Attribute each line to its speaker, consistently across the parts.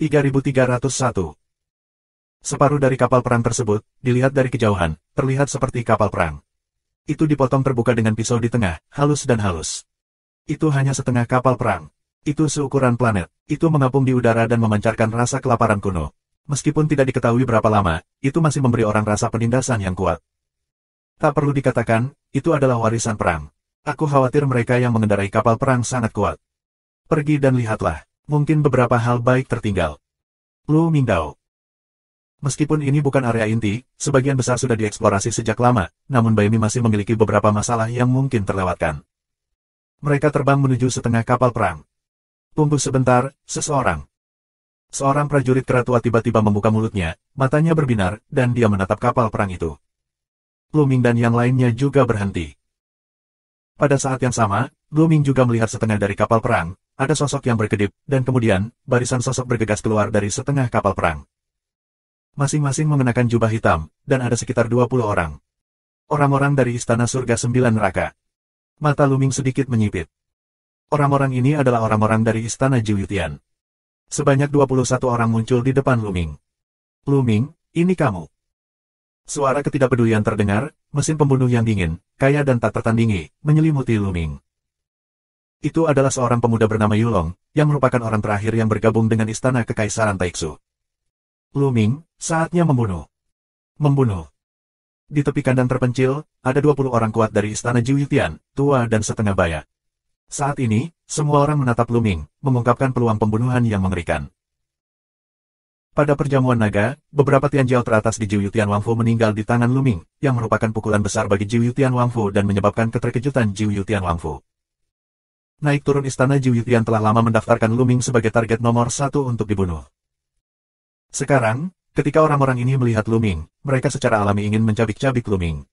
Speaker 1: 3301. Separuh dari kapal perang tersebut, dilihat dari kejauhan, terlihat seperti kapal perang. Itu dipotong terbuka dengan pisau di tengah, halus dan halus. Itu hanya setengah kapal perang. Itu seukuran planet. Itu mengapung di udara dan memancarkan rasa kelaparan kuno. Meskipun tidak diketahui berapa lama, itu masih memberi orang rasa penindasan yang kuat. Tak perlu dikatakan, itu adalah warisan perang. Aku khawatir mereka yang mengendarai kapal perang sangat kuat. Pergi dan lihatlah. Mungkin beberapa hal baik tertinggal. Lu Mingdao. Meskipun ini bukan area inti, sebagian besar sudah dieksplorasi sejak lama, namun Baimi masih memiliki beberapa masalah yang mungkin terlewatkan. Mereka terbang menuju setengah kapal perang. Tunggu sebentar, seseorang. Seorang prajurit kera tua tiba-tiba membuka mulutnya, matanya berbinar, dan dia menatap kapal perang itu. Lu Ming dan yang lainnya juga berhenti. Pada saat yang sama, Lu Ming juga melihat setengah dari kapal perang, ada sosok yang berkedip, dan kemudian, barisan sosok bergegas keluar dari setengah kapal perang. Masing-masing mengenakan jubah hitam, dan ada sekitar 20 orang. Orang-orang dari Istana Surga Sembilan Neraka. Mata Lu Ming sedikit menyipit. Orang-orang ini adalah orang-orang dari Istana Jiwutian. Sebanyak 21 orang muncul di depan Lu Ming. Lu Ming, ini kamu. Suara ketidakpedulian terdengar, mesin pembunuh yang dingin, kaya dan tak tertandingi, menyelimuti Lu Ming. Itu adalah seorang pemuda bernama Yulong, yang merupakan orang terakhir yang bergabung dengan Istana Kekaisaran Taiksu. Lu Ming, saatnya membunuh. Membunuh. Di tepi kandang terpencil, ada 20 orang kuat dari Istana Jiwutian, tua dan setengah baya. Saat ini, semua orang menatap Lu Ming, mengungkapkan peluang pembunuhan yang mengerikan. Pada perjamuan naga, beberapa Tianjiao teratas di Jiwutian Wangfu meninggal di tangan Lu Ming, yang merupakan pukulan besar bagi Jiwutian Wangfu dan menyebabkan keterkejutan Jiwutian Wangfu. Naik turun Istana Jiwutian telah lama mendaftarkan Lu Ming sebagai target nomor 1 untuk dibunuh. Sekarang, ketika orang-orang ini melihat Lu Ming, mereka secara alami ingin mencabik-cabik Lu Ming.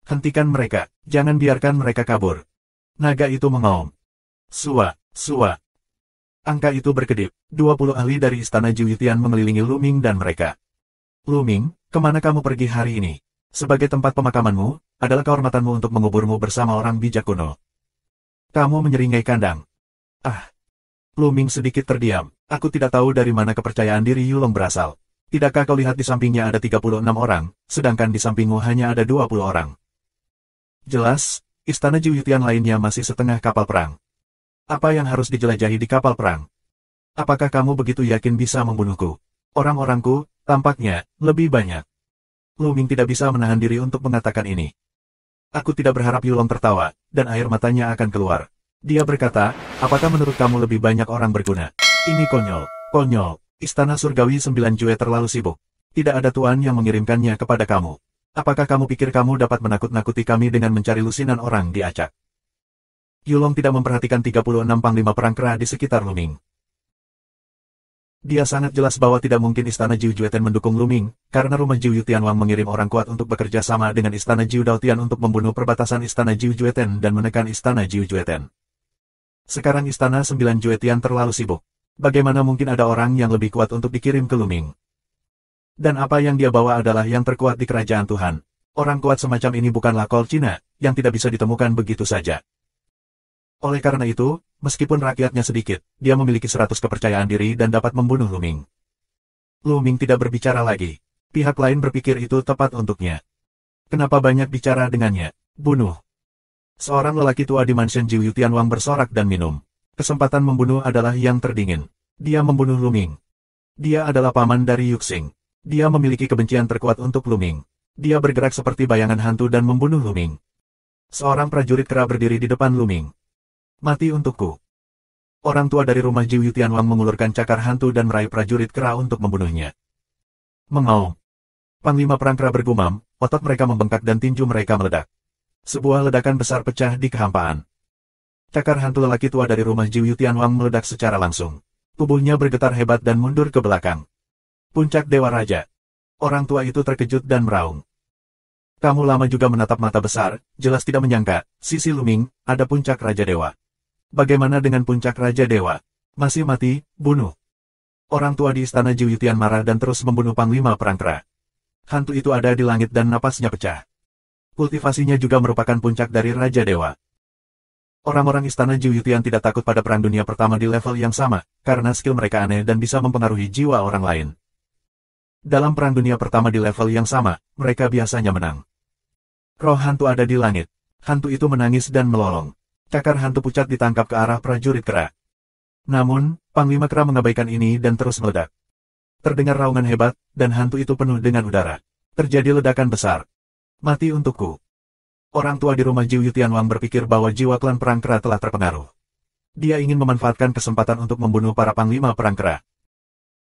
Speaker 1: Hentikan mereka, jangan biarkan mereka kabur. Naga itu mengaum. Sua, sua. Angka itu berkedip, 20 ahli dari Istana Jiwutian mengelilingi Lu Ming dan mereka. Lu Ming, kemana kamu pergi hari ini? Sebagai tempat pemakamanmu, adalah kehormatanmu untuk menguburmu bersama orang bijak kuno. Kamu menyeringai kandang. Ah. Lu Ming sedikit terdiam. Aku tidak tahu dari mana kepercayaan diri Yulong berasal. Tidakkah kau lihat di sampingnya ada 36 orang, sedangkan di sampingmu hanya ada 20 orang? Jelas, Istana Jiwutian lainnya masih setengah kapal perang. Apa yang harus dijelajahi di kapal perang? Apakah kamu begitu yakin bisa membunuhku? Orang-orangku, tampaknya, lebih banyak. Lu Ming tidak bisa menahan diri untuk mengatakan ini. Aku tidak berharap Yulong tertawa, dan air matanya akan keluar. Dia berkata, apakah menurut kamu lebih banyak orang berguna? Ini konyol, konyol. Istana Surgawi 9 Jue terlalu sibuk. Tidak ada tuan yang mengirimkannya kepada kamu. Apakah kamu pikir kamu dapat menakut-nakuti kami dengan mencari lusinan orang di acak? Yulong tidak memperhatikan 36 panglima perang kera di sekitar Lu Ming. Dia sangat jelas bahwa tidak mungkin Istana Jiu Jueten mendukung Lu Ming, karena rumah Jiu Tianwang mengirim orang kuat untuk bekerja sama dengan Istana Jiu Daotian untuk membunuh perbatasan Istana Jiu Jueten dan menekan Istana Jiu Jueten. Sekarang Istana 9 Juetian terlalu sibuk. Bagaimana mungkin ada orang yang lebih kuat untuk dikirim ke Lu Ming? Dan apa yang dia bawa adalah yang terkuat di kerajaan Tuhan. Orang kuat semacam ini bukanlah kol Cina, yang tidak bisa ditemukan begitu saja. Oleh karena itu, meskipun rakyatnya sedikit, dia memiliki 100 kepercayaan diri dan dapat membunuh Lu Ming. Lu Ming tidak berbicara lagi. Pihak lain berpikir itu tepat untuknya. Kenapa banyak bicara dengannya? Bunuh. Seorang lelaki tua di mansion Jiu Tianwang bersorak dan minum. Kesempatan membunuh adalah yang terdingin. Dia membunuh Lu Ming. Dia adalah paman dari Yuxing. Dia memiliki kebencian terkuat untuk Lu Ming. Dia bergerak seperti bayangan hantu dan membunuh Lu Ming. Seorang prajurit kera berdiri di depan Lu Ming. Mati untukku. Orang tua dari rumah Jiu Tianwang mengulurkan cakar hantu dan meraih prajurit kera untuk membunuhnya. Mengaum. Panglima perang kera bergumam, otot mereka membengkak dan tinju mereka meledak. Sebuah ledakan besar pecah di kehampaan. Cakar hantu lelaki tua dari rumah Jiu Tianwang meledak secara langsung. Tubuhnya bergetar hebat dan mundur ke belakang. Puncak Dewa Raja. Orang tua itu terkejut dan meraung. Kamu lama juga menatap mata besar, jelas tidak menyangka, sisi Lu Ming, ada puncak Raja Dewa. Bagaimana dengan puncak Raja Dewa? Masih mati, bunuh. Orang tua di Istana Jiu Tian marah dan terus membunuh panglima perang kera. Hantu itu ada di langit dan napasnya pecah. Kultivasinya juga merupakan puncak dari Raja Dewa. Orang-orang istana Juyutian tidak takut pada perang dunia pertama di level yang sama, karena skill mereka aneh dan bisa mempengaruhi jiwa orang lain. Dalam perang dunia pertama di level yang sama, mereka biasanya menang. Roh hantu ada di langit. Hantu itu menangis dan melolong. Cakar hantu pucat ditangkap ke arah prajurit kera. Namun, Panglima Kera mengabaikan ini dan terus meledak. Terdengar raungan hebat, dan hantu itu penuh dengan udara. Terjadi ledakan besar. Mati untukku. Orang tua di rumah Jiu Tianwang berpikir bahwa jiwa klan perang kera telah terpengaruh. Dia ingin memanfaatkan kesempatan untuk membunuh para panglima perang kera.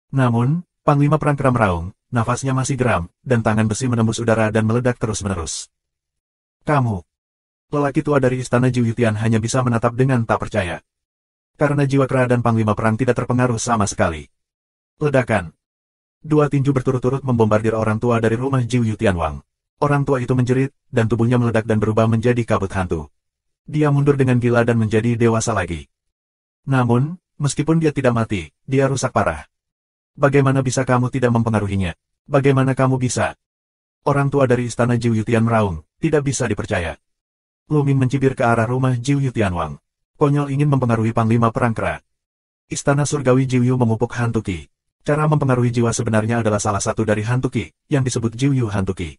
Speaker 1: Namun, Panglima perang kera meraung, nafasnya masih geram, dan tangan besi menembus udara dan meledak terus-menerus. Kamu. Lelaki tua dari istana Jiu Tian hanya bisa menatap dengan tak percaya. Karena jiwa kera dan panglima perang tidak terpengaruh sama sekali. Ledakan. Dua tinju berturut-turut membombardir orang tua dari rumah Jiu Tianwang. Orang tua itu menjerit, dan tubuhnya meledak dan berubah menjadi kabut hantu. Dia mundur dengan gila dan menjadi dewasa lagi. Namun, meskipun dia tidak mati, dia rusak parah. Bagaimana bisa kamu tidak mempengaruhinya? Bagaimana kamu bisa? Orang tua dari istana Jiu Tian meraung, tidak bisa dipercaya. Lu Ming mencibir ke arah rumah Jiu Tianwang. Konyol ingin mempengaruhi panglima perang kera. Istana surgawi Jiu memupuk hantu Qi. Cara mempengaruhi jiwa sebenarnya adalah salah satu dari hantu Qi, yang disebut Jiu hantu Qi.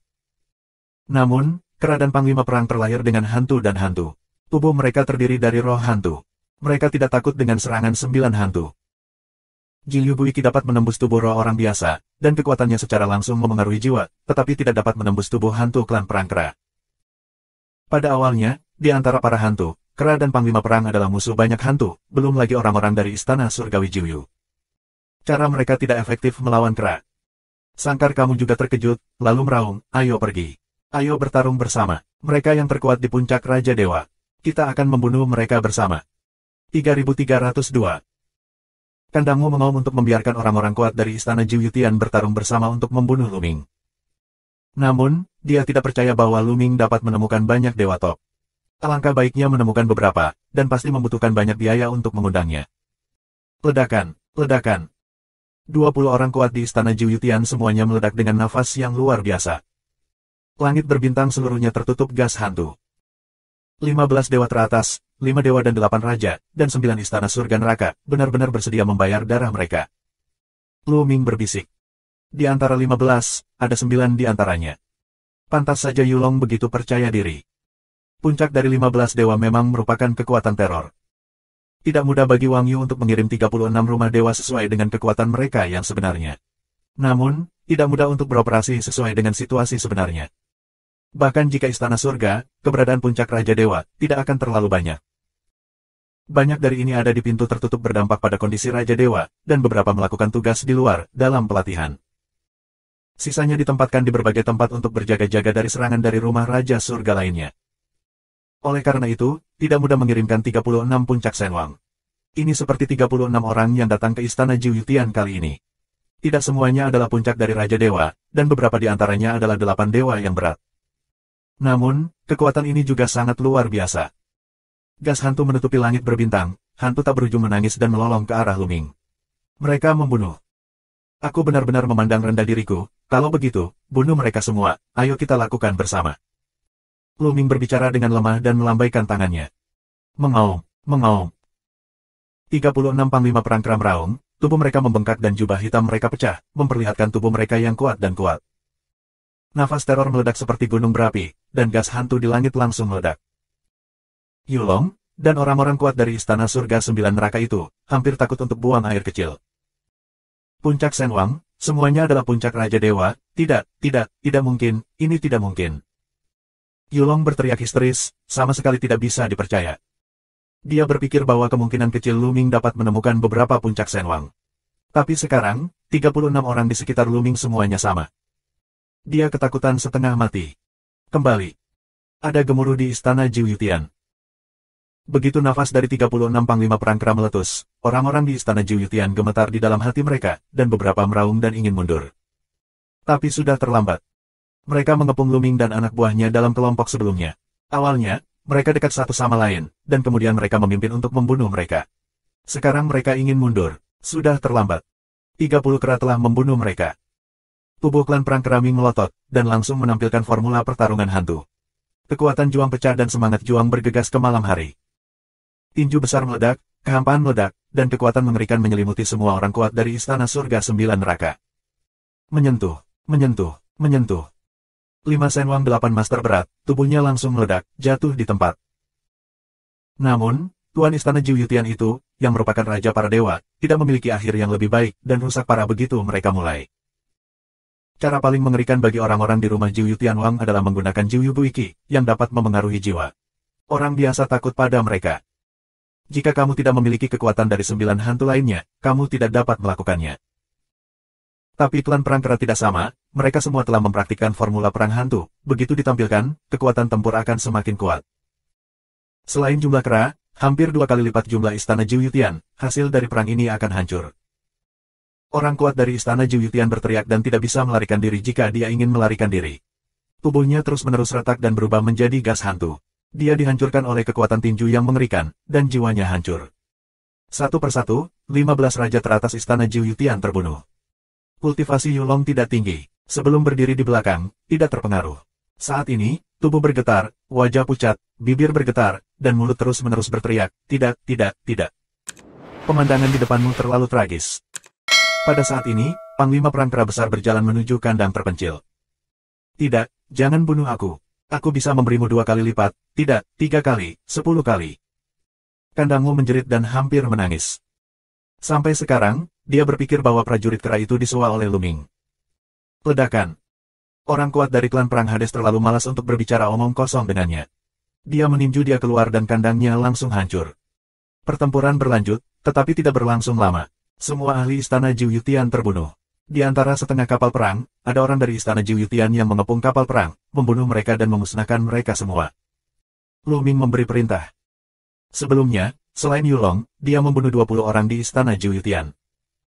Speaker 1: Namun, kera dan panglima perang terlahir dengan hantu dan hantu. Tubuh mereka terdiri dari roh hantu. Mereka tidak takut dengan serangan 9 hantu. Jiu Buiki dapat menembus tubuh roh orang biasa, dan kekuatannya secara langsung memengaruhi jiwa, tetapi tidak dapat menembus tubuh hantu klan perang kera. Pada awalnya, di antara para hantu, kera dan panglima perang adalah musuh banyak hantu, belum lagi orang-orang dari istana surgawi Jiu. Cara mereka tidak efektif melawan kera. Sangkar kamu juga terkejut, lalu meraung, ayo pergi. Ayo bertarung bersama. Mereka yang terkuat di puncak Raja Dewa. Kita akan membunuh mereka bersama. 3302. Kandangmu mengaum untuk membiarkan orang-orang kuat dari istana Jiu Tian bertarung bersama untuk membunuh Lu Ming. Namun, dia tidak percaya bahwa Lu Ming dapat menemukan banyak dewa top. Alangkah baiknya menemukan beberapa, dan pasti membutuhkan banyak biaya untuk mengundangnya. Ledakan, ledakan. 20 orang kuat di istana Jiu Tian semuanya meledak dengan nafas yang luar biasa. Langit berbintang seluruhnya tertutup gas hantu. 15 dewa teratas, 5 dewa dan 8 raja, dan 9 istana surga neraka, benar-benar bersedia membayar darah mereka. Lu Ming berbisik. Di antara 15, ada 9 di antaranya. Pantas saja Yulong begitu percaya diri. Puncak dari 15 dewa memang merupakan kekuatan teror. Tidak mudah bagi Wang Yu untuk mengirim 36 rumah dewa sesuai dengan kekuatan mereka yang sebenarnya. Namun, tidak mudah untuk beroperasi sesuai dengan situasi sebenarnya. Bahkan jika istana surga, keberadaan puncak Raja Dewa, tidak akan terlalu banyak. Banyak dari ini ada di pintu tertutup berdampak pada kondisi Raja Dewa, dan beberapa melakukan tugas di luar, dalam pelatihan. Sisanya ditempatkan di berbagai tempat untuk berjaga-jaga dari serangan dari rumah Raja Surga lainnya. Oleh karena itu, tidak mudah mengirimkan 36 puncak Senwang. Ini seperti 36 orang yang datang ke istana Jiu Tian kali ini. Tidak semuanya adalah puncak dari Raja Dewa, dan beberapa di antaranya adalah 8 dewa yang berat. Namun, kekuatan ini juga sangat luar biasa. Gas hantu menutupi langit berbintang, hantu tak berujung menangis dan melolong ke arah Lu Ming. Mereka membunuh. Aku benar-benar memandang rendah diriku, kalau begitu, bunuh mereka semua, ayo kita lakukan bersama. Lu Ming berbicara dengan lemah dan melambaikan tangannya. Mengaum, mengaum. 36 panglima perang kera meraung, tubuh mereka membengkak dan jubah hitam mereka pecah, memperlihatkan tubuh mereka yang kuat dan kuat. Nafas teror meledak seperti gunung berapi, dan gas hantu di langit langsung meledak. Yulong, dan orang-orang kuat dari istana surga 9 neraka itu, hampir takut untuk buang air kecil. Puncak Senwang, semuanya adalah puncak Raja Dewa, tidak mungkin, ini tidak mungkin. Yulong berteriak histeris, sama sekali tidak bisa dipercaya. Dia berpikir bahwa kemungkinan kecil Lu Ming dapat menemukan beberapa puncak Senwang. Tapi sekarang, 36 orang di sekitar Lu Ming semuanya sama. Dia ketakutan setengah mati. Kembali. Ada gemuruh di istana Jiu Tian. Begitu nafas dari 36 panglima perang kera meletus, orang-orang di istana Jiu Tian gemetar di dalam hati mereka, dan beberapa meraung dan ingin mundur. Tapi sudah terlambat. Mereka mengepung Lu Ming dan anak buahnya dalam kelompok sebelumnya. Awalnya, mereka dekat satu sama lain, dan kemudian mereka memimpin untuk membunuh mereka. Sekarang mereka ingin mundur. Sudah terlambat. 30 kera telah membunuh mereka. Tubuh klan perang kera Ming melotot, dan langsung menampilkan formula pertarungan hantu. Kekuatan juang pecah dan semangat juang bergegas ke malam hari. Tinju besar meledak, kehampaan meledak, dan kekuatan mengerikan menyelimuti semua orang kuat dari Istana Surga Sembilan Neraka. Menyentuh, menyentuh, menyentuh. 5 Senwang 8 Master berat, tubuhnya langsung meledak, jatuh di tempat. Namun, Tuan Istana Jiuyutian itu, yang merupakan Raja para Dewa, tidak memiliki akhir yang lebih baik, dan rusak parah begitu mereka mulai. Cara paling mengerikan bagi orang-orang di rumah Jiuyutian Wang adalah menggunakan Jiuyu Buiki, yang dapat memengaruhi jiwa. Orang biasa takut pada mereka. Jika kamu tidak memiliki kekuatan dari 9 hantu lainnya, kamu tidak dapat melakukannya. Tapi klan perang kera tidak sama, mereka semua telah mempraktikkan formula perang hantu, begitu ditampilkan, kekuatan tempur akan semakin kuat. Selain jumlah kera, hampir 2 kali lipat jumlah Istana Jiuyutian, hasil dari perang ini akan hancur. Orang kuat dari Istana Jiuyutian berteriak dan tidak bisa melarikan diri jika dia ingin melarikan diri. Tubuhnya terus-menerus retak dan berubah menjadi gas hantu. Dia dihancurkan oleh kekuatan tinju yang mengerikan, dan jiwanya hancur. Satu persatu, 15 raja teratas Istana Jiuyutian terbunuh. Kultivasi Yulong tidak tinggi. Sebelum berdiri di belakang, tidak terpengaruh. Saat ini, tubuh bergetar, wajah pucat, bibir bergetar, dan mulut terus-menerus berteriak, tidak, tidak, tidak. Pemandangan di depanmu terlalu tragis. Pada saat ini, Panglima Perang Kera Besar berjalan menuju kandang terpencil. Tidak, jangan bunuh aku. Aku bisa memberimu 2 kali lipat, tidak, 3 kali, 10 kali. Kandangmu menjerit dan hampir menangis. Sampai sekarang, dia berpikir bahwa prajurit kera itu disual oleh Luming. Ledakan. Orang kuat dari klan perang Hades terlalu malas untuk berbicara omong kosong dengannya. Dia meninju dia keluar dan kandangnya langsung hancur. Pertempuran berlanjut, tetapi tidak berlangsung lama. Semua ahli Istana Jiuyutian terbunuh. Di antara setengah kapal perang, ada orang dari Istana Jiuyutian yang mengepung kapal perang, membunuh mereka dan memusnahkan mereka semua. Luming memberi perintah. Sebelumnya, selain Yulong, dia membunuh 20 orang di Istana Jiuyutian.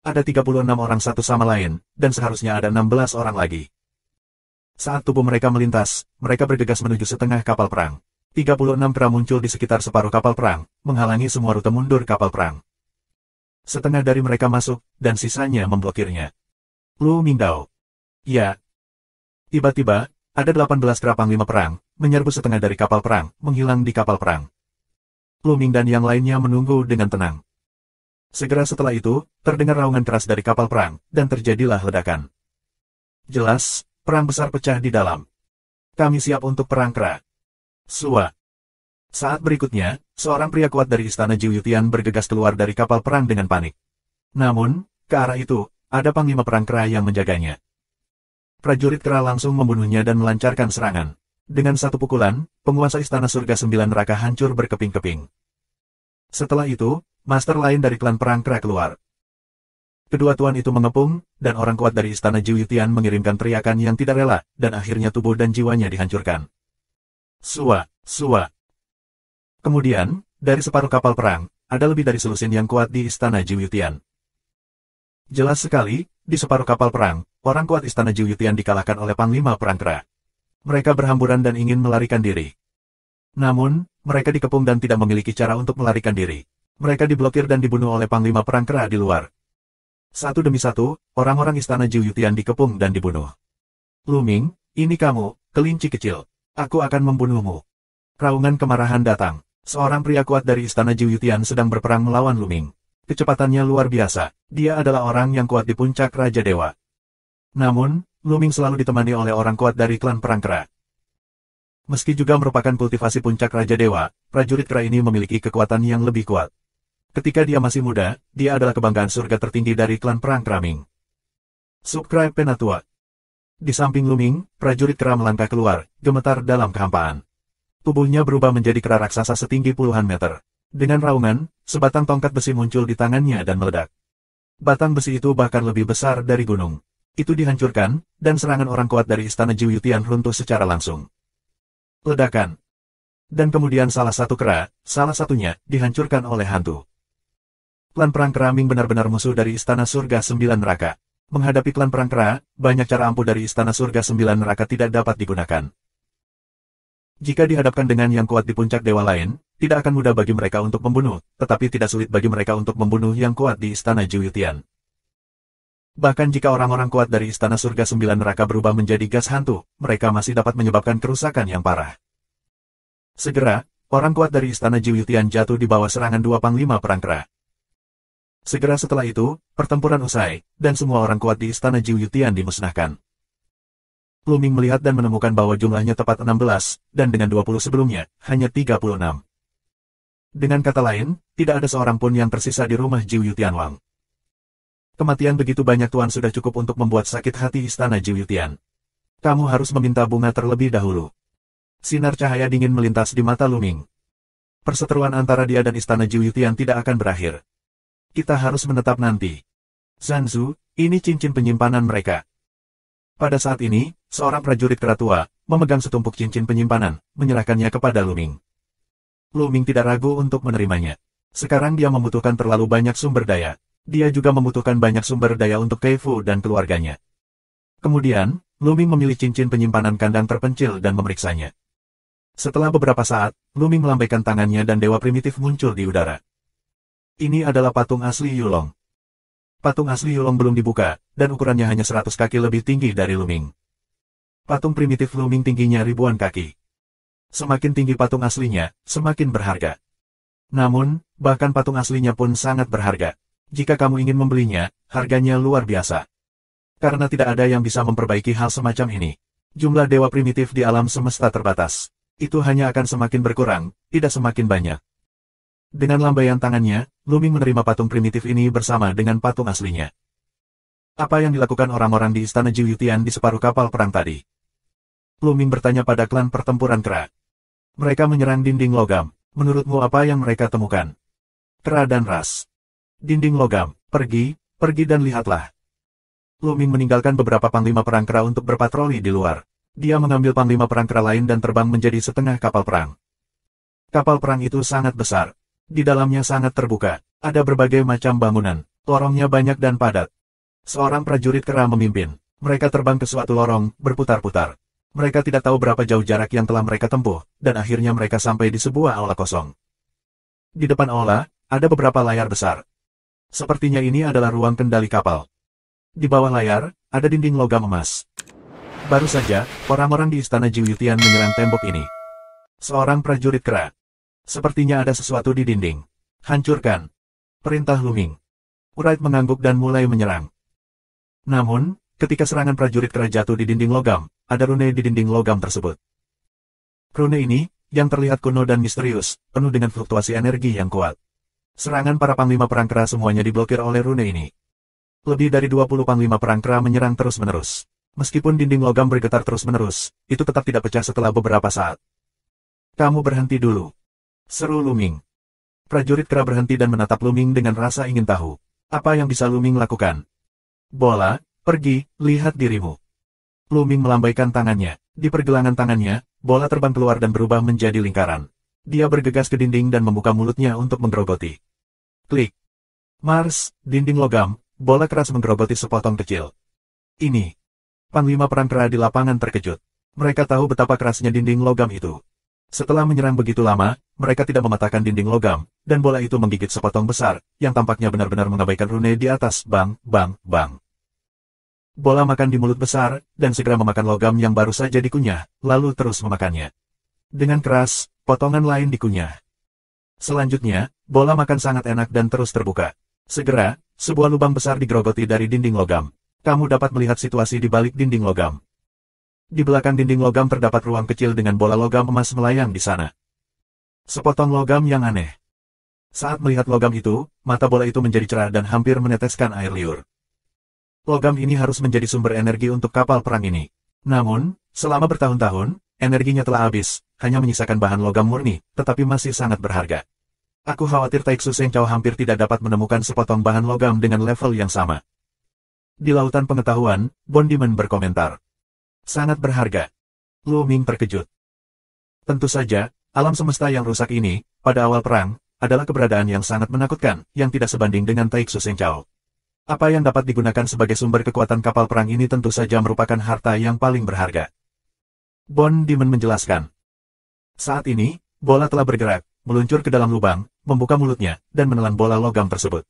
Speaker 1: Ada 36 orang satu sama lain, dan seharusnya ada 16 orang lagi. Saat tubuh mereka melintas, mereka bergegas menuju setengah kapal perang. 36 kera muncul di sekitar separuh kapal perang, menghalangi semua rute mundur kapal perang. Setengah dari mereka masuk, dan sisanya memblokirnya. Lu Mingdao. Ya. Tiba-tiba, ada 18 kera panglima perang, menyerbu setengah dari kapal perang, menghilang di kapal perang. Lu Ming dan yang lainnya menunggu dengan tenang. Segera setelah itu, terdengar raungan keras dari kapal perang, dan terjadilah ledakan. Jelas, perang besar pecah di dalam. Kami siap untuk perang kera. Sua. Saat berikutnya, seorang pria kuat dari Istana Jiuyutian bergegas keluar dari kapal perang dengan panik. Namun, ke arah itu, ada panglima perang kera yang menjaganya. Prajurit kera langsung membunuhnya dan melancarkan serangan. Dengan satu pukulan, penguasa Istana Surga Sembilan Neraka hancur berkeping-keping. Setelah itu, master lain dari klan perang kera keluar. Kedua tuan itu mengepung, dan orang kuat dari Istana Jiuyutian mengirimkan teriakan yang tidak rela, dan akhirnya tubuh dan jiwanya dihancurkan. Sua, sua. Kemudian, dari separuh kapal perang, ada lebih dari selusin yang kuat di Istana Jiuyutian. Jelas sekali, di separuh kapal perang, orang kuat Istana Jiuyutian dikalahkan oleh Panglima Perang Kera. Mereka berhamburan dan ingin melarikan diri. Namun, mereka dikepung dan tidak memiliki cara untuk melarikan diri. Mereka diblokir dan dibunuh oleh Panglima Perang Kera di luar. Satu demi satu, orang-orang Istana Jiuyutian dikepung dan dibunuh. Luming, ini kamu, kelinci kecil. Aku akan membunuhmu. Raungan kemarahan datang. Seorang pria kuat dari Istana Jiuyutian sedang berperang melawan Luming. Kecepatannya luar biasa. Dia adalah orang yang kuat di puncak Raja Dewa. Namun, Luming selalu ditemani oleh orang kuat dari klan perang kera. Meski juga merupakan kultivasi puncak Raja Dewa, prajurit kera ini memiliki kekuatan yang lebih kuat. Ketika dia masih muda, dia adalah kebanggaan surga tertinggi dari klan perang kera Ming. Subscribe Penatua. Di samping Luming, prajurit kera melangkah keluar, gemetar dalam kehampaan. Tubuhnya berubah menjadi kera raksasa setinggi puluhan meter. Dengan raungan, sebatang tongkat besi muncul di tangannya dan meledak. Batang besi itu bahkan lebih besar dari gunung. Itu dihancurkan, dan serangan orang kuat dari Istana Jiuyutian runtuh secara langsung. Ledakan. Dan kemudian salah satu kera, salah satunya, dihancurkan oleh hantu. Klan perang kera Ming benar-benar musuh dari Istana Surga Sembilan Neraka. Menghadapi klan perang kera, banyak cara ampuh dari Istana Surga Sembilan Neraka tidak dapat digunakan. Jika dihadapkan dengan yang kuat di puncak dewa lain, tidak akan mudah bagi mereka untuk membunuh, tetapi tidak sulit bagi mereka untuk membunuh yang kuat di Istana Jiuyutian. Bahkan jika orang-orang kuat dari Istana Surga Sembilan Neraka berubah menjadi gas hantu, mereka masih dapat menyebabkan kerusakan yang parah. Segera, orang kuat dari istana Jiwyutian jatuh di bawah serangan dua panglima perang kera. Segera setelah itu, pertempuran usai, dan semua orang kuat di istana Jiwyutian dimusnahkan. Lu Ming melihat dan menemukan bahwa jumlahnya tepat 16, dan dengan 20 sebelumnya, hanya 36. Dengan kata lain, tidak ada seorang pun yang tersisa di rumah Jiwyutian Wang. Kematian begitu banyak tuan sudah cukup untuk membuat sakit hati istana Jiwyutian. Kamu harus meminta bunga terlebih dahulu. Sinar cahaya dingin melintas di mata Lu Ming. Perseteruan antara dia dan istana Jiwyutian tidak akan berakhir. Kita harus menetap nanti. Zanzu, ini cincin penyimpanan mereka. Pada saat ini, seorang prajurit kera tua, memegang setumpuk cincin penyimpanan, menyerahkannya kepada Lu Ming. Lu Ming tidak ragu untuk menerimanya. Sekarang dia membutuhkan terlalu banyak sumber daya. Dia juga membutuhkan banyak sumber daya untuk Kei Fu dan keluarganya. Kemudian, Lu Ming memilih cincin penyimpanan kandang terpencil dan memeriksanya. Setelah beberapa saat, Lu Ming melambaikan tangannya dan dewa primitif muncul di udara. Ini adalah patung asli Yulong. Patung asli Yulong belum dibuka, dan ukurannya hanya 100 kaki lebih tinggi dari Lu Ming. Patung primitif Lu Ming tingginya ribuan kaki. Semakin tinggi patung aslinya, semakin berharga. Namun, bahkan patung aslinya pun sangat berharga. Jika kamu ingin membelinya, harganya luar biasa. Karena tidak ada yang bisa memperbaiki hal semacam ini. Jumlah dewa primitif di alam semesta terbatas. Itu hanya akan semakin berkurang, tidak semakin banyak. Dengan lambaian tangannya, Lu Ming menerima patung primitif ini bersama dengan patung aslinya. Apa yang dilakukan orang-orang di istana Jiwyutian di separuh kapal perang tadi? Lu Ming bertanya pada klan pertempuran kera. Mereka menyerang dinding logam. Menurutmu apa yang mereka temukan? Kera dan ras. Dinding logam, pergi dan lihatlah. Lu Ming meninggalkan beberapa panglima perang kera untuk berpatroli di luar. Dia mengambil panglima perang kera lain dan terbang menjadi setengah kapal perang. Kapal perang itu sangat besar. Di dalamnya sangat terbuka, ada berbagai macam bangunan, lorongnya banyak dan padat. Seorang prajurit kera memimpin. Mereka terbang ke suatu lorong, berputar-putar. Mereka tidak tahu berapa jauh jarak yang telah mereka tempuh, dan akhirnya mereka sampai di sebuah aula kosong. Di depan aula, ada beberapa layar besar. Sepertinya ini adalah ruang kendali kapal. Di bawah layar, ada dinding logam emas. Baru saja, orang-orang di istana Jiwyutian menyerang tembok ini. Seorang prajurit kera. Sepertinya ada sesuatu di dinding. Hancurkan. Perintah Lu Ming. Wright mengangguk dan mulai menyerang. Namun, ketika serangan prajurit kera jatuh di dinding logam, ada rune di dinding logam tersebut. Rune ini, yang terlihat kuno dan misterius, penuh dengan fluktuasi energi yang kuat. Serangan para panglima perang kera semuanya diblokir oleh rune ini. Lebih dari 20 panglima perang kera menyerang terus-menerus. Meskipun dinding logam bergetar terus-menerus, itu tetap tidak pecah setelah beberapa saat. Kamu berhenti dulu. Seru Lu Ming. Prajurit kera berhenti dan menatap Lu Ming dengan rasa ingin tahu. Apa yang bisa Lu Ming lakukan? Bola, pergi, lihat dirimu. Lu Ming melambaikan tangannya. Di pergelangan tangannya, bola terbang keluar dan berubah menjadi lingkaran. Dia bergegas ke dinding dan membuka mulutnya untuk menggerogoti. Klik. Mars, dinding logam, bola keras menggerogoti sepotong kecil. Ini. Panglima perang kera di lapangan terkejut. Mereka tahu betapa kerasnya dinding logam itu. Setelah menyerang begitu lama, mereka tidak mematahkan dinding logam, dan bola itu menggigit sepotong besar, yang tampaknya benar-benar mengabaikan rune di atas. Bang, bang, bang. Bola makan di mulut besar, dan segera memakan logam yang baru saja dikunyah, lalu terus memakannya. Dengan keras, potongan lain dikunyah. Selanjutnya, bola makan sangat enak dan terus terbuka. Segera, sebuah lubang besar digerogoti dari dinding logam. Kamu dapat melihat situasi di balik dinding logam. Di belakang dinding logam terdapat ruang kecil dengan bola logam emas melayang di sana. Sepotong logam yang aneh. Saat melihat logam itu, mata bola itu menjadi cerah dan hampir meneteskan air liur. Logam ini harus menjadi sumber energi untuk kapal perang ini. Namun, selama bertahun-tahun, energinya telah habis, hanya menyisakan bahan logam murni, tetapi masih sangat berharga. Aku khawatir Taiksu Seng Chao hampir tidak dapat menemukan sepotong bahan logam dengan level yang sama. Di lautan pengetahuan, Bondiman berkomentar. Sangat berharga. Lu Ming terkejut. Tentu saja, alam semesta yang rusak ini, pada awal perang, adalah keberadaan yang sangat menakutkan, yang tidak sebanding dengan Taiksu Seng Chao. Apa yang dapat digunakan sebagai sumber kekuatan kapal perang ini tentu saja merupakan harta yang paling berharga. Bondiman menjelaskan. Saat ini, bola telah bergerak, meluncur ke dalam lubang, membuka mulutnya, dan menelan bola logam tersebut.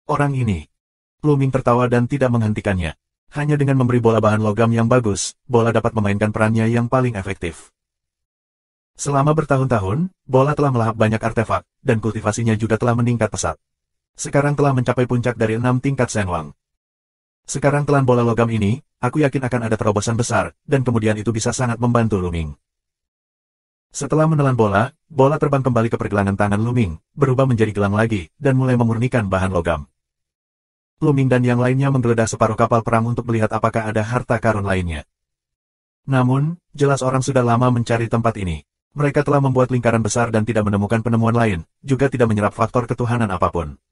Speaker 1: Orang ini. Lu Ming tertawa dan tidak menghentikannya. Hanya dengan memberi bola bahan logam yang bagus, bola dapat memainkan perannya yang paling efektif. Selama bertahun-tahun, bola telah melahap banyak artefak, dan kultivasinya juga telah meningkat pesat. Sekarang telah mencapai puncak dari 6 tingkat Shenwang. Sekarang telan bola logam ini, aku yakin akan ada terobosan besar, dan kemudian itu bisa sangat membantu Luming. Setelah menelan bola, bola terbang kembali ke pergelangan tangan Luming, berubah menjadi gelang lagi, dan mulai memurnikan bahan logam. Luming dan yang lainnya menggeledah separuh kapal perang untuk melihat apakah ada harta karun lainnya. Namun, jelas orang sudah lama mencari tempat ini. Mereka telah membuat lingkaran besar dan tidak menemukan penemuan lain, juga tidak menyerap faktor ketuhanan apapun.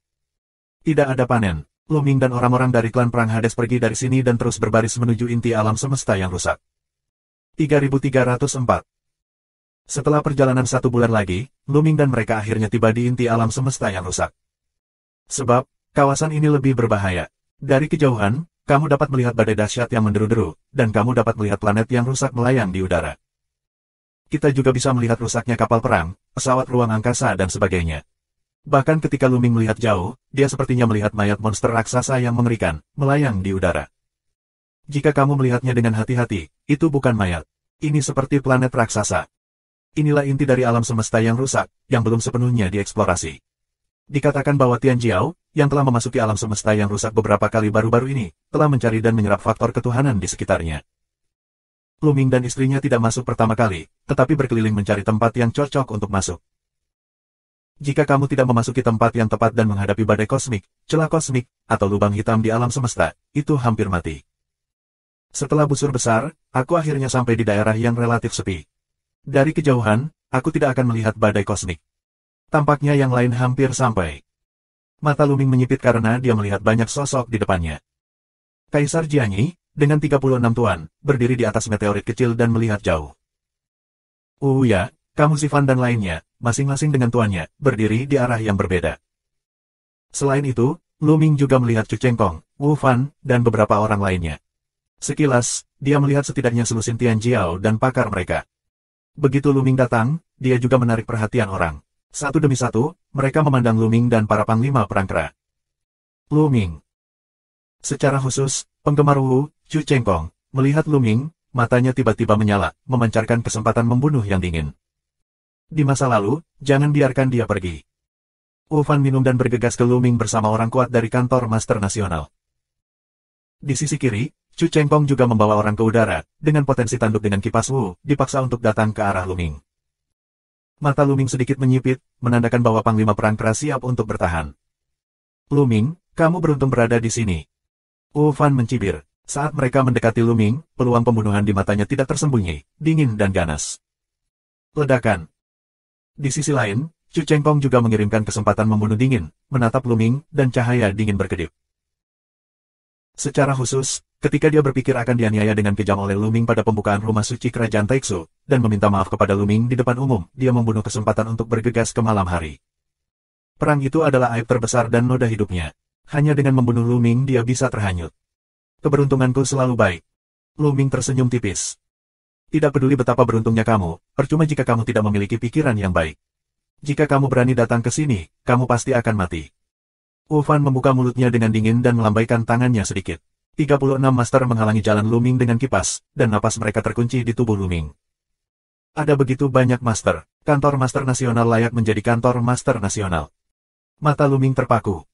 Speaker 1: Tidak ada panen. Luming dan orang-orang dari klan perang Hades pergi dari sini dan terus berbaris menuju inti alam semesta yang rusak. 3304. Setelah perjalanan 1 bulan lagi, Luming dan mereka akhirnya tiba di inti alam semesta yang rusak. Sebab, kawasan ini lebih berbahaya. Dari kejauhan, kamu dapat melihat badai dahsyat yang menderu-deru, dan kamu dapat melihat planet yang rusak melayang di udara. Kita juga bisa melihat rusaknya kapal perang, pesawat ruang angkasa dan sebagainya. Bahkan ketika Luming melihat jauh, dia sepertinya melihat mayat monster raksasa yang mengerikan, melayang di udara. Jika kamu melihatnya dengan hati-hati, itu bukan mayat. Ini seperti planet raksasa. Inilah inti dari alam semesta yang rusak, yang belum sepenuhnya dieksplorasi. Dikatakan bahwa Tian Jiao, yang telah memasuki alam semesta yang rusak beberapa kali baru-baru ini, telah mencari dan menyerap faktor ketuhanan di sekitarnya. Luming dan istrinya tidak masuk pertama kali, tetapi berkeliling mencari tempat yang cocok untuk masuk. Jika kamu tidak memasuki tempat yang tepat dan menghadapi badai kosmik, celah kosmik, atau lubang hitam di alam semesta, itu hampir mati. Setelah busur besar, aku akhirnya sampai di daerah yang relatif sepi. Dari kejauhan, aku tidak akan melihat badai kosmik. Tampaknya yang lain hampir sampai. Mata Luming menyipit karena dia melihat banyak sosok di depannya. Kaisar Jianyi, dengan 36 tuan, berdiri di atas meteorit kecil dan melihat jauh. Ya, kamu Sifan dan lainnya, masing-masing dengan tuannya, berdiri di arah yang berbeda. Selain itu, Luming juga melihat Chu Chengkong, Wu Fan, dan beberapa orang lainnya. Sekilas, dia melihat setidaknya selusin Tian Jiao dan pakar mereka. Begitu Luming datang, dia juga menarik perhatian orang. Satu demi satu, mereka memandang Luming dan para panglima perang kera. Luming. Secara khusus, penggemar Wu, Chu Chengkong, melihat Luming, matanya tiba-tiba menyala, memancarkan kesempatan membunuh yang dingin. Di masa lalu, jangan biarkan dia pergi. Wu Fan minum dan bergegas ke Luming bersama orang kuat dari kantor Master Nasional. Di sisi kiri, Chu Chengkong juga membawa orang ke udara, dengan potensi tanduk dengan kipas Wu, dipaksa untuk datang ke arah Luming. Mata Luming sedikit menyipit, menandakan bahwa panglima perang kera siap untuk bertahan. Luming, kamu beruntung berada di sini. Wu Fan mencibir. Saat mereka mendekati Luming, peluang pembunuhan di matanya tidak tersembunyi, dingin dan ganas. Ledakan. Di sisi lain, Chu Chengkong juga mengirimkan kesempatan membunuh dingin, menatap Luming, dan cahaya dingin berkedip. Secara khusus, ketika dia berpikir akan dianiaya dengan kejam oleh Luming pada pembukaan rumah suci kerajaan Taixu, dan meminta maaf kepada Luming di depan umum, dia membunuh kesempatan untuk bergegas ke malam hari. Perang itu adalah aib terbesar dan noda hidupnya. Hanya dengan membunuh Luming dia bisa terhanyut. Keberuntunganku selalu baik. Luming tersenyum tipis. Tidak peduli betapa beruntungnya kamu, percuma jika kamu tidak memiliki pikiran yang baik. Jika kamu berani datang ke sini, kamu pasti akan mati. Wu Fan membuka mulutnya dengan dingin dan melambaikan tangannya sedikit. 36 master menghalangi jalan Luming dengan kipas, dan napas mereka terkunci di tubuh Luming. Ada begitu banyak master, kantor Master Nasional layak menjadi kantor Master Nasional. Mata Luming terpaku.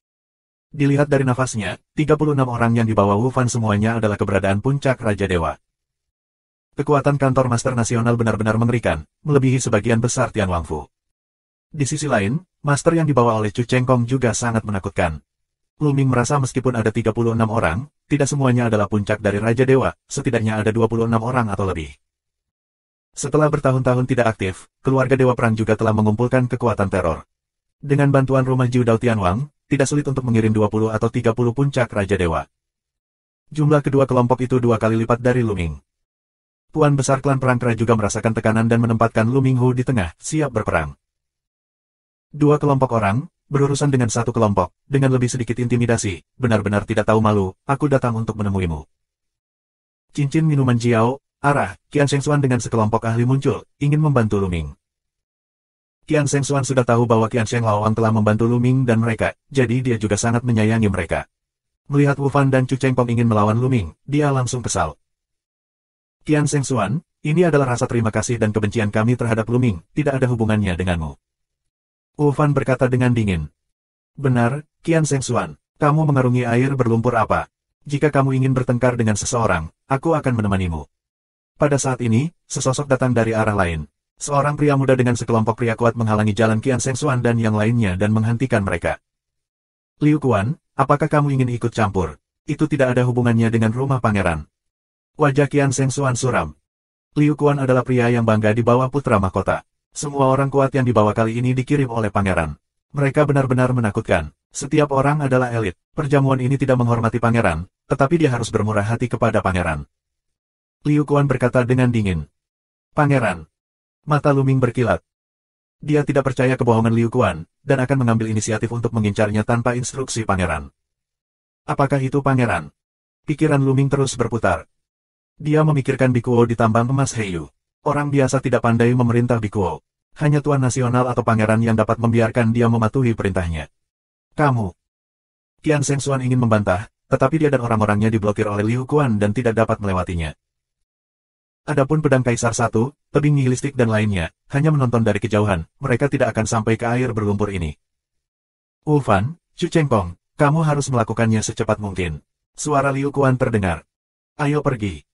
Speaker 1: Dilihat dari nafasnya, 36 orang yang dibawa Wu Fan semuanya adalah keberadaan puncak Raja Dewa. Kekuatan kantor Master Nasional benar-benar mengerikan, melebihi sebagian besar Tian Wangfu. Di sisi lain, master yang dibawa oleh Chu Chengkong juga sangat menakutkan. Luming merasa meskipun ada 36 orang, tidak semuanya adalah puncak dari Raja Dewa, setidaknya ada 26 orang atau lebih. Setelah bertahun-tahun tidak aktif, keluarga Dewa Perang juga telah mengumpulkan kekuatan teror. Dengan bantuan rumah Jiu Dao Tianwang, tidak sulit untuk mengirim 20 atau 30 puncak Raja Dewa. Jumlah kedua kelompok itu 2 kali lipat dari Luming. Tuan besar klan perang kera juga merasakan tekanan dan menempatkan Luming Hu di tengah, siap berperang. 2 kelompok orang, berurusan dengan 1 kelompok, dengan lebih sedikit intimidasi, benar-benar tidak tahu malu, aku datang untuk menemuimu. Cincin minuman Jiao, arah, Qian Shengxuan dengan sekelompok ahli muncul, ingin membantu Luming. Qian Shengxuan sudah tahu bahwa Qian Sheng Laoang telah membantu Luming dan mereka, jadi dia juga sangat menyayangi mereka. Melihat Wu Fan dan Chu Chengkong ingin melawan Luming, dia langsung kesal. Qian Shengxuan, Ini adalah rasa terima kasih dan kebencian kami terhadap Luming, tidak ada hubungannya denganmu. Wu Fan berkata dengan dingin. Benar, Qian Shengxuan, kamu mengarungi air berlumpur apa? Jika kamu ingin bertengkar dengan seseorang, aku akan menemanimu. Pada saat ini, sesosok datang dari arah lain. Seorang pria muda dengan sekelompok pria kuat menghalangi jalan Qian Shengxuan dan yang lainnya dan menghentikan mereka. Liu Quan, apakah kamu ingin ikut campur? Itu tidak ada hubungannya dengan rumah pangeran. Wajah Qian Shengxuan suram. Liu Quan adalah pria yang bangga di bawah putra mahkota. Semua orang kuat yang dibawa kali ini dikirim oleh pangeran. Mereka benar-benar menakutkan. Setiap orang adalah elit. Perjamuan ini tidak menghormati pangeran, tetapi dia harus bermurah hati kepada pangeran. Liu Quan berkata dengan dingin. Pangeran. Mata Luming berkilat. Dia tidak percaya kebohongan Liu Quan, dan akan mengambil inisiatif untuk mengincarnya tanpa instruksi pangeran. Apakah itu pangeran? Pikiran Luming terus berputar. Dia memikirkan Bikuo di tambang emas Heiyu. Orang biasa tidak pandai memerintah Bikuo. Hanya tuan nasional atau pangeran yang dapat membiarkan dia mematuhi perintahnya. Kamu. Qian Shengxuan ingin membantah, tetapi dia dan orang-orangnya diblokir oleh Liu Quan dan tidak dapat melewatinya. Adapun pedang Kaisar 1, tebing nihilistik dan lainnya, hanya menonton dari kejauhan, mereka tidak akan sampai ke air berlumpur ini. Wu Fan, Chu Chengkong, kamu harus melakukannya secepat mungkin. Suara Liu Quan terdengar. Ayo pergi.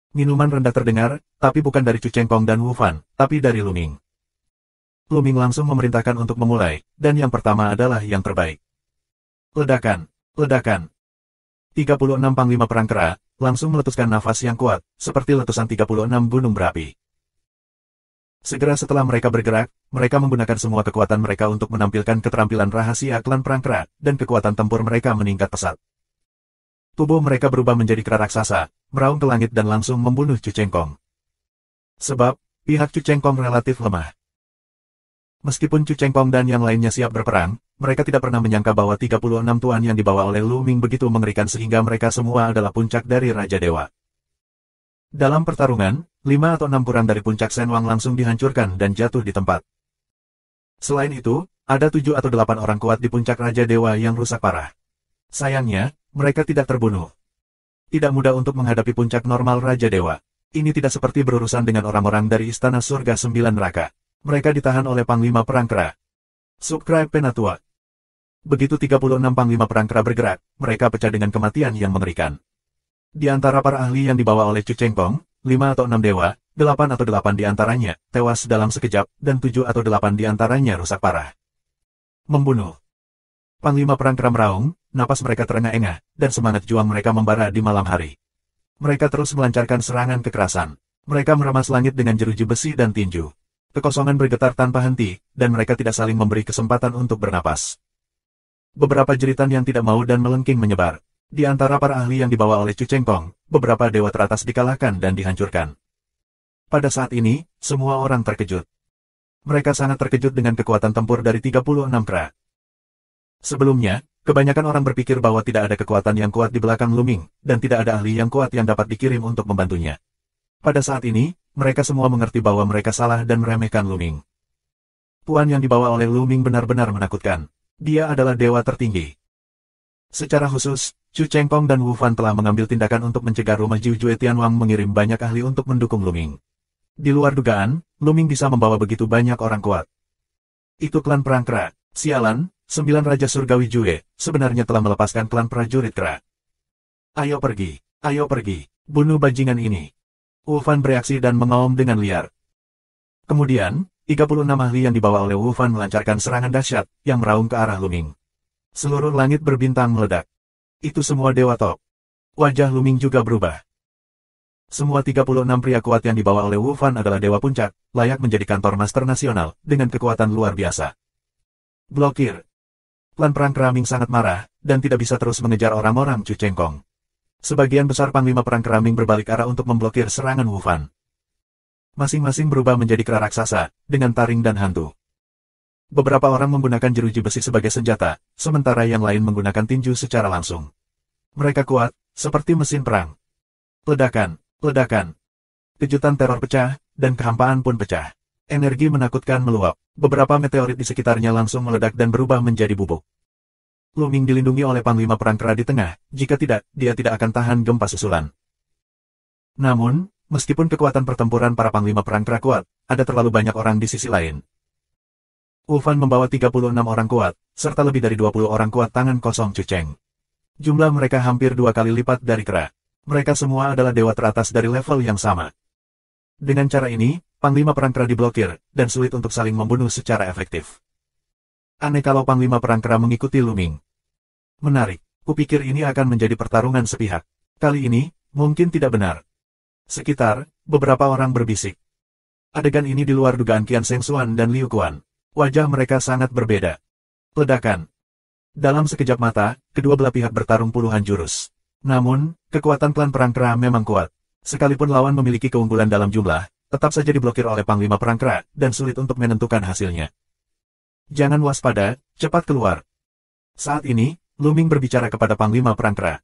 Speaker 1: Minuman rendah terdengar, tapi bukan dari Chu Chengkong dan Wu Fan, tapi dari Luming. Luming langsung memerintahkan untuk memulai, dan yang pertama adalah yang terbaik. Ledakan, ledakan. 36 Panglima Perang Kera, langsung meletuskan nafas yang kuat, seperti letusan 36 gunung berapi. Segera setelah mereka bergerak, mereka menggunakan semua kekuatan mereka untuk menampilkan keterampilan rahasia klan Perang Kera, dan kekuatan tempur mereka meningkat pesat. Tubuh mereka berubah menjadi kera raksasa, meraung ke langit dan langsung membunuh Chu Chengkong. Sebab, pihak Chu Chengkong relatif lemah. Meskipun Chu Chengkong dan yang lainnya siap berperang, mereka tidak pernah menyangka bahwa 36 tuan yang dibawa oleh Luming begitu mengerikan sehingga mereka semua adalah puncak dari Raja Dewa. Dalam pertarungan, 5 atau 6 kurang dari puncak Shenwang langsung dihancurkan dan jatuh di tempat. Selain itu, ada 7 atau 8 orang kuat di puncak Raja Dewa yang rusak parah. Sayangnya, mereka tidak terbunuh. Tidak mudah untuk menghadapi puncak normal Raja Dewa. Ini tidak seperti berurusan dengan orang-orang dari Istana Surga 9 Neraka. Mereka ditahan oleh Panglima Perang Kera. Subscribe Penatua. Begitu 36 Panglima Perang Kera bergerak, mereka pecah dengan kematian yang mengerikan. Di antara para ahli yang dibawa oleh Chu Chengkong, 5 atau 6 dewa, 8 atau 8 di antaranya, tewas dalam sekejap, dan 7 atau 8 di antaranya rusak parah. Membunuh. Panglima Perang Kera meraung, napas mereka terengah-engah, dan semangat juang mereka membara di malam hari. Mereka terus melancarkan serangan kekerasan. Mereka meremas langit dengan jeruji besi dan tinju. Kekosongan bergetar tanpa henti, dan mereka tidak saling memberi kesempatan untuk bernapas. Beberapa jeritan yang tidak mau dan melengking menyebar. Di antara para ahli yang dibawa oleh Chu Chengkong, beberapa dewa teratas dikalahkan dan dihancurkan. Pada saat ini, semua orang terkejut. Mereka sangat terkejut dengan kekuatan tempur dari 36 kera. Sebelumnya, kebanyakan orang berpikir bahwa tidak ada kekuatan yang kuat di belakang Luming, dan tidak ada ahli yang kuat yang dapat dikirim untuk membantunya. Pada saat ini, mereka semua mengerti bahwa mereka salah dan meremehkan Luming. Tuan yang dibawa oleh Luming benar-benar menakutkan. Dia adalah dewa tertinggi. Secara khusus, Chu Chengkong dan Wu Fan telah mengambil tindakan untuk mencegah rumah Jiu Jue Tianwang mengirim banyak ahli untuk mendukung Luming. Di luar dugaan, Luming bisa membawa begitu banyak orang kuat. Itu klan Perang Kera. Sialan, 9 Raja Surgawi Jue, sebenarnya telah melepaskan klan prajurit kera. Ayo pergi, bunuh bajingan ini. Wu Fan bereaksi dan mengaum dengan liar. Kemudian, 36 ahli yang dibawa oleh Wu Fan melancarkan serangan dahsyat, yang meraung ke arah Luming. Seluruh langit berbintang meledak. Itu semua dewa top. Wajah Luming juga berubah. Semua 36 pria kuat yang dibawa oleh Wu Fan adalah dewa puncak, layak menjadi kantor master nasional, dengan kekuatan luar biasa. Blokir. Klan Perang Keraming sangat marah, dan tidak bisa terus mengejar orang-orang Chu Chengkong. Sebagian besar Panglima Perang Keraming berbalik arah untuk memblokir serangan Wu Fan. Masing-masing berubah menjadi kera raksasa, dengan taring dan hantu. Beberapa orang menggunakan jeruji besi sebagai senjata, sementara yang lain menggunakan tinju secara langsung. Mereka kuat, seperti mesin perang. Ledakan, ledakan. Kejutan teror pecah, dan kehampaan pun pecah. Energi menakutkan meluap. Beberapa meteorit di sekitarnya langsung meledak dan berubah menjadi bubuk. Luming dilindungi oleh Panglima Perang Kera di tengah, jika tidak, dia tidak akan tahan gempa susulan. Namun, Meskipun kekuatan pertempuran para panglima perang kera kuat, ada terlalu banyak orang di sisi lain. Wu Fan membawa 36 orang kuat, serta lebih dari 20 orang kuat tangan kosong Chu Cheng. Jumlah mereka hampir 2 kali lipat dari kera. Mereka semua adalah dewa teratas dari level yang sama. Dengan cara ini, panglima perang kera diblokir, dan sulit untuk saling membunuh secara efektif. Aneh kalau panglima perang kera mengikuti Lu Ming. Menarik, kupikir ini akan menjadi pertarungan sepihak. Kali ini, mungkin tidak benar. Sekitar, beberapa orang berbisik. Adegan ini di luar dugaan Qian Shengxuan dan Liu Quan. Wajah mereka sangat berbeda. Ledakan. Dalam sekejap mata, kedua belah pihak bertarung puluhan jurus. Namun, kekuatan klan perang kera memang kuat. Sekalipun lawan memiliki keunggulan dalam jumlah, tetap saja diblokir oleh panglima perang kera, dan sulit untuk menentukan hasilnya. Jangan waspada, cepat keluar. Saat ini, Lu Ming berbicara kepada panglima perang kera.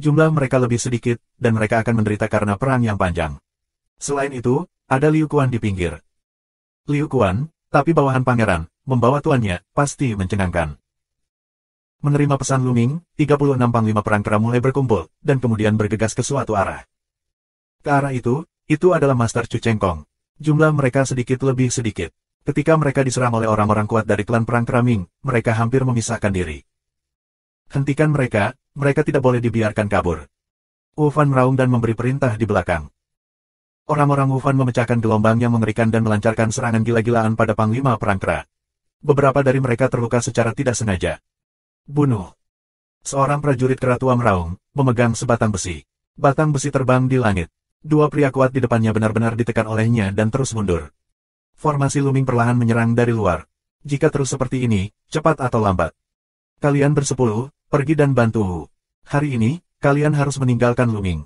Speaker 1: Jumlah mereka lebih sedikit, dan mereka akan menderita karena perang yang panjang. Selain itu, ada Liu Quan di pinggir. Liu Quan, tapi bawahan pangeran, membawa tuannya, pasti mencengangkan. Menerima pesan Lu Ming, 36 panglima perang kera mulai berkumpul, dan kemudian bergegas ke suatu arah. Ke arah itu adalah Master Chu Cheng Kong. Jumlah mereka sedikit lebih sedikit. Ketika mereka diserang oleh orang-orang kuat dari klan perang kera Ming, mereka hampir memisahkan diri. Hentikan mereka, mereka tidak boleh dibiarkan kabur. Wu Fan meraung dan memberi perintah di belakang. Orang-orang Wu Fan memecahkan gelombang yang mengerikan dan melancarkan serangan gila-gilaan pada panglima perang kera. Beberapa dari mereka terluka secara tidak sengaja. Bunuh. Seorang prajurit kera tua meraung, memegang sebatang besi. Batang besi terbang di langit. Dua pria kuat di depannya benar-benar ditekan olehnya dan terus mundur. Formasi Lu Ming perlahan menyerang dari luar. Jika terus seperti ini, cepat atau lambat. Kalian bersepuluh, pergi dan bantu. Hari ini, kalian harus meninggalkan Lu Ming.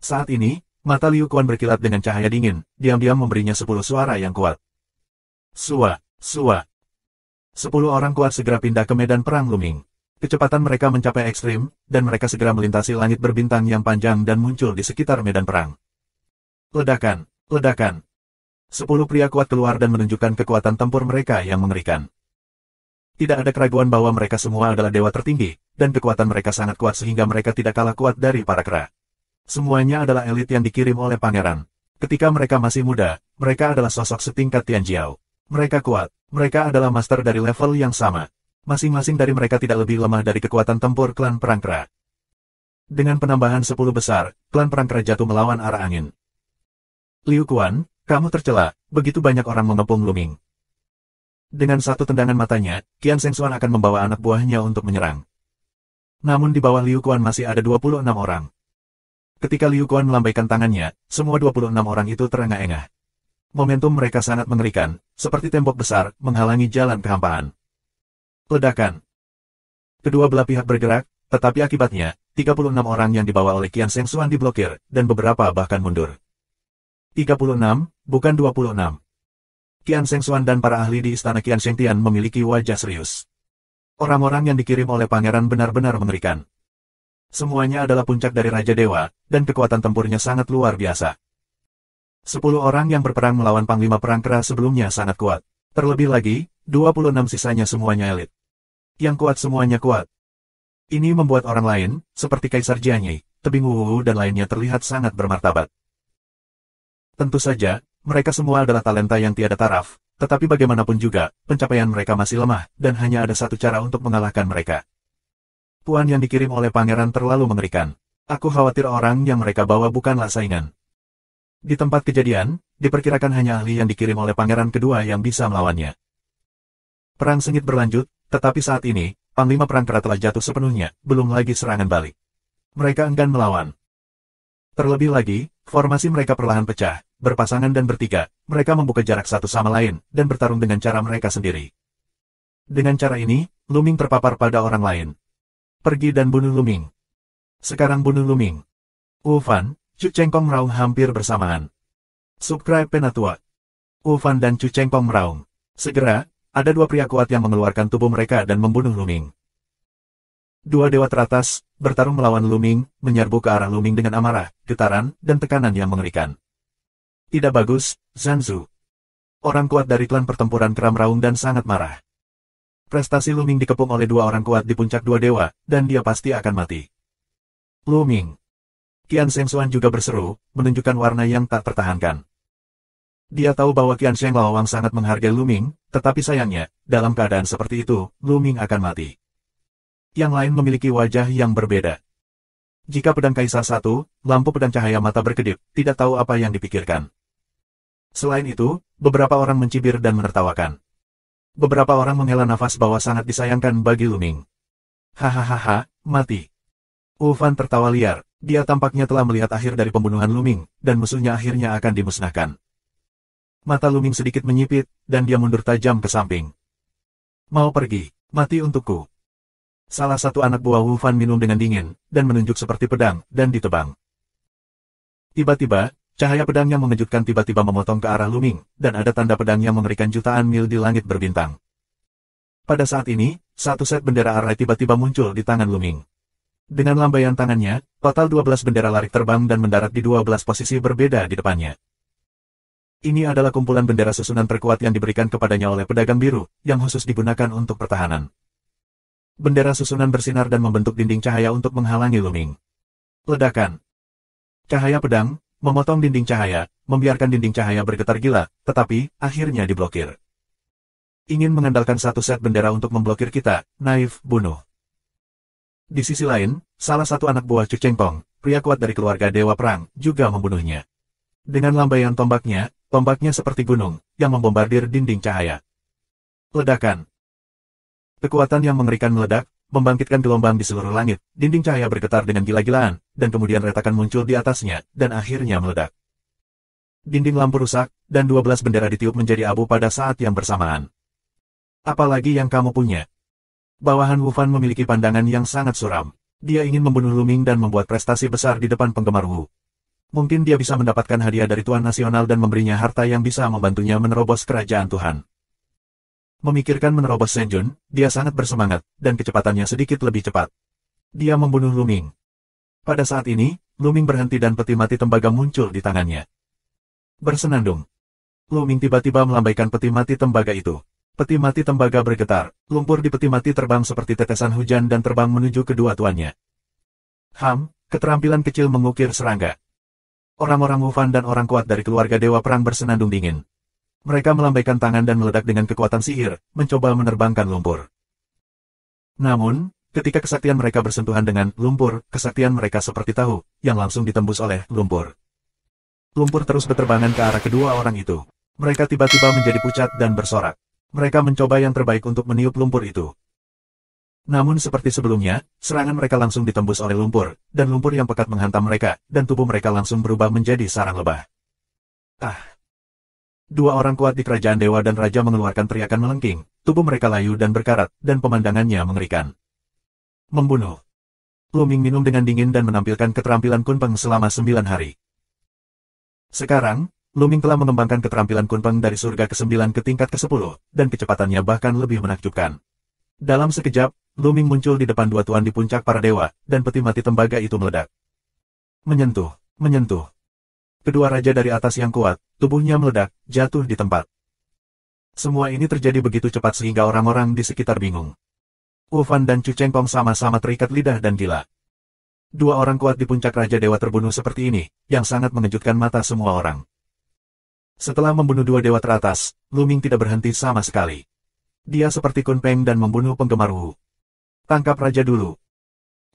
Speaker 1: Saat ini, mata Liu Quan berkilat dengan cahaya dingin, diam-diam memberinya 10 suara yang kuat. Sua, sua. 10 orang kuat segera pindah ke medan perang Lu Ming. Kecepatan mereka mencapai ekstrim, dan mereka segera melintasi langit berbintang yang panjang dan muncul di sekitar medan perang. Ledakan, ledakan. 10 pria kuat keluar dan menunjukkan kekuatan tempur mereka yang mengerikan. Tidak ada keraguan bahwa mereka semua adalah dewa tertinggi, dan kekuatan mereka sangat kuat sehingga mereka tidak kalah kuat dari para kera. Semuanya adalah elit yang dikirim oleh pangeran. Ketika mereka masih muda, mereka adalah sosok setingkat Tian Jiao. Mereka kuat, mereka adalah master dari level yang sama. Masing-masing dari mereka tidak lebih lemah dari kekuatan tempur klan perang kera. Dengan penambahan 10 besar, klan perang kera jatuh melawan arah angin. Liu Quan, kamu tercela, begitu banyak orang mengepung Lu Ming. Dengan satu tendangan matanya, Qian Shengxuan akan membawa anak buahnya untuk menyerang. Namun di bawah Liu Quan masih ada 26 orang. Ketika Liu Quan melambaikan tangannya, semua 26 orang itu terengah-engah. Momentum mereka sangat mengerikan, seperti tembok besar, menghalangi jalan kehampaan. Ledakan. Kedua belah pihak bergerak, tetapi akibatnya, 36 orang yang dibawa oleh Qian Shengxuan diblokir, dan beberapa bahkan mundur. 36, bukan 26. Qian Shengxuan dan para ahli di istana Qian Shengtian memiliki wajah serius. Orang-orang yang dikirim oleh pangeran benar-benar mengerikan. Semuanya adalah puncak dari Raja Dewa, dan kekuatan tempurnya sangat luar biasa. 10 orang yang berperang melawan panglima perang kera sebelumnya sangat kuat. Terlebih lagi, 26 sisanya semuanya elit. Yang kuat semuanya kuat. Ini membuat orang lain, seperti Kaisar Jianyei, Tebing Wuwu dan lainnya terlihat sangat bermartabat. Tentu saja, mereka semua adalah talenta yang tiada taraf, tetapi bagaimanapun juga, pencapaian mereka masih lemah, dan hanya ada satu cara untuk mengalahkan mereka. Puan yang dikirim oleh pangeran terlalu mengerikan. Aku khawatir orang yang mereka bawa bukanlah saingan. Di tempat kejadian, diperkirakan hanya ahli yang dikirim oleh pangeran kedua yang bisa melawannya. Perang sengit berlanjut, tetapi saat ini, panglima perang kera telah jatuh sepenuhnya, belum lagi serangan balik. Mereka enggan melawan. Terlebih lagi, formasi mereka perlahan pecah, berpasangan dan bertiga, mereka membuka jarak satu sama lain, dan bertarung dengan cara mereka sendiri. Dengan cara ini, Lu Ming terpapar pada orang lain. Pergi dan bunuh Lu Ming. Sekarang bunuh Lu Ming. Wu Fan, Chu Cheng Kong meraung hampir bersamaan. Subscribe Penatua. Wu Fan dan Chu Cheng Kong meraung. Segera, ada dua pria kuat yang mengeluarkan tubuh mereka dan membunuh Lu Ming. Dua dewa teratas, bertarung melawan Lu Ming, menyerbu ke arah Lu Ming dengan amarah, getaran, dan tekanan yang mengerikan. Tidak bagus, Zanzu. Orang kuat dari klan pertempuran kera meraung dan sangat marah. Prestasi Lu Ming dikepung oleh dua orang kuat di puncak dua dewa, dan dia pasti akan mati. Lu Ming. Qian Shengxuan juga berseru, menunjukkan warna yang tak tertahankan. Dia tahu bahwa Qian Sheng Laowang sangat menghargai Lu Ming, tetapi sayangnya, dalam keadaan seperti itu, Lu Ming akan mati. Yang lain memiliki wajah yang berbeda. Jika pedang Kaisar satu, lampu pedang cahaya mata berkedip, tidak tahu apa yang dipikirkan. Selain itu, beberapa orang mencibir dan menertawakan. Beberapa orang menghela nafas bahwa sangat disayangkan bagi Lu Ming. Hahaha, mati. Wu Fan tertawa liar, dia tampaknya telah melihat akhir dari pembunuhan Lu Ming, dan musuhnya akhirnya akan dimusnahkan. Mata Lu Ming sedikit menyipit, dan dia mundur tajam ke samping. Mau pergi, mati untukku. Salah satu anak buah Wu Fan minum dengan dingin, dan menunjuk seperti pedang, dan ditebang. Tiba-tiba, cahaya pedang yang mengejutkan tiba-tiba memotong ke arah Lu Ming, dan ada tanda pedang yang mengerikan jutaan mil di langit berbintang. Pada saat ini, satu set bendera arai tiba-tiba muncul di tangan Lu Ming. Dengan lambaian tangannya, total 12 bendera larik terbang dan mendarat di 12 posisi berbeda di depannya. Ini adalah kumpulan bendera susunan terkuat yang diberikan kepadanya oleh pedagang biru, yang khusus digunakan untuk pertahanan. Bendera susunan bersinar dan membentuk dinding cahaya untuk menghalangi Lu Ming. Ledakan. Cahaya pedang, memotong dinding cahaya, membiarkan dinding cahaya bergetar gila, tetapi, akhirnya diblokir. Ingin mengandalkan satu set bendera untuk memblokir kita, naif, bunuh. Di sisi lain, salah satu anak buah Chu Chengtong, pria kuat dari keluarga Dewa Perang, juga membunuhnya. Dengan lambaian tombaknya seperti gunung, yang membombardir dinding cahaya. Ledakan. Kekuatan yang mengerikan meledak, membangkitkan gelombang di seluruh langit, dinding cahaya bergetar dengan gila-gilaan, dan kemudian retakan muncul di atasnya, dan akhirnya meledak. Dinding lampu rusak, dan 12 bendera ditiup menjadi abu pada saat yang bersamaan. Apalagi yang kamu punya? Bawahan Wu Fan memiliki pandangan yang sangat suram. Dia ingin membunuh Lu Ming dan membuat prestasi besar di depan penggemar Wu. Mungkin dia bisa mendapatkan hadiah dari Tuan Nasional dan memberinya harta yang bisa membantunya menerobos kerajaan Tuhan. Memikirkan menerobos Senjun, dia sangat bersemangat, dan kecepatannya sedikit lebih cepat. Dia membunuh Lu Ming. Pada saat ini, Lu Ming berhenti dan peti mati tembaga muncul di tangannya. Bersenandung. Lu Ming tiba-tiba melambaikan peti mati tembaga itu. Peti mati tembaga bergetar, lumpur di peti mati terbang seperti tetesan hujan dan terbang menuju kedua tuannya. Keterampilan kecil mengukir serangga. Orang-orang Wu Fan dan orang kuat dari keluarga Dewa Perang bersenandung dingin. Mereka melambaikan tangan dan meledak dengan kekuatan sihir, mencoba menerbangkan lumpur. Namun, ketika kesaktian mereka bersentuhan dengan lumpur, kesaktian mereka seperti tahu, yang langsung ditembus oleh lumpur. Lumpur terus berterbangan ke arah kedua orang itu. Mereka tiba-tiba menjadi pucat dan bersorak. Mereka mencoba yang terbaik untuk meniup lumpur itu. Namun seperti sebelumnya, serangan mereka langsung ditembus oleh lumpur, dan lumpur yang pekat menghantam mereka, dan tubuh mereka langsung berubah menjadi sarang lebah. Dua orang kuat di kerajaan dewa dan raja mengeluarkan teriakan melengking, tubuh mereka layu dan berkarat, dan pemandangannya mengerikan. Membunuh. Lu Ming minum dengan dingin dan menampilkan keterampilan Kunpeng selama 9 hari. Sekarang, Lu Ming telah mengembangkan keterampilan Kunpeng dari surga ke-9 ke tingkat ke-10, dan kecepatannya bahkan lebih menakjubkan. Dalam sekejap, Lu Ming muncul di depan dua tuan di puncak para dewa, dan peti mati tembaga itu meledak. Menyentuh. Kedua raja dari atas yang kuat, tubuhnya meledak, jatuh di tempat. Semua ini terjadi begitu cepat sehingga orang-orang di sekitar bingung. Wu Fan dan Chu Chengtong sama-sama terikat lidah dan gila. Dua orang kuat di puncak raja dewa terbunuh seperti ini, yang sangat mengejutkan mata semua orang. Setelah membunuh dua dewa teratas, Lu Ming tidak berhenti sama sekali. Dia seperti Kunpeng dan membunuh penggemar Wu. Tangkap raja dulu.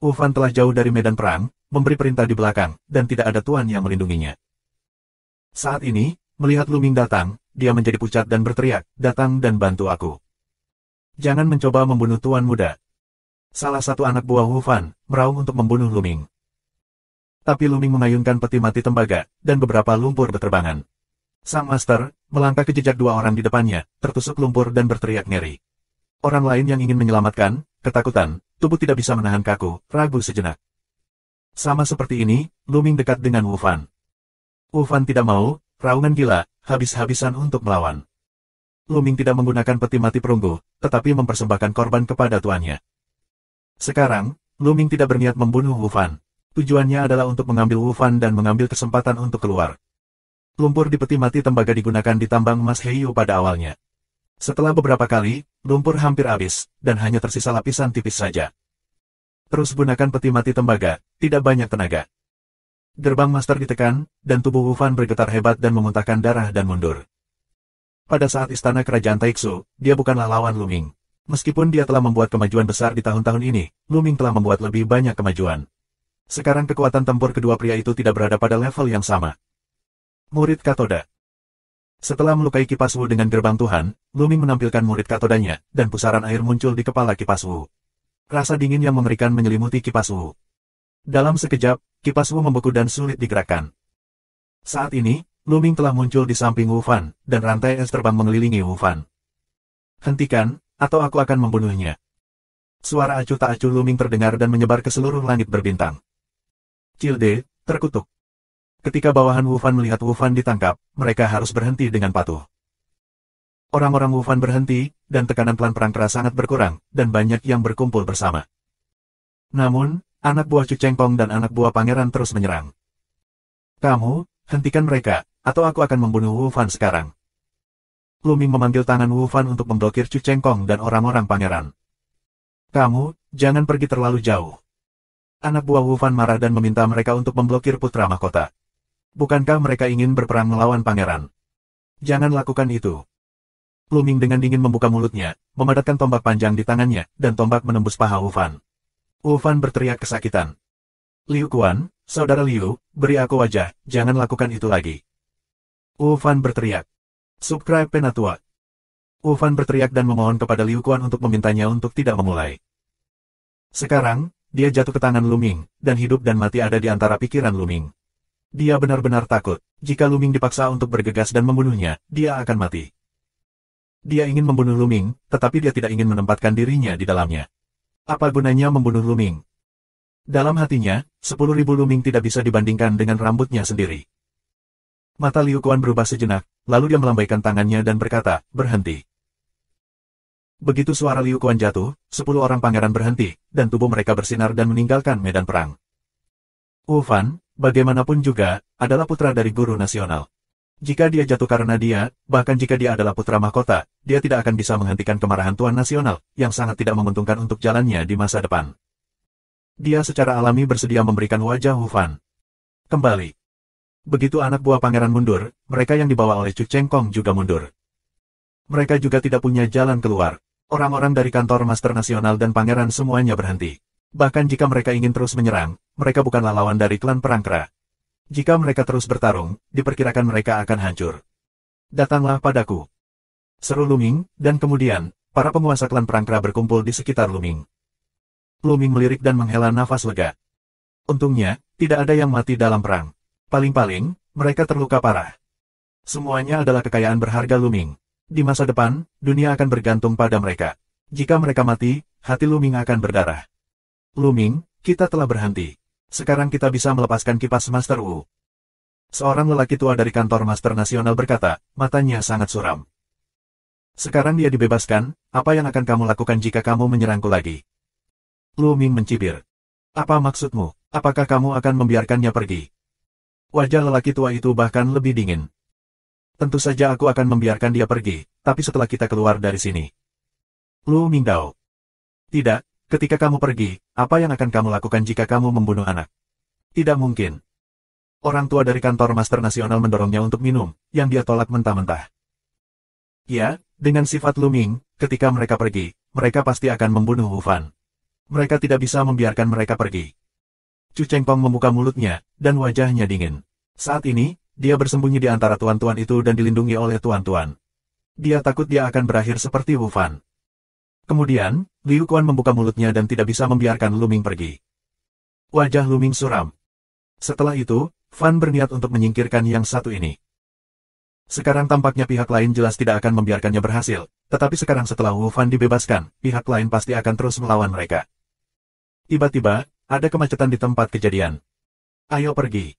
Speaker 1: Wu Fan telah jauh dari medan perang, memberi perintah di belakang, dan tidak ada tuan yang melindunginya. Saat ini, melihat Lu Ming datang, dia menjadi pucat dan berteriak, "Datang dan bantu aku. Jangan mencoba membunuh tuan muda." Salah satu anak buah Wu Fan meraung untuk membunuh Lu Ming. Tapi Lu Ming mengayunkan peti mati tembaga, dan beberapa lumpur berterbangan. Sang master melangkah ke jejak dua orang di depannya, tertusuk lumpur dan berteriak ngeri. Orang lain yang ingin menyelamatkan, ketakutan, tubuh tidak bisa menahan kaku, ragu sejenak. Sama seperti ini, Lu Ming dekat dengan Wu Fan. Wu Fan tidak mau, raungan gila, habis-habisan untuk melawan. Lu Ming tidak menggunakan peti mati perunggu, tetapi mempersembahkan korban kepada tuannya. Sekarang, Lu Ming tidak berniat membunuh Wu Fan. Tujuannya adalah untuk mengambil Wu Fan dan mengambil kesempatan untuk keluar. Lumpur di peti mati tembaga digunakan di tambang emas Heiyu pada awalnya. Setelah beberapa kali, lumpur hampir habis, dan hanya tersisa lapisan tipis saja. Terus gunakan peti mati tembaga, tidak banyak tenaga. Gerbang master ditekan, dan tubuh Wu Fan bergetar hebat dan memuntahkan darah dan mundur. Pada saat istana kerajaan Taixu, dia bukanlah lawan Lu Ming. Meskipun dia telah membuat kemajuan besar di tahun-tahun ini, Lu Ming telah membuat lebih banyak kemajuan. Sekarang kekuatan tempur kedua pria itu tidak berada pada level yang sama. Murid Katoda. Setelah melukai kipas Wu dengan gerbang Tuhan, Lu Ming menampilkan murid katodanya, dan pusaran air muncul di kepala kipas Wu. Rasa dingin yang mengerikan menyelimuti kipas Wu. Dalam sekejap, kipas Wu membeku dan sulit digerakkan. Saat ini, Lu Ming telah muncul di samping Wu Fan, dan rantai es terbang mengelilingi Wu Fan. Hentikan, atau aku akan membunuhnya. Suara acuh tak acuh Lu Ming terdengar dan menyebar ke seluruh langit berbintang. Cilde, terkutuk. Ketika bawahan Wu Fan melihat Wu Fan ditangkap, mereka harus berhenti dengan patuh. Orang-orang Wu Fan berhenti, dan tekanan klan perang keras sangat berkurang, dan banyak yang berkumpul bersama. Namun, anak buah Chu Chengkong dan anak buah pangeran terus menyerang. Kamu, hentikan mereka, atau aku akan membunuh Wu Fan sekarang. Lu Ming memanggil tangan Wu Fan untuk memblokir Chu Chengkong dan orang-orang pangeran. Kamu, jangan pergi terlalu jauh. Anak buah Wu Fan marah dan meminta mereka untuk memblokir putra mahkota. Bukankah mereka ingin berperang melawan pangeran? Jangan lakukan itu. Lu Ming dengan dingin membuka mulutnya, memadatkan tombak panjang di tangannya, dan tombak menembus paha Wu Fan. Wu Fan berteriak kesakitan. Liu Quan, saudara Liu, beri aku wajah, jangan lakukan itu lagi. Wu Fan berteriak. Subscribe Penatua. Wu Fan berteriak dan memohon kepada Liu Quan untuk memintanya untuk tidak memulai. Sekarang, dia jatuh ke tangan Lu Ming, dan hidup dan mati ada di antara pikiran Lu Ming. Dia benar-benar takut, jika Lu Ming dipaksa untuk bergegas dan membunuhnya, dia akan mati. Dia ingin membunuh Lu Ming, tetapi dia tidak ingin menempatkan dirinya di dalamnya. Apa gunanya membunuh Lu Ming? Dalam hatinya, 10.000 Lu Ming tidak bisa dibandingkan dengan rambutnya sendiri. Mata Liu Quan berubah sejenak, lalu dia melambaikan tangannya dan berkata, berhenti. Begitu suara Liu Quan jatuh, 10 orang pangeran berhenti, dan tubuh mereka bersinar dan meninggalkan medan perang. Wu Fan, bagaimanapun juga, adalah putra dari guru nasional. Jika dia jatuh karena dia, bahkan jika dia adalah putra mahkota, dia tidak akan bisa menghentikan kemarahan Tuan Nasional, yang sangat tidak menguntungkan untuk jalannya di masa depan. Dia secara alami bersedia memberikan wajah Wu Fan. Kembali. Begitu anak buah pangeran mundur, mereka yang dibawa oleh Chu Chengkong juga mundur. Mereka juga tidak punya jalan keluar. Orang-orang dari kantor Master Nasional dan pangeran semuanya berhenti. Bahkan jika mereka ingin terus menyerang, mereka bukanlah lawan dari klan perang kera. Jika mereka terus bertarung, diperkirakan mereka akan hancur. Datanglah padaku. Seru Lu Ming, dan kemudian, para penguasa klan perang kera berkumpul di sekitar Lu Ming. Lu Ming melirik dan menghela nafas lega. Untungnya, tidak ada yang mati dalam perang. Paling-paling, mereka terluka parah. Semuanya adalah kekayaan berharga Lu Ming. Di masa depan, dunia akan bergantung pada mereka. Jika mereka mati, hati Lu Ming akan berdarah. Lu Ming, kita telah berhenti. Sekarang kita bisa melepaskan kipas Master Wu. Seorang lelaki tua dari kantor Master Nasional berkata, matanya sangat suram. Sekarang dia dibebaskan, apa yang akan kamu lakukan jika kamu menyerangku lagi? Lu Ming mencibir. Apa maksudmu? Apakah kamu akan membiarkannya pergi? Wajah lelaki tua itu bahkan lebih dingin. Tentu saja aku akan membiarkan dia pergi, tapi setelah kita keluar dari sini. Lu Mingdao. Tidak. Ketika kamu pergi, apa yang akan kamu lakukan jika kamu membunuh anak? Tidak mungkin. Orang tua dari kantor Master Nasional mendorongnya untuk minum, yang dia tolak mentah-mentah. Ya, dengan sifat Lu Ming, ketika mereka pergi, mereka pasti akan membunuh Wu Fan. Mereka tidak bisa membiarkan mereka pergi. Chu Chengkong membuka mulutnya, dan wajahnya dingin. Saat ini, dia bersembunyi di antara tuan-tuan itu dan dilindungi oleh tuan-tuan. Dia takut dia akan berakhir seperti Wu Fan. Kemudian, Liu Quan membuka mulutnya dan tidak bisa membiarkan Lu Ming pergi. Wajah Lu Ming suram. Setelah itu, Fan berniat untuk menyingkirkan yang satu ini. Sekarang tampaknya pihak lain jelas tidak akan membiarkannya berhasil, tetapi sekarang setelah Wu Fan dibebaskan, pihak lain pasti akan terus melawan mereka. Tiba-tiba, ada kemacetan di tempat kejadian. Ayo pergi.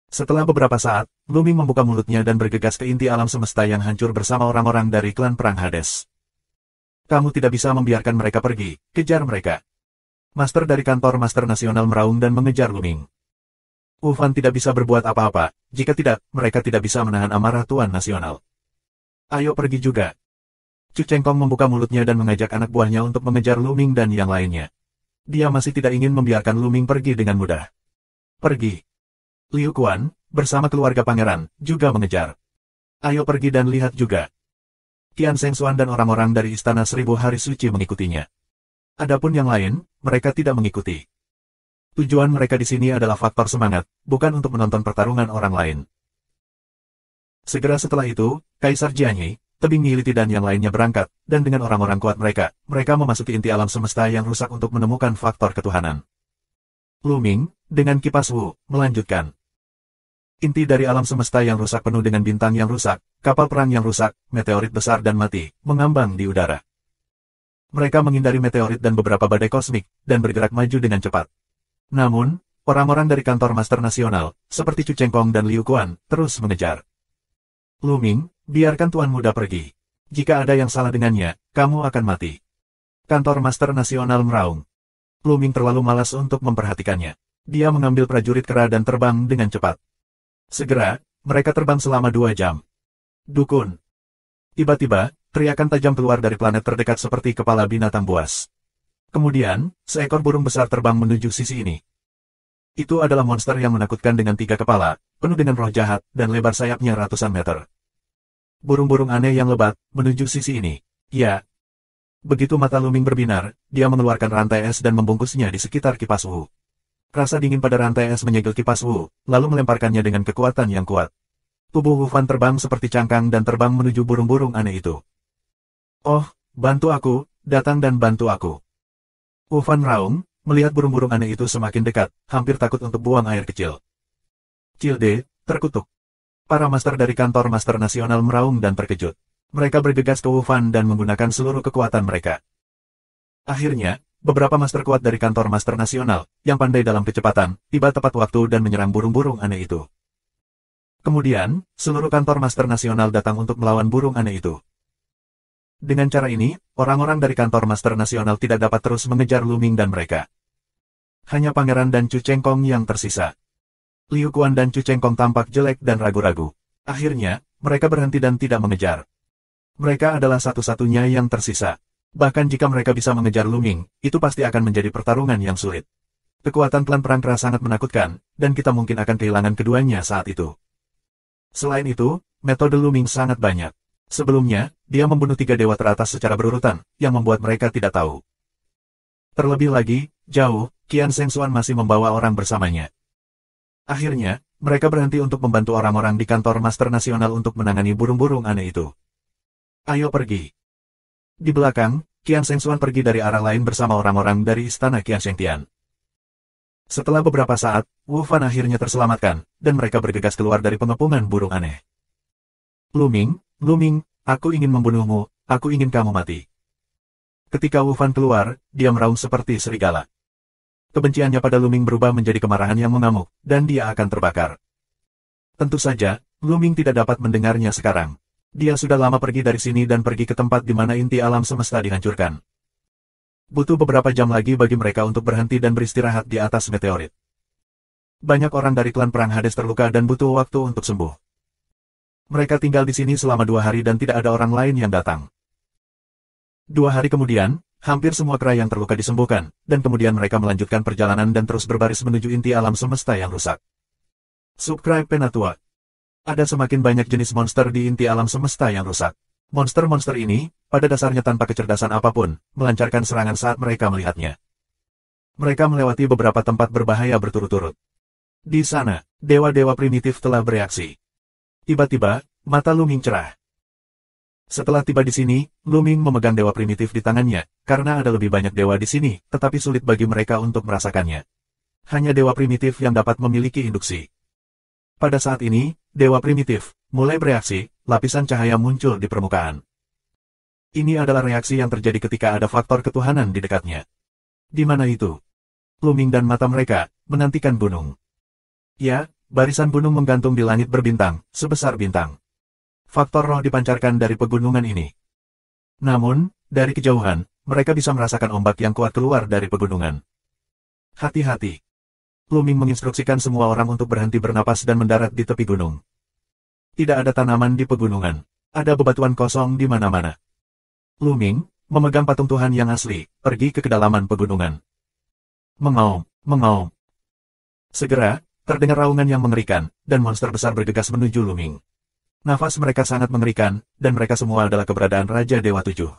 Speaker 1: Setelah beberapa saat, Lu Ming membuka mulutnya dan bergegas ke inti alam semesta yang hancur bersama orang-orang dari klan perang Hades. Kamu tidak bisa membiarkan mereka pergi, kejar mereka. Master dari kantor Master Nasional meraung dan mengejar Lu Ming. Wu Fan tidak bisa berbuat apa-apa, jika tidak, mereka tidak bisa menahan amarah Tuan Nasional. Ayo pergi juga. Chu Chengkong membuka mulutnya dan mengajak anak buahnya untuk mengejar Lu Ming dan yang lainnya. Dia masih tidak ingin membiarkan Lu Ming pergi dengan mudah. Pergi. Liu Quan, bersama keluarga pangeran, juga mengejar. Ayo pergi dan lihat juga. Qian Shengxuan dan orang-orang dari Istana Seribu Hari Suci mengikutinya. Adapun yang lain, mereka tidak mengikuti. Tujuan mereka di sini adalah faktor semangat, bukan untuk menonton pertarungan orang lain. Segera setelah itu, Kaisar Jianyi, Tebing Nihiliti dan yang lainnya berangkat, dan dengan orang-orang kuat mereka, mereka memasuki inti alam semesta yang rusak untuk menemukan faktor ketuhanan. Lu Ming, dengan kipas Wu, melanjutkan. Inti dari alam semesta yang rusak penuh dengan bintang yang rusak, kapal perang yang rusak, meteorit besar dan mati, mengambang di udara. Mereka menghindari meteorit dan beberapa badai kosmik, dan bergerak maju dengan cepat. Namun, orang-orang dari kantor Master Nasional, seperti Chu Chengkong dan Liu Quan, terus mengejar. Lu Ming, biarkan Tuan Muda pergi. Jika ada yang salah dengannya, kamu akan mati. Kantor Master Nasional meraung. Lu Ming terlalu malas untuk memperhatikannya. Dia mengambil prajurit kera dan terbang dengan cepat. Segera, mereka terbang selama 2 jam. Dukun. Tiba-tiba, teriakan tajam keluar dari planet terdekat seperti kepala binatang buas. Kemudian, seekor burung besar terbang menuju sisi ini. Itu adalah monster yang menakutkan dengan 3 kepala, penuh dengan roh jahat, dan lebar sayapnya ratusan meter. Burung-burung aneh yang lebat, menuju sisi ini. Ya. Begitu mata Lu Ming berbinar, dia mengeluarkan rantai es dan membungkusnya di sekitar kipas Wu. Rasa dingin pada rantai es menyegel kipas Wu, lalu melemparkannya dengan kekuatan yang kuat. Tubuh Wu Fan terbang seperti cangkang dan terbang menuju burung-burung aneh itu. Oh, bantu aku, datang dan bantu aku. Wu Fan raung, melihat burung-burung aneh itu semakin dekat, hampir takut untuk buang air kecil. Cilde, terkutuk. Para master dari kantor Master Nasional meraung dan terkejut. Mereka bergegas ke Wu Fan dan menggunakan seluruh kekuatan mereka. Akhirnya, beberapa master kuat dari kantor Master Nasional, yang pandai dalam kecepatan, tiba tepat waktu dan menyerang burung-burung aneh itu. Kemudian, seluruh kantor Master Nasional datang untuk melawan burung aneh itu. Dengan cara ini, orang-orang dari kantor Master Nasional tidak dapat terus mengejar Lu Ming dan mereka. Hanya Pangeran dan Chu Chengkong yang tersisa. Liu Quan dan Chu Chengkong tampak jelek dan ragu-ragu. Akhirnya, mereka berhenti dan tidak mengejar. Mereka adalah satu-satunya yang tersisa. Bahkan jika mereka bisa mengejar Lu Ming, itu pasti akan menjadi pertarungan yang sulit. Kekuatan klan perang kera sangat menakutkan, dan kita mungkin akan kehilangan keduanya saat itu. Selain itu, metode Lu Ming sangat banyak. Sebelumnya, dia membunuh 3 dewa teratas secara berurutan, yang membuat mereka tidak tahu. Terlebih lagi, jauh, Qian Shengxuan masih membawa orang bersamanya. Akhirnya, mereka berhenti untuk membantu orang-orang di kantor Master Nasional untuk menangani burung-burung aneh itu. Ayo pergi. Di belakang, Qian Shengxuan pergi dari arah lain bersama orang-orang dari istana Qian Shengtian. Setelah beberapa saat, Wu Fan akhirnya terselamatkan, dan mereka bergegas keluar dari pengepungan burung aneh. Lu Ming, aku ingin membunuhmu, aku ingin kamu mati. Ketika Wu Fan keluar, dia meraung seperti serigala. Kebenciannya pada Lu Ming berubah menjadi kemarahan yang mengamuk, dan dia akan terbakar. Tentu saja, Lu Ming tidak dapat mendengarnya sekarang. Dia sudah lama pergi dari sini dan pergi ke tempat di mana inti alam semesta dihancurkan. Butuh beberapa jam lagi bagi mereka untuk berhenti dan beristirahat di atas meteorit. Banyak orang dari klan perang Hades terluka dan butuh waktu untuk sembuh. Mereka tinggal di sini selama 2 hari dan tidak ada orang lain yang datang. 2 hari kemudian, hampir semua kera yang terluka disembuhkan, dan kemudian mereka melanjutkan perjalanan dan terus berbaris menuju inti alam semesta yang rusak. Subscribe Penatua. Ada semakin banyak jenis monster di inti alam semesta yang rusak. Monster-monster ini, pada dasarnya tanpa kecerdasan apapun, melancarkan serangan saat mereka melihatnya. Mereka melewati beberapa tempat berbahaya berturut-turut. Di sana, dewa-dewa primitif telah bereaksi. Tiba-tiba, mata Lu Ming cerah. Setelah tiba di sini, Lu Ming memegang dewa primitif di tangannya, karena ada lebih banyak dewa di sini, tetapi sulit bagi mereka untuk merasakannya. Hanya dewa primitif yang dapat memiliki induksi. Pada saat ini, dewa primitif mulai bereaksi, lapisan cahaya muncul di permukaan. Ini adalah reaksi yang terjadi ketika ada faktor ketuhanan di dekatnya. Di mana itu? Lu Ming dan mata mereka menantikan gunung. Ya, barisan gunung menggantung di langit berbintang, sebesar bintang. Faktor roh dipancarkan dari pegunungan ini. Namun, dari kejauhan, mereka bisa merasakan ombak yang kuat keluar dari pegunungan. Hati-hati. Lu Ming menginstruksikan semua orang untuk berhenti bernapas dan mendarat di tepi gunung. Tidak ada tanaman di pegunungan. Ada bebatuan kosong di mana-mana. Lu Ming, memegang patung Tuhan yang asli, pergi ke kedalaman pegunungan. Mengaum, mengaum. Segera, Terdengar raungan yang mengerikan, dan monster besar bergegas menuju Luming. Nafas mereka sangat mengerikan, dan mereka semua adalah keberadaan Raja Dewa Tujuh.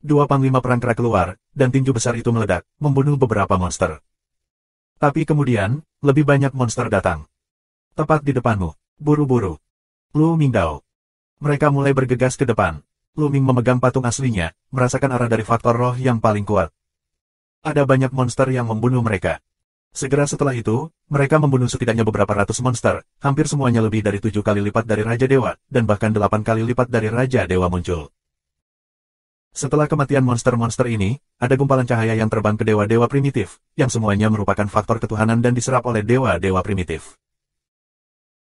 Speaker 1: Dua panglima perang kera keluar, dan tinju besar itu meledak, membunuh beberapa monster. Tapi kemudian, lebih banyak monster datang. Tepat di depanmu. Buru-buru. Lu Mingdao. Mereka mulai bergegas ke depan. Lu Ming memegang patung aslinya, merasakan arah dari faktor roh yang paling kuat. Ada banyak monster yang membunuh mereka. Segera setelah itu, mereka membunuh setidaknya beberapa ratus monster, hampir semuanya lebih dari 7 kali lipat dari Raja Dewa, dan bahkan 8 kali lipat dari Raja Dewa muncul. Setelah kematian monster-monster ini, ada gumpalan cahaya yang terbang ke dewa-dewa primitif, yang semuanya merupakan faktor ketuhanan dan diserap oleh dewa-dewa primitif.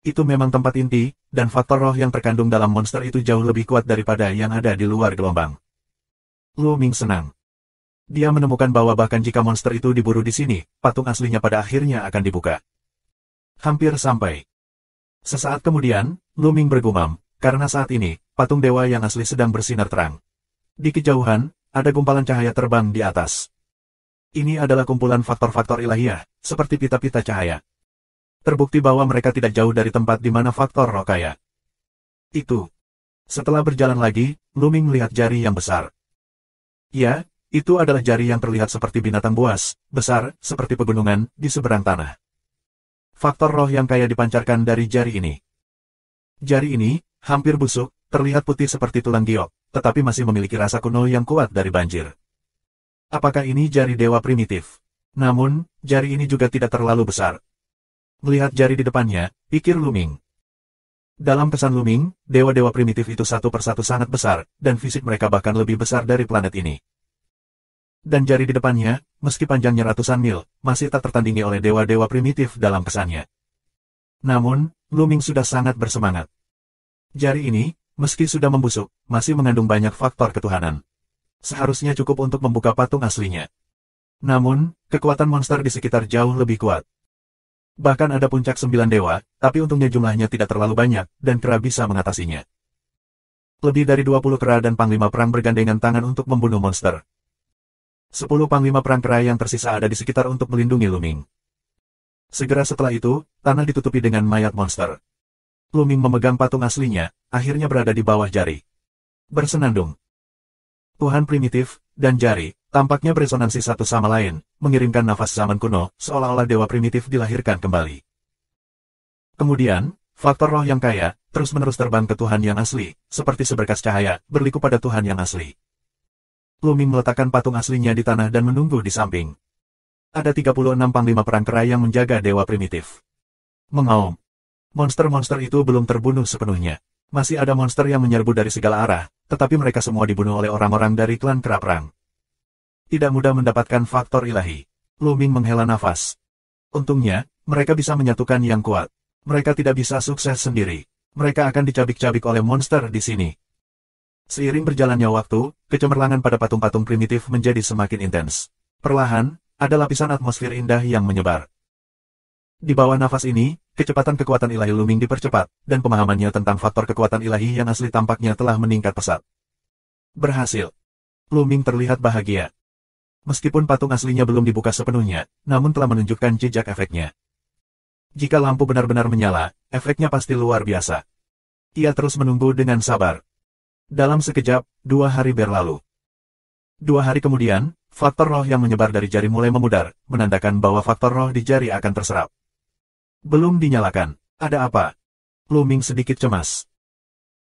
Speaker 1: Itu memang tempat inti, dan faktor roh yang terkandung dalam monster itu jauh lebih kuat daripada yang ada di luar gelombang. Lu Ming senang. Dia menemukan bahwa bahkan jika monster itu diburu di sini, patung aslinya pada akhirnya akan dibuka. Hampir sampai. Sesaat kemudian, Lu Ming bergumam, karena saat ini, patung dewa yang asli sedang bersinar terang. Di kejauhan, ada gumpalan cahaya terbang di atas. Ini adalah kumpulan faktor-faktor ilahiyah, seperti pita-pita cahaya. Terbukti bahwa mereka tidak jauh dari tempat di mana faktor roh kaya. Itu. Setelah berjalan lagi, Lu Ming melihat jari yang besar. Ya, itu adalah jari yang terlihat seperti binatang buas, besar, seperti pegunungan, di seberang tanah. Faktor roh yang kaya dipancarkan dari jari ini. Jari ini, hampir busuk, terlihat putih seperti tulang giok, tetapi masih memiliki rasa kuno yang kuat dari banjir. Apakah ini jari dewa primitif? Namun, jari ini juga tidak terlalu besar. Melihat jari di depannya, pikir Lu Ming. Dalam kesan Lu Ming, dewa-dewa primitif itu satu persatu sangat besar, dan fisik mereka bahkan lebih besar dari planet ini. Dan jari di depannya, meski panjangnya ratusan mil, masih tak tertandingi oleh dewa-dewa primitif dalam kesannya. Namun, Lu Ming sudah sangat bersemangat. Jari ini, meski sudah membusuk, masih mengandung banyak faktor ketuhanan. Seharusnya cukup untuk membuka patung aslinya. Namun, kekuatan monster di sekitar jauh lebih kuat. Bahkan ada puncak 9 dewa, tapi untungnya jumlahnya tidak terlalu banyak, dan kera bisa mengatasinya. Lebih dari 20 kera dan panglima perang bergandengan tangan untuk membunuh monster. 10 panglima perang kera yang tersisa ada di sekitar untuk melindungi Lu Ming. Segera setelah itu, tanah ditutupi dengan mayat monster. Lu Ming memegang patung aslinya, akhirnya berada di bawah jari. Bersenandung. Tuhan primitif, dan jari, tampaknya beresonansi satu sama lain, mengirimkan nafas zaman kuno, seolah-olah dewa primitif dilahirkan kembali. Kemudian, faktor roh yang kaya, terus-menerus terbang ke Tuhan yang asli, seperti seberkas cahaya, berliku pada Tuhan yang asli. Lu Ming meletakkan patung aslinya di tanah dan menunggu di samping. Ada 36 panglima perang kera yang menjaga dewa primitif. Mengaum. Monster-monster itu belum terbunuh sepenuhnya. Masih ada monster yang menyerbu dari segala arah, tetapi mereka semua dibunuh oleh orang-orang dari klan kera perang. Tidak mudah mendapatkan faktor ilahi. Lu Ming menghela nafas. Untungnya, mereka bisa menyatukan yang kuat. Mereka tidak bisa sukses sendiri. Mereka akan dicabik-cabik oleh monster di sini. Seiring berjalannya waktu, kecemerlangan pada patung-patung primitif menjadi semakin intens. Perlahan, ada lapisan atmosfer indah yang menyebar. Di bawah nafas ini, kecepatan kekuatan ilahi Lu Ming dipercepat, dan pemahamannya tentang faktor kekuatan ilahi yang asli tampaknya telah meningkat pesat. Berhasil. Lu Ming terlihat bahagia. Meskipun patung aslinya belum dibuka sepenuhnya, namun telah menunjukkan jejak efeknya. Jika lampu benar-benar menyala, efeknya pasti luar biasa. Ia terus menunggu dengan sabar. Dalam sekejap, 2 hari berlalu. 2 hari kemudian, faktor roh yang menyebar dari jari mulai memudar, menandakan bahwa faktor roh di jari akan terserap. Belum dinyalakan. Ada apa? Lu Ming sedikit cemas.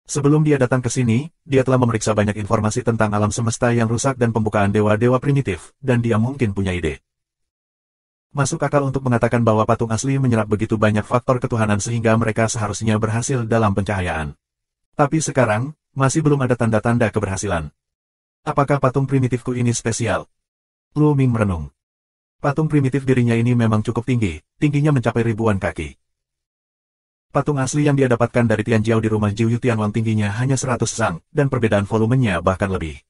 Speaker 1: Sebelum dia datang ke sini, dia telah memeriksa banyak informasi tentang alam semesta yang rusak dan pembukaan dewa-dewa primitif, dan dia mungkin punya ide. Masuk akal untuk mengatakan bahwa patung asli menyerap begitu banyak faktor ketuhanan sehingga mereka seharusnya berhasil dalam pencahayaan. Tapi sekarang, masih belum ada tanda-tanda keberhasilan. Apakah patung primitifku ini spesial? Lu Ming merenung. Patung primitif dirinya ini memang cukup tinggi, tingginya mencapai ribuan kaki. Patung asli yang dia dapatkan dari Tianjiao di rumah Jiu Tianwang tingginya hanya 100 sang, dan perbedaan volumenya bahkan lebih.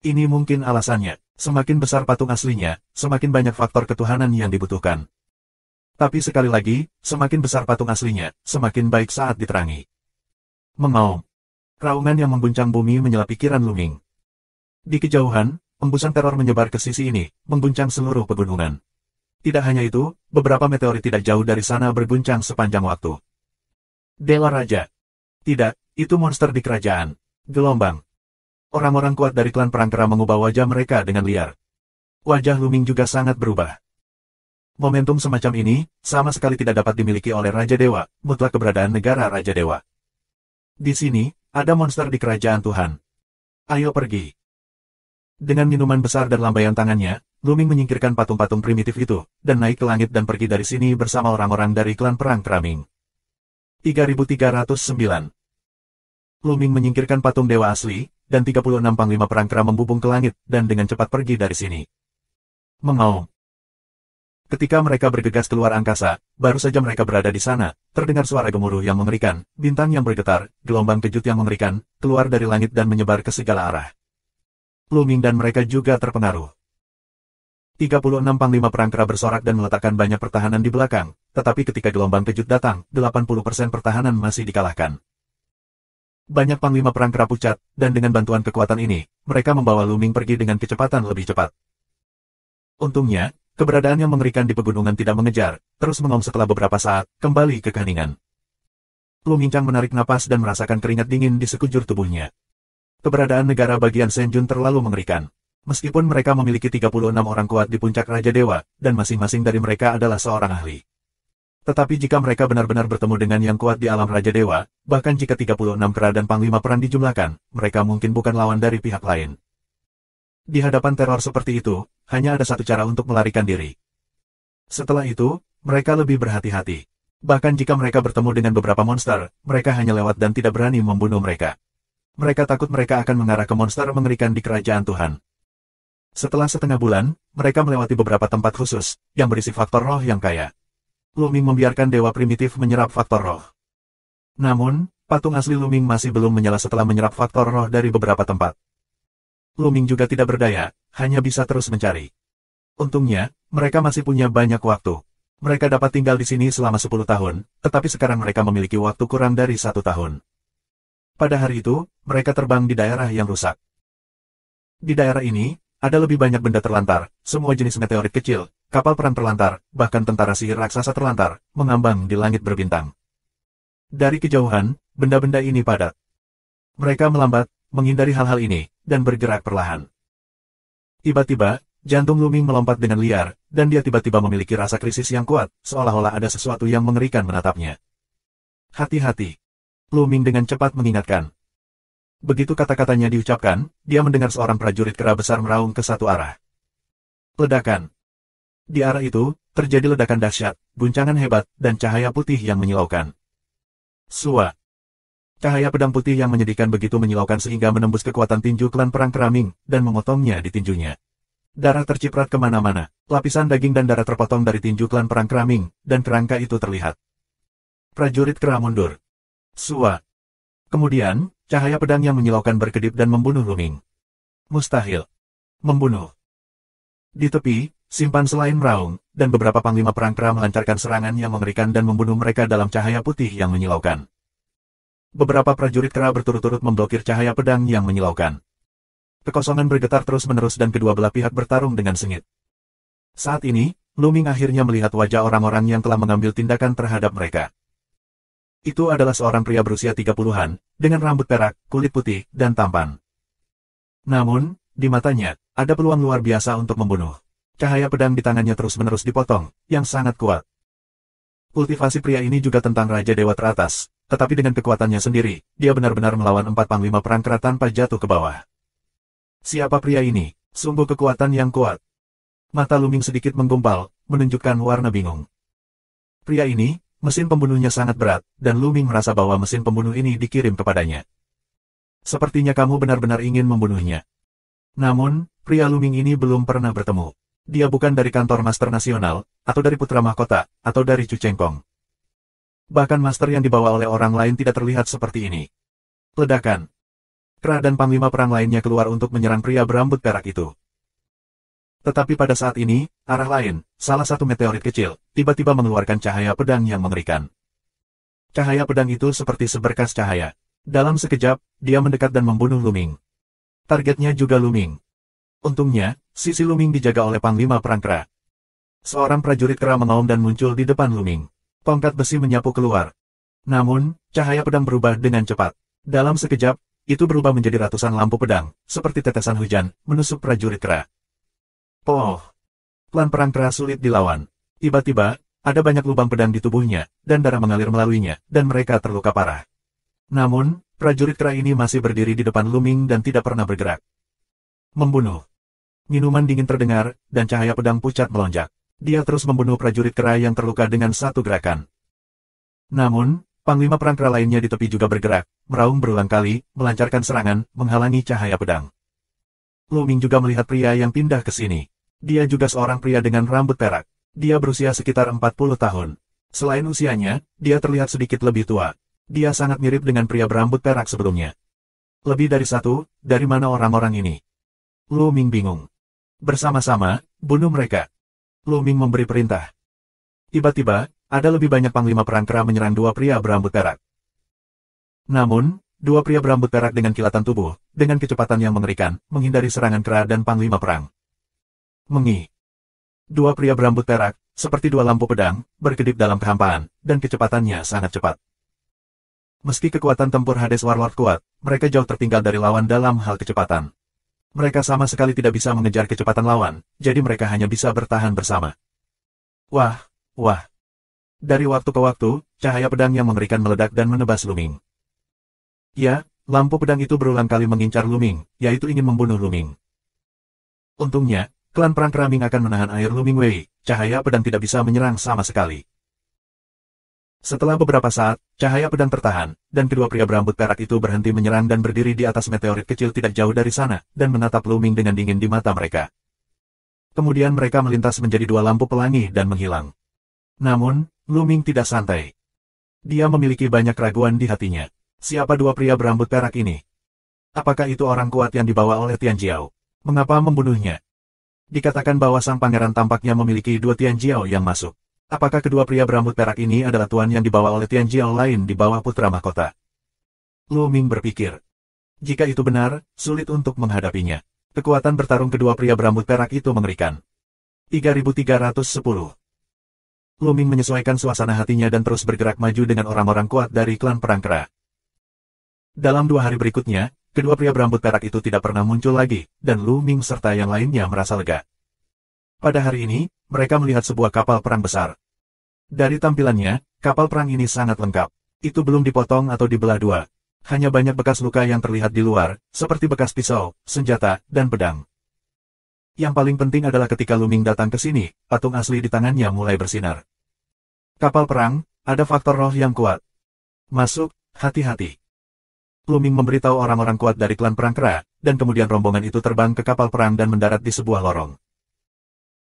Speaker 1: Ini mungkin alasannya, semakin besar patung aslinya, semakin banyak faktor ketuhanan yang dibutuhkan. Tapi sekali lagi, semakin besar patung aslinya, semakin baik saat diterangi. Mengaum. Raungan yang mengguncang bumi menyela pikiran Lu Ming. Di kejauhan, embusan teror menyebar ke sisi ini, mengguncang seluruh pegunungan. Tidak hanya itu, beberapa meteorit tidak jauh dari sana berguncang sepanjang waktu. Dewa Raja. Tidak, itu monster di kerajaan. Gelombang. Orang-orang kuat dari klan perang kera mengubah wajah mereka dengan liar. Wajah Luming juga sangat berubah. Momentum semacam ini, sama sekali tidak dapat dimiliki oleh Raja Dewa, mutlak keberadaan negara Raja Dewa. Di sini, ada monster di kerajaan Tuhan. Ayo pergi. Dengan minuman besar dan lambaian tangannya, Luming menyingkirkan patung-patung primitif itu, dan naik ke langit dan pergi dari sini bersama orang-orang dari klan perang Keraming. 3309. Luming menyingkirkan patung dewa asli, dan 36 panglima perang kera membubung ke langit, dan dengan cepat pergi dari sini. Mengaum. Ketika mereka bergegas keluar angkasa, baru saja mereka berada di sana, terdengar suara gemuruh yang mengerikan, bintang yang bergetar, gelombang kejut yang mengerikan, keluar dari langit dan menyebar ke segala arah. Luming dan mereka juga terpengaruh. 36 panglima perang kera bersorak dan meletakkan banyak pertahanan di belakang, tetapi ketika gelombang kejut datang, 80% pertahanan masih dikalahkan. Banyak panglima perang kera pucat, dan dengan bantuan kekuatan ini, mereka membawa Luming pergi dengan kecepatan lebih cepat. Untungnya, keberadaan yang mengerikan di pegunungan tidak mengejar, terus mengaum setelah beberapa saat, kembali ke keheningan. Luming Chang menarik napas dan merasakan keringat dingin di sekujur tubuhnya. Keberadaan negara bagian Senjun terlalu mengerikan. Meskipun mereka memiliki 36 orang kuat di puncak Raja Dewa, dan masing-masing dari mereka adalah seorang ahli. Tetapi jika mereka benar-benar bertemu dengan yang kuat di alam Raja Dewa, bahkan jika 36 kera dan panglima perang dijumlahkan, mereka mungkin bukan lawan dari pihak lain. Di hadapan teror seperti itu, hanya ada satu cara untuk melarikan diri. Setelah itu, mereka lebih berhati-hati. Bahkan jika mereka bertemu dengan beberapa monster, mereka hanya lewat dan tidak berani membunuh mereka. Mereka takut mereka akan mengarah ke monster mengerikan di kerajaan Tuhan. Setelah setengah bulan, mereka melewati beberapa tempat khusus, yang berisi faktor roh yang kaya. Luming membiarkan dewa primitif menyerap faktor roh. Namun, patung asli Luming masih belum menyala setelah menyerap faktor roh dari beberapa tempat. Luming juga tidak berdaya, hanya bisa terus mencari. Untungnya, mereka masih punya banyak waktu. Mereka dapat tinggal di sini selama 10 tahun, tetapi sekarang mereka memiliki waktu kurang dari 1 tahun. Pada hari itu, mereka terbang di daerah yang rusak. Di daerah ini, ada lebih banyak benda terlantar, semua jenis meteorit kecil, kapal perang terlantar, bahkan tentara sihir raksasa terlantar, mengambang di langit berbintang. Dari kejauhan, benda-benda ini padat. Mereka melambat, menghindari hal-hal ini, dan bergerak perlahan. Tiba-tiba, jantung Luming melompat dengan liar, dan dia tiba-tiba memiliki rasa krisis yang kuat, seolah-olah ada sesuatu yang mengerikan menatapnya. Hati-hati. Luming dengan cepat mengingatkan. Begitu kata-katanya diucapkan, dia mendengar seorang prajurit kera besar meraung ke satu arah. Ledakan. Di arah itu, terjadi ledakan dahsyat, guncangan hebat, dan cahaya putih yang menyilaukan. Sua. Cahaya pedang putih yang menyedihkan begitu menyilaukan sehingga menembus kekuatan tinju klan perang Keraming, dan memotongnya di tinjunya. Darah terciprat kemana-mana, lapisan daging dan darah terpotong dari tinju klan perang Keraming, dan kerangka itu terlihat. Prajurit kera mundur. Sua. Kemudian, cahaya pedang yang menyilaukan berkedip dan membunuh Luming. Mustahil. Membunuh. Di tepi, simpan selain meraung, dan beberapa panglima perang kera melancarkan serangan yang mengerikan dan membunuh mereka dalam cahaya putih yang menyilaukan. Beberapa prajurit kera berturut-turut memblokir cahaya pedang yang menyilaukan. Kekosongan bergetar terus-menerus dan kedua belah pihak bertarung dengan sengit. Saat ini, Luming akhirnya melihat wajah orang-orang yang telah mengambil tindakan terhadap mereka. Itu adalah seorang pria berusia 30-an, dengan rambut perak, kulit putih, dan tampan. Namun, di matanya, ada peluang luar biasa untuk membunuh. Cahaya pedang di tangannya terus-menerus dipotong, yang sangat kuat. Kultivasi pria ini juga tentang Raja Dewa teratas, tetapi dengan kekuatannya sendiri, dia benar-benar melawan 4 panglima perang kera tanpa jatuh ke bawah. Siapa pria ini? Sungguh kekuatan yang kuat. Mata Luming sedikit menggumpal, menunjukkan warna bingung. Pria ini, mesin pembunuhnya sangat berat, dan Luming merasa bahwa mesin pembunuh ini dikirim kepadanya. Sepertinya kamu benar-benar ingin membunuhnya. Namun, pria Luming ini belum pernah bertemu. Dia bukan dari kantor Master Nasional, atau dari Putra Mahkota, atau dari Chu Chengkong. Bahkan Master yang dibawa oleh orang lain tidak terlihat seperti ini. Ledakan. Kera dan panglima perang lainnya keluar untuk menyerang pria berambut perak itu. Tetapi pada saat ini, arah lain, salah satu meteorit kecil, tiba-tiba mengeluarkan cahaya pedang yang mengerikan. Cahaya pedang itu seperti seberkas cahaya. Dalam sekejap, dia mendekat dan membunuh Luming. Targetnya juga Luming. Untungnya, sisi Luming dijaga oleh panglima perang kera. Seorang prajurit kera mengaum dan muncul di depan Luming. Tongkat besi menyapu keluar. Namun, cahaya pedang berubah dengan cepat. Dalam sekejap, itu berubah menjadi ratusan lampu pedang, seperti tetesan hujan, menusuk prajurit kera. Oh! Klan perang kera sulit dilawan. Tiba-tiba, ada banyak lubang pedang di tubuhnya, dan darah mengalir melaluinya, dan mereka terluka parah. Namun, prajurit kera ini masih berdiri di depan Luming dan tidak pernah bergerak. Membunuh. Minuman dingin terdengar, dan cahaya pedang pucat melonjak. Dia terus membunuh prajurit kera yang terluka dengan satu gerakan. Namun, panglima perang kera lainnya di tepi juga bergerak, meraung berulang kali, melancarkan serangan, menghalangi cahaya pedang. Luming juga melihat pria yang pindah ke sini. Dia juga seorang pria dengan rambut perak. Dia berusia sekitar 40 tahun. Selain usianya, dia terlihat sedikit lebih tua. Dia sangat mirip dengan pria berambut perak sebelumnya. Lebih dari satu, dari mana orang-orang ini? Luming bingung. Bersama-sama, bunuh mereka. Luming memberi perintah. Tiba-tiba, ada lebih banyak panglima perang kera menyerang dua pria berambut perak. Namun, dua pria berambut perak dengan kilatan tubuh, dengan kecepatan yang mengerikan, menghindari serangan kera dan panglima perang. Mengi. Dua pria berambut perak, seperti dua lampu pedang, berkedip dalam kehampaan, dan kecepatannya sangat cepat. Meski kekuatan tempur Hades Warlord kuat, mereka jauh tertinggal dari lawan dalam hal kecepatan. Mereka sama sekali tidak bisa mengejar kecepatan lawan, jadi mereka hanya bisa bertahan bersama. Wah, wah. Dari waktu ke waktu, cahaya pedang yang mengerikan meledak dan menebas Luming. Ya, lampu pedang itu berulang kali mengincar Luming, yaitu ingin membunuh Luming. Untungnya, klan perang kera Ming akan menahan air Luming Wei, cahaya pedang tidak bisa menyerang sama sekali. Setelah beberapa saat, cahaya pedang tertahan, dan kedua pria berambut perak itu berhenti menyerang dan berdiri di atas meteorit kecil tidak jauh dari sana, dan menatap Luming dengan dingin di mata mereka. Kemudian mereka melintas menjadi dua lampu pelangi dan menghilang. Namun, Luming tidak santai. Dia memiliki banyak keraguan di hatinya. Siapa dua pria berambut perak ini? Apakah itu orang kuat yang dibawa oleh Tianjiao? Mengapa membunuhnya? Dikatakan bahwa sang pangeran tampaknya memiliki dua Tianjiao yang masuk. Apakah kedua pria berambut perak ini adalah tuan yang dibawa oleh Tianjiao lain di bawah putra mahkota? Luming berpikir. Jika itu benar, sulit untuk menghadapinya. Kekuatan bertarung kedua pria berambut perak itu mengerikan. 3310. Luming menyesuaikan suasana hatinya dan terus bergerak maju dengan orang-orang kuat dari klan perang kera. Dalam 2 hari berikutnya, kedua pria berambut perak itu tidak pernah muncul lagi, dan Luming serta yang lainnya merasa lega. Pada hari ini, mereka melihat sebuah kapal perang besar. Dari tampilannya, kapal perang ini sangat lengkap. Itu belum dipotong atau dibelah dua. Hanya banyak bekas luka yang terlihat di luar, seperti bekas pisau, senjata, dan pedang. Yang paling penting adalah ketika Luming datang ke sini, patung asli di tangannya mulai bersinar. Kapal perang, ada faktor roh yang kuat. Masuk, hati-hati. Luming memberitahu orang-orang kuat dari klan perang kera, dan kemudian rombongan itu terbang ke kapal perang dan mendarat di sebuah lorong.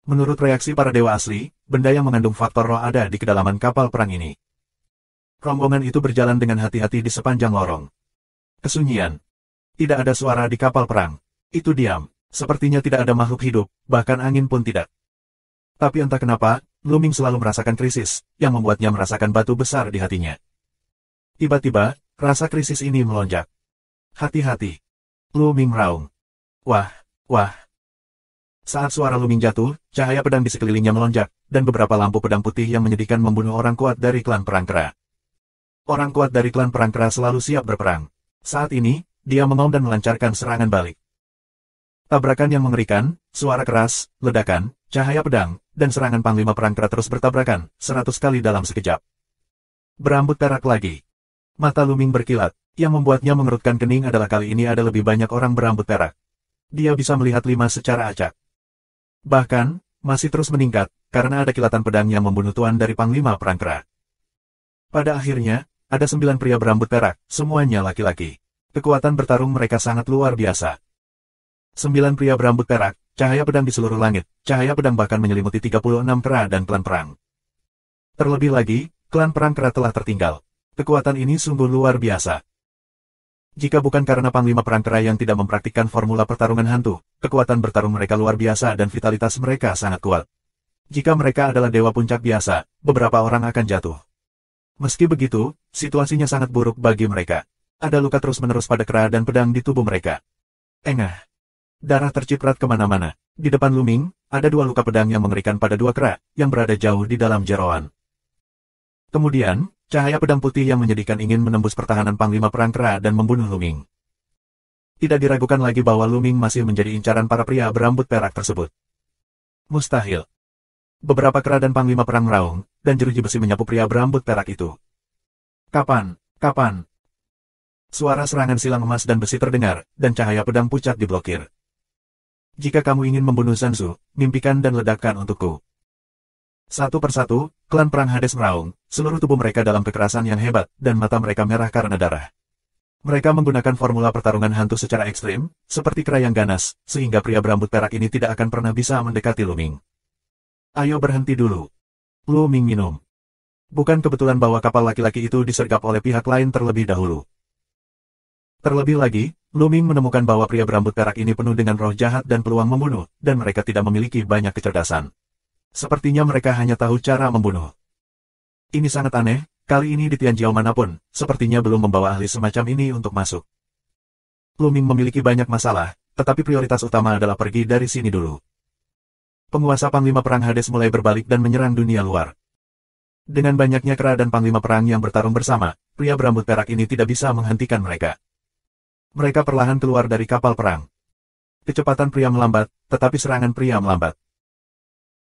Speaker 1: Menurut reaksi para dewa asli, benda yang mengandung faktor roh ada di kedalaman kapal perang ini. Rombongan itu berjalan dengan hati-hati di sepanjang lorong. Kesunyian. Tidak ada suara di kapal perang. Itu diam. Sepertinya tidak ada makhluk hidup, bahkan angin pun tidak. Tapi entah kenapa, Luming selalu merasakan krisis, yang membuatnya merasakan batu besar di hatinya. Tiba-tiba, rasa krisis ini melonjak. Hati-hati. Luming meraung. Wah, wah. Saat suara Luming jatuh, cahaya pedang di sekelilingnya melonjak, dan beberapa lampu pedang putih yang menyedihkan membunuh orang kuat dari klan perang kera. Orang kuat dari klan perang kera selalu siap berperang. Saat ini, dia mengaum dan melancarkan serangan balik. Tabrakan yang mengerikan, suara keras, ledakan, cahaya pedang, dan serangan panglima perang kera terus bertabrakan, 100 kali dalam sekejap. Berambut perak lagi. Mata Luming berkilat, yang membuatnya mengerutkan kening adalah kali ini ada lebih banyak orang berambut perak. Dia bisa melihat 5 secara acak. Bahkan, masih terus meningkat, karena ada kilatan pedang yang membunuh tuan dari panglima perang kera. Pada akhirnya, ada 9 pria berambut perak, semuanya laki-laki. Kekuatan bertarung mereka sangat luar biasa. 9 pria berambut perak, cahaya pedang di seluruh langit, cahaya pedang bahkan menyelimuti 36 kera dan klan perang. Terlebih lagi, klan perang kera telah tertinggal. Kekuatan ini sungguh luar biasa. Jika bukan karena panglima perang kera yang tidak mempraktikkan formula pertarungan hantu, kekuatan bertarung mereka luar biasa dan vitalitas mereka sangat kuat. Jika mereka adalah dewa puncak biasa, beberapa orang akan jatuh. Meski begitu, situasinya sangat buruk bagi mereka. Ada luka terus-menerus pada kera dan pedang di tubuh mereka. Engah. Darah terciprat kemana-mana. Di depan Luming, ada dua luka pedang yang mengerikan pada dua kera, yang berada jauh di dalam jeroan. Kemudian, cahaya pedang putih yang menyedihkan ingin menembus pertahanan Panglima Perang Kera dan membunuh Luming. Tidak diragukan lagi bahwa Luming masih menjadi incaran para pria berambut perak tersebut. Mustahil. Beberapa kera dan Panglima Perang meraung, dan jeruji besi menyapu pria berambut perak itu. Kapan? Kapan? Suara serangan silang emas dan besi terdengar, dan cahaya pedang pucat diblokir. Jika kamu ingin membunuh Zanzu, mimpikan dan ledakan untukku. Satu persatu, klan perang Hades meraung, seluruh tubuh mereka dalam kekerasan yang hebat, dan mata mereka merah karena darah. Mereka menggunakan formula pertarungan hantu secara ekstrim, seperti kera yang ganas, sehingga pria berambut perak ini tidak akan pernah bisa mendekati Luming. Ayo berhenti dulu. Luming minum. Bukan kebetulan bahwa kapal laki-laki itu disergap oleh pihak lain terlebih dahulu. Terlebih lagi, Luming menemukan bahwa pria berambut perak ini penuh dengan roh jahat dan peluang membunuh, dan mereka tidak memiliki banyak kecerdasan. Sepertinya mereka hanya tahu cara membunuh. Ini sangat aneh, kali ini di Tianjiao manapun, sepertinya belum membawa ahli semacam ini untuk masuk. Luming memiliki banyak masalah, tetapi prioritas utama adalah pergi dari sini dulu. Penguasa Panglima Perang Hades mulai berbalik dan menyerang dunia luar. Dengan banyaknya kera dan Panglima Perang yang bertarung bersama, pria berambut perak ini tidak bisa menghentikan mereka. Mereka perlahan keluar dari kapal perang. Kecepatan pria melambat, tetapi serangan pria melambat.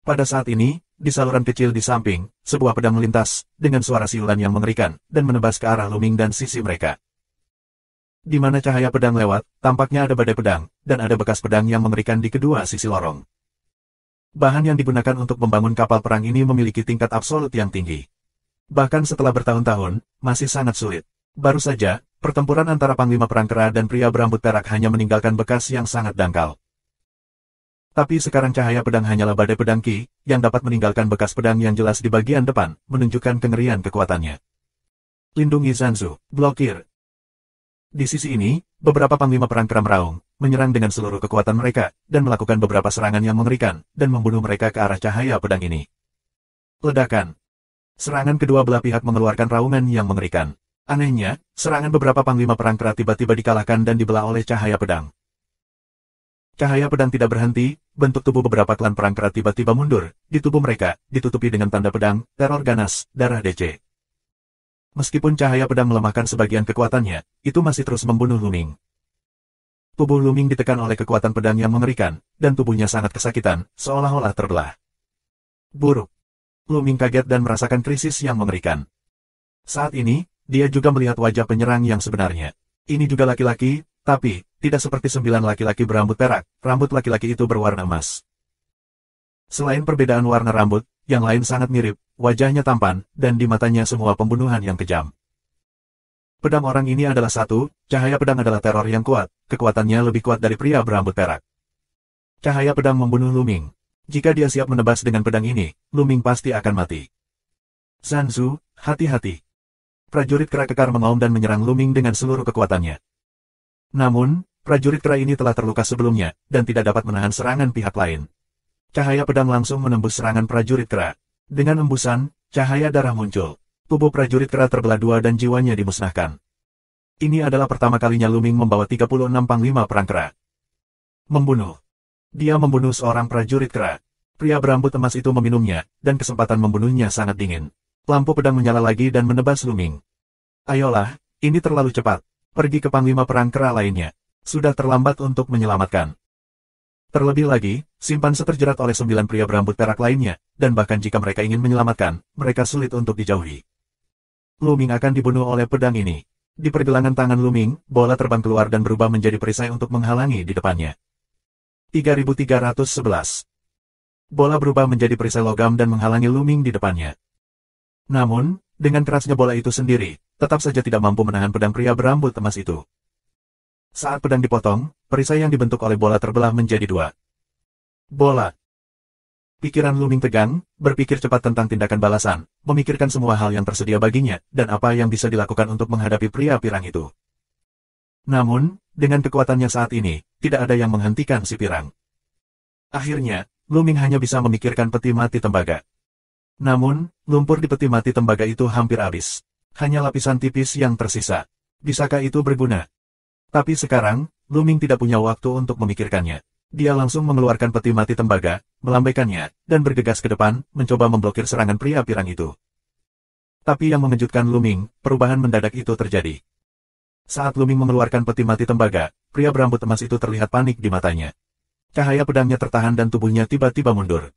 Speaker 1: Pada saat ini, di saluran kecil di samping, sebuah pedang melintas, dengan suara siulan yang mengerikan, dan menebas ke arah Luming dan sisi mereka. Di mana cahaya pedang lewat, tampaknya ada badai pedang, dan ada bekas pedang yang mengerikan di kedua sisi lorong. Bahan yang digunakan untuk membangun kapal perang ini memiliki tingkat absolut yang tinggi. Bahkan setelah bertahun-tahun, masih sangat sulit. Baru saja, pertempuran antara Panglima Perang Kera dan pria berambut perak hanya meninggalkan bekas yang sangat dangkal. Tapi sekarang cahaya pedang hanyalah badai pedang Qi, yang dapat meninggalkan bekas pedang yang jelas di bagian depan, menunjukkan kengerian kekuatannya. Lindungi Zanzu, blokir. Di sisi ini, beberapa Panglima Perang Kera meraung, menyerang dengan seluruh kekuatan mereka, dan melakukan beberapa serangan yang mengerikan, dan membunuh mereka ke arah cahaya pedang ini. Ledakan. Serangan kedua belah pihak mengeluarkan raungan yang mengerikan. Anehnya, serangan beberapa Panglima Perang Kera tiba-tiba dikalahkan dan dibelah oleh cahaya pedang. Cahaya pedang tidak berhenti, bentuk tubuh beberapa klan perang kera tiba-tiba mundur, di tubuh mereka, ditutupi dengan tanda pedang, teror ganas, darah DC. Meskipun cahaya pedang melemahkan sebagian kekuatannya, itu masih terus membunuh Luming. Tubuh Luming ditekan oleh kekuatan pedang yang mengerikan, dan tubuhnya sangat kesakitan, seolah-olah terbelah. Buruk. Luming kaget dan merasakan krisis yang mengerikan. Saat ini, dia juga melihat wajah penyerang yang sebenarnya. Ini juga laki-laki, tapi tidak seperti 9 laki-laki berambut perak, rambut laki-laki itu berwarna emas. Selain perbedaan warna rambut, yang lain sangat mirip, wajahnya tampan, dan di matanya semua pembunuhan yang kejam. Pedang orang ini adalah satu, cahaya pedang adalah teror yang kuat, kekuatannya lebih kuat dari pria berambut perak. Cahaya pedang membunuh Luming. Jika dia siap menebas dengan pedang ini, Luming pasti akan mati. Zanzu, hati-hati. Prajurit kera kekar mengaum dan menyerang Luming dengan seluruh kekuatannya. Namun, prajurit kera ini telah terluka sebelumnya, dan tidak dapat menahan serangan pihak lain. Cahaya pedang langsung menembus serangan prajurit kera. Dengan embusan, cahaya darah muncul. Tubuh prajurit kera terbelah dua dan jiwanya dimusnahkan. Ini adalah pertama kalinya Luming membawa 36 Panglima Perang Kera. Membunuh. Dia membunuh seorang prajurit kera. Pria berambut emas itu meminumnya, dan kesempatan membunuhnya sangat dingin. Lampu pedang menyala lagi dan menebas Luming. Ayolah, ini terlalu cepat. Pergi ke Panglima Perang Kera lainnya. Sudah terlambat untuk menyelamatkan. Terlebih lagi, simpan seterjerat oleh 9 pria berambut perak lainnya, dan bahkan jika mereka ingin menyelamatkan, mereka sulit untuk dijauhi. Luming akan dibunuh oleh pedang ini. Di pergelangan tangan Luming, bola terbang keluar dan berubah menjadi perisai untuk menghalangi di depannya. 3311. Bola berubah menjadi perisai logam dan menghalangi Luming di depannya. Namun, dengan kerasnya bola itu sendiri, tetap saja tidak mampu menahan pedang pria berambut emas itu. Saat pedang dipotong, perisai yang dibentuk oleh bola terbelah menjadi dua. Bola. Pikiran Luming tegang, berpikir cepat tentang tindakan balasan, memikirkan semua hal yang tersedia baginya, dan apa yang bisa dilakukan untuk menghadapi pria pirang itu. Namun, dengan kekuatannya saat ini, tidak ada yang menghentikan si pirang. Akhirnya, Luming hanya bisa memikirkan peti mati tembaga. Namun, lumpur di peti mati tembaga itu hampir habis. Hanya lapisan tipis yang tersisa. Bisakah itu berguna? Tapi sekarang, Luming tidak punya waktu untuk memikirkannya. Dia langsung mengeluarkan peti mati tembaga, melambaikannya, dan bergegas ke depan, mencoba memblokir serangan pria pirang itu. Tapi yang mengejutkan Luming, perubahan mendadak itu terjadi. Saat Luming mengeluarkan peti mati tembaga, pria berambut emas itu terlihat panik di matanya. Cahaya pedangnya tertahan dan tubuhnya tiba-tiba mundur.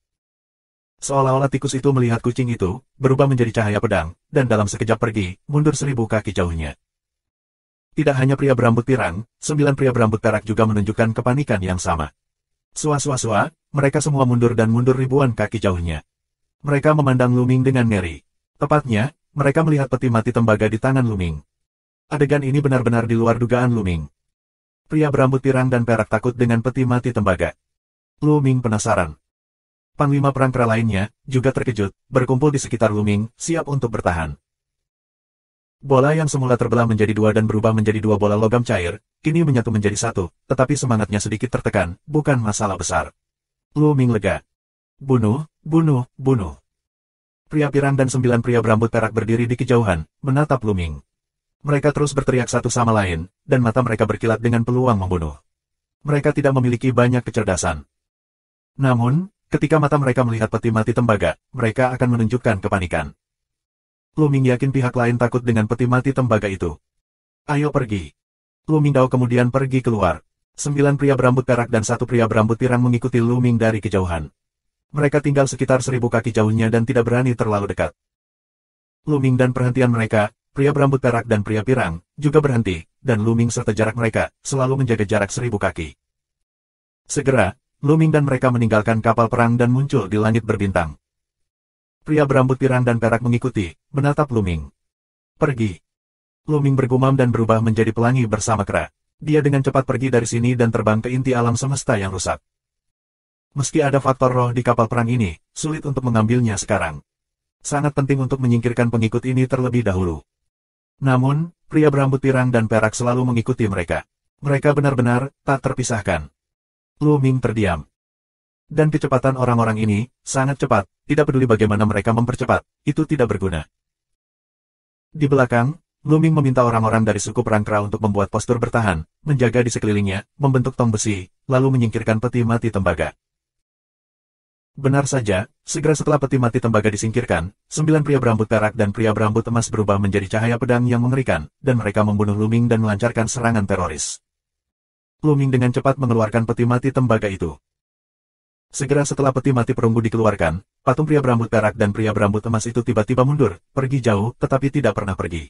Speaker 1: Seolah-olah tikus itu melihat kucing itu, berubah menjadi cahaya pedang, dan dalam sekejap pergi, mundur 1000 kaki jauhnya. Tidak hanya pria berambut pirang, 9 pria berambut perak juga menunjukkan kepanikan yang sama. Sua-sua-sua, mereka semua mundur dan mundur ribuan kaki jauhnya. Mereka memandang Luming dengan ngeri. Tepatnya, mereka melihat peti mati tembaga di tangan Luming. Adegan ini benar-benar di luar dugaan Luming. Pria berambut pirang dan perak takut dengan peti mati tembaga. Luming penasaran. Panglima perang kera lainnya, juga terkejut, berkumpul di sekitar Luming, siap untuk bertahan. Bola yang semula terbelah menjadi dua dan berubah menjadi dua bola logam cair, kini menyatu menjadi satu, tetapi semangatnya sedikit tertekan, bukan masalah besar. Luming lega. Bunuh, bunuh, bunuh. Pria pirang dan 9 pria berambut perak berdiri di kejauhan, menatap Luming. Mereka terus berteriak satu sama lain, dan mata mereka berkilat dengan peluang membunuh. Mereka tidak memiliki banyak kecerdasan. Namun, ketika mata mereka melihat peti mati tembaga, mereka akan menunjukkan kepanikan. Luming yakin pihak lain takut dengan peti mati tembaga itu. Ayo pergi. Luming Dao kemudian pergi keluar. 9 pria berambut perak dan 1 pria berambut pirang mengikuti Luming dari kejauhan. Mereka tinggal sekitar 1000 kaki jauhnya dan tidak berani terlalu dekat. Luming dan perhentian mereka, pria berambut perak dan pria pirang, juga berhenti, dan Luming serta jarak mereka, selalu menjaga jarak 1000 kaki. Segera, Luming dan mereka meninggalkan kapal perang dan muncul di langit berbintang. Pria berambut pirang dan perak mengikuti, menatap Luming. Pergi. Luming bergumam dan berubah menjadi pelangi bersama kera. Dia dengan cepat pergi dari sini dan terbang ke inti alam semesta yang rusak. Meski ada faktor roh di kapal perang ini, sulit untuk mengambilnya sekarang. Sangat penting untuk menyingkirkan pengikut ini terlebih dahulu. Namun, pria berambut pirang dan perak selalu mengikuti mereka. Mereka benar-benar tak terpisahkan. Luming terdiam. Dan kecepatan orang-orang ini sangat cepat, tidak peduli bagaimana mereka mempercepat, itu tidak berguna. Di belakang, Luming meminta orang-orang dari suku perang kera untuk membuat postur bertahan, menjaga di sekelilingnya, membentuk tong besi, lalu menyingkirkan peti mati tembaga. Benar saja, segera setelah peti mati tembaga disingkirkan, 9 pria berambut perak dan pria berambut emas berubah menjadi cahaya pedang yang mengerikan, dan mereka membunuh Luming dan melancarkan serangan teroris. Luming dengan cepat mengeluarkan peti mati tembaga itu. Segera setelah peti mati perunggu dikeluarkan, patung pria berambut perak dan pria berambut emas itu tiba-tiba mundur, pergi jauh, tetapi tidak pernah pergi.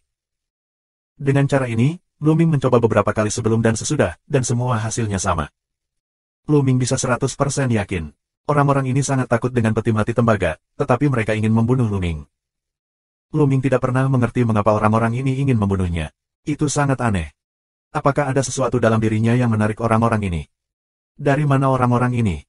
Speaker 1: Dengan cara ini, Luming mencoba beberapa kali sebelum dan sesudah, dan semua hasilnya sama. Luming bisa 100% yakin. Orang-orang ini sangat takut dengan peti mati tembaga, tetapi mereka ingin membunuh Luming. Luming tidak pernah mengerti mengapa orang-orang ini ingin membunuhnya. Itu sangat aneh. Apakah ada sesuatu dalam dirinya yang menarik orang-orang ini? Dari mana orang-orang ini?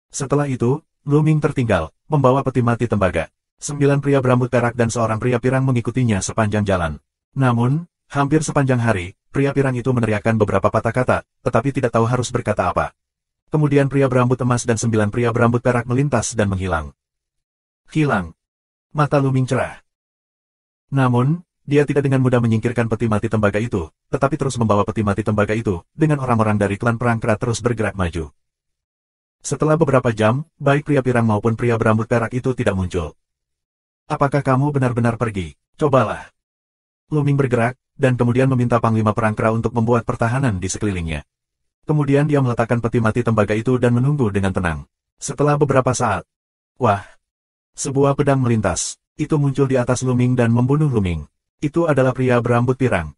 Speaker 1: Setelah itu, Luming tertinggal, membawa peti mati tembaga. 9 pria berambut perak dan seorang pria pirang mengikutinya sepanjang jalan. Namun, hampir sepanjang hari, pria pirang itu meneriakkan beberapa patah kata, tetapi tidak tahu harus berkata apa. Kemudian pria berambut emas dan 9 pria berambut perak melintas dan menghilang. Hilang. Mata Luming cerah. Namun, dia tidak dengan mudah menyingkirkan peti mati tembaga itu, tetapi terus membawa peti mati tembaga itu, dengan orang-orang dari klan perang kera terus bergerak maju. Setelah beberapa jam, baik pria pirang maupun pria berambut perak itu tidak muncul. Apakah kamu benar-benar pergi? Cobalah. Luming bergerak, dan kemudian meminta panglima perang kera untuk membuat pertahanan di sekelilingnya. Kemudian dia meletakkan peti mati tembaga itu dan menunggu dengan tenang. Setelah beberapa saat, wah! Sebuah pedang melintas. Itu muncul di atas Luming dan membunuh Luming. Itu adalah pria berambut pirang.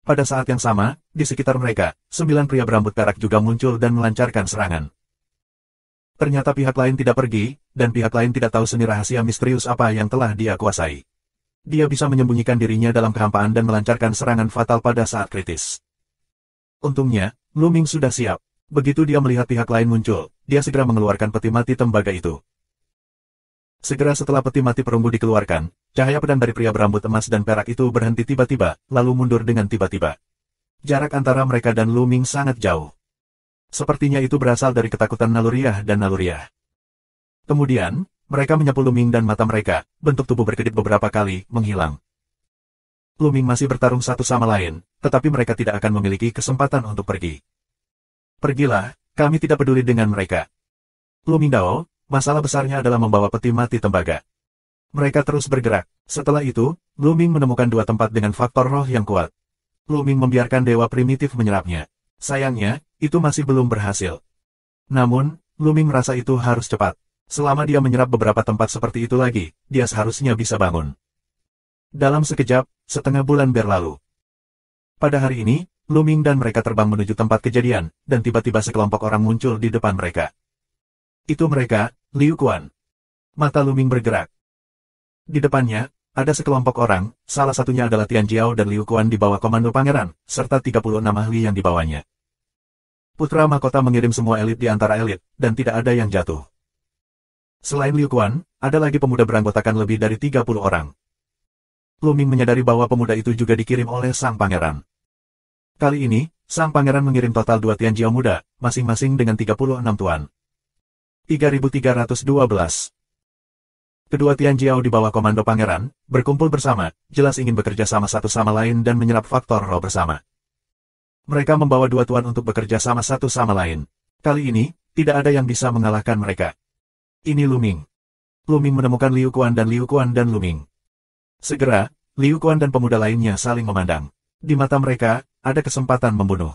Speaker 1: Pada saat yang sama, di sekitar mereka, 9 pria berambut perak juga muncul dan melancarkan serangan. Ternyata pihak lain tidak pergi, dan pihak lain tidak tahu seni rahasia misterius apa yang telah dia kuasai. Dia bisa menyembunyikan dirinya dalam kehampaan dan melancarkan serangan fatal pada saat kritis. Untungnya, Luming sudah siap. Begitu dia melihat pihak lain muncul, dia segera mengeluarkan peti mati tembaga itu. Segera setelah peti mati perunggu dikeluarkan, cahaya pedang dari pria berambut emas dan perak itu berhenti tiba-tiba, lalu mundur dengan tiba-tiba. Jarak antara mereka dan Luming sangat jauh. Sepertinya itu berasal dari ketakutan naluriah dan naluriah. Kemudian, mereka menyapu Luming dan mata mereka, bentuk tubuh berkedip beberapa kali, menghilang. Luming masih bertarung satu sama lain, tetapi mereka tidak akan memiliki kesempatan untuk pergi. Pergilah, Kami tidak peduli dengan mereka. Lu Mingdao, masalah besarnya adalah membawa peti mati tembaga. Mereka terus bergerak. Setelah itu, Lu Ming menemukan dua tempat dengan faktor roh yang kuat. Lu Ming membiarkan dewa primitif menyerapnya. Sayangnya, itu masih belum berhasil. Namun, Lu Ming merasa itu harus cepat. Selama dia menyerap beberapa tempat seperti itu lagi, dia seharusnya bisa bangun. Dalam sekejap, setengah bulan berlalu. Pada hari ini, Lu Ming dan mereka terbang menuju tempat kejadian, dan tiba-tiba sekelompok orang muncul di depan mereka. Itu mereka, Liu Quan. Mata Lu Ming bergerak. Di depannya, ada sekelompok orang, salah satunya adalah Tian Jiao dan Liu Quan di bawah komando pangeran, serta 36 ahli yang dibawanya. Putra mahkota mengirim semua elit di antara elit, dan tidak ada yang jatuh. Selain Liu Quan, ada lagi pemuda beranggotakan lebih dari 30 orang. Lu Ming menyadari bahwa pemuda itu juga dikirim oleh sang pangeran. Kali ini, sang pangeran mengirim total 2 Tian Jiao muda, masing-masing dengan 36 tuan. 3312. Kedua Tian Jiao di bawah komando pangeran, berkumpul bersama, jelas ingin bekerja sama satu sama lain dan menyerap faktor roh bersama. Mereka membawa 2 tuan untuk bekerja sama satu sama lain. Kali ini, tidak ada yang bisa mengalahkan mereka. Ini Lu Ming. Lu Ming menemukan Liu Quan dan Liu Quan dan Lu Ming. Segera, Liu Quan dan pemuda lainnya saling memandang. Di mata mereka, ada kesempatan membunuh.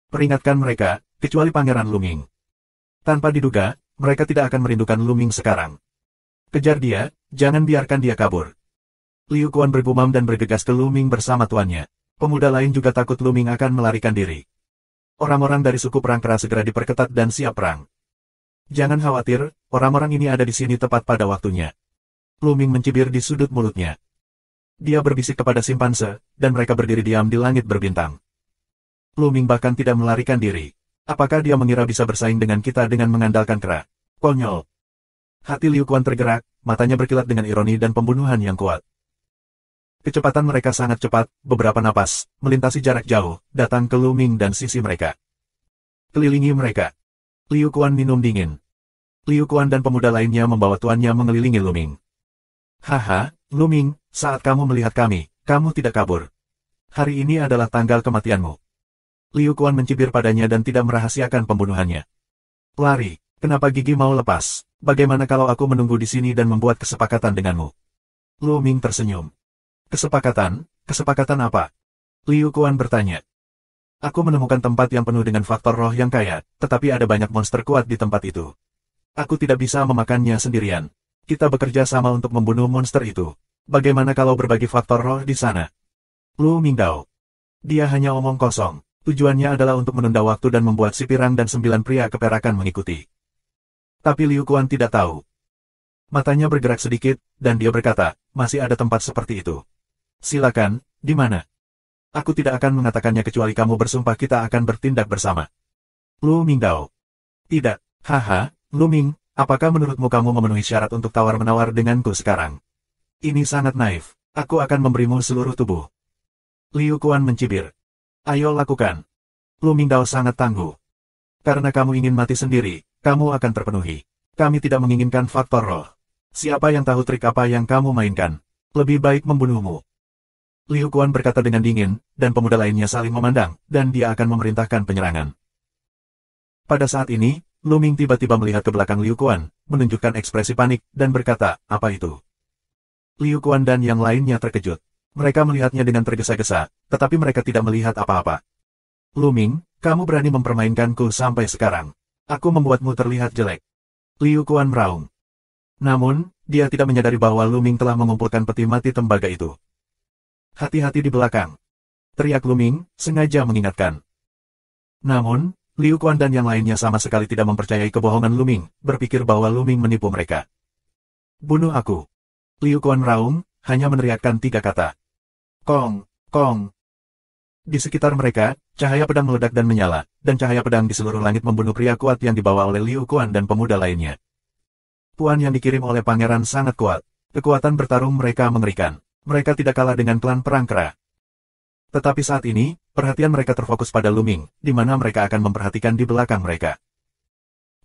Speaker 1: Peringatkan mereka, kecuali Pangeran Lu Ming. Tanpa diduga, mereka tidak akan merindukan Lu Ming sekarang. Kejar dia, jangan biarkan dia kabur. Liu Quan bergumam dan bergegas ke Lu Ming bersama tuannya. Pemuda lain juga takut Lu Ming akan melarikan diri. Orang-orang dari suku perang kera segera diperketat dan siap perang. Jangan khawatir, orang-orang ini ada di sini tepat pada waktunya. Lu Ming mencibir di sudut mulutnya. Dia berbisik kepada simpanse, dan mereka berdiri diam di langit berbintang. Lu Ming bahkan tidak melarikan diri. Apakah dia mengira bisa bersaing dengan kita dengan mengandalkan kera? Konyol. Hati Liu Quan tergerak, matanya berkilat dengan ironi dan pembunuhan yang kuat. Kecepatan mereka sangat cepat, beberapa napas, melintasi jarak jauh, datang ke Lu Ming dan sisi mereka. Kelilingi mereka. Liu Quan minum dingin. Liu Quan dan pemuda lainnya membawa tuannya mengelilingi Lu Ming. Haha, Lu Ming, saat kamu melihat kami, kamu tidak kabur. Hari ini adalah tanggal kematianmu. Liu Quan mencibir padanya dan tidak merahasiakan pembunuhannya. Lari, kenapa gigi mau lepas? Bagaimana kalau aku menunggu di sini dan membuat kesepakatan denganmu? Lu Ming tersenyum. Kesepakatan? Kesepakatan apa? Liu Quan bertanya. Aku menemukan tempat yang penuh dengan faktor roh yang kaya, tetapi ada banyak monster kuat di tempat itu. Aku tidak bisa memakannya sendirian. Kita bekerja sama untuk membunuh monster itu. Bagaimana kalau berbagi faktor roh di sana? Lu Mingdao. Dia hanya omong kosong. Tujuannya adalah untuk menunda waktu dan membuat si pirang dan 9 pria keperakan mengikuti. Tapi Liu Quan tidak tahu. Matanya bergerak sedikit, dan dia berkata, masih ada tempat seperti itu. Silakan, di mana? Aku tidak akan mengatakannya kecuali kamu bersumpah kita akan bertindak bersama. Lu Mingdao. Tidak, haha, Lu Ming, apakah menurutmu kamu memenuhi syarat untuk tawar-menawar denganku sekarang? Ini sangat naif, aku akan memberimu seluruh tubuh. Liu Quan mencibir. Ayo lakukan. Lu Mingdao sangat tangguh. Karena kamu ingin mati sendiri, kamu akan terpenuhi. Kami tidak menginginkan faktor roh. Siapa yang tahu trik apa yang kamu mainkan? Lebih baik membunuhmu. Liu Quan berkata dengan dingin, dan pemuda lainnya saling memandang, dan dia akan memerintahkan penyerangan. Pada saat ini, Lu Ming tiba-tiba melihat ke belakang Liu Quan, menunjukkan ekspresi panik, dan berkata, apa itu? Liu Quan dan yang lainnya terkejut. Mereka melihatnya dengan tergesa-gesa, tetapi mereka tidak melihat apa-apa. Lu Ming, kamu berani mempermainkanku sampai sekarang. Aku membuatmu terlihat jelek. Liu Quan meraung. Namun, dia tidak menyadari bahwa Lu Ming telah mengumpulkan peti mati tembaga itu. Hati-hati di belakang. Teriak Lu Ming, sengaja mengingatkan. Namun, Liu Quan dan yang lainnya sama sekali tidak mempercayai kebohongan Lu Ming, berpikir bahwa Lu Ming menipu mereka. Bunuh aku. Liu Quan raung, hanya meneriakkan 3 kata. Kong, kong. Di sekitar mereka, cahaya pedang meledak dan menyala, dan cahaya pedang di seluruh langit membunuh pria kuat yang dibawa oleh Liu Quan dan pemuda lainnya. Tuan yang dikirim oleh pangeran sangat kuat. Kekuatan bertarung mereka mengerikan. Mereka tidak kalah dengan klan perang kera. Tetapi saat ini, perhatian mereka terfokus pada Lu Ming, di mana mereka akan memperhatikan di belakang mereka.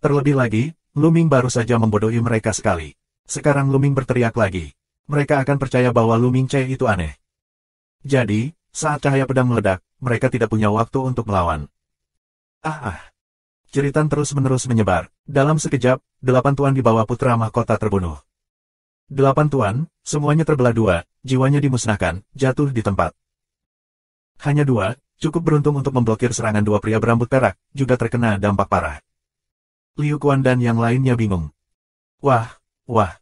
Speaker 1: Terlebih lagi, Lu Ming baru saja membodohi mereka sekali. Sekarang Lu Ming berteriak lagi. Mereka akan percaya bahwa Lu Ming Che itu aneh. Jadi, saat cahaya pedang meledak, mereka tidak punya waktu untuk melawan. Jeritan terus-menerus menyebar. Dalam sekejap, 8 tuan di bawah putra mahkota terbunuh. 8 tuan, semuanya terbelah dua, jiwanya dimusnahkan, jatuh di tempat. Hanya 2, cukup beruntung untuk memblokir serangan 2 pria berambut perak, juga terkena dampak parah. Liu Quan dan yang lainnya bingung. Wah, wah.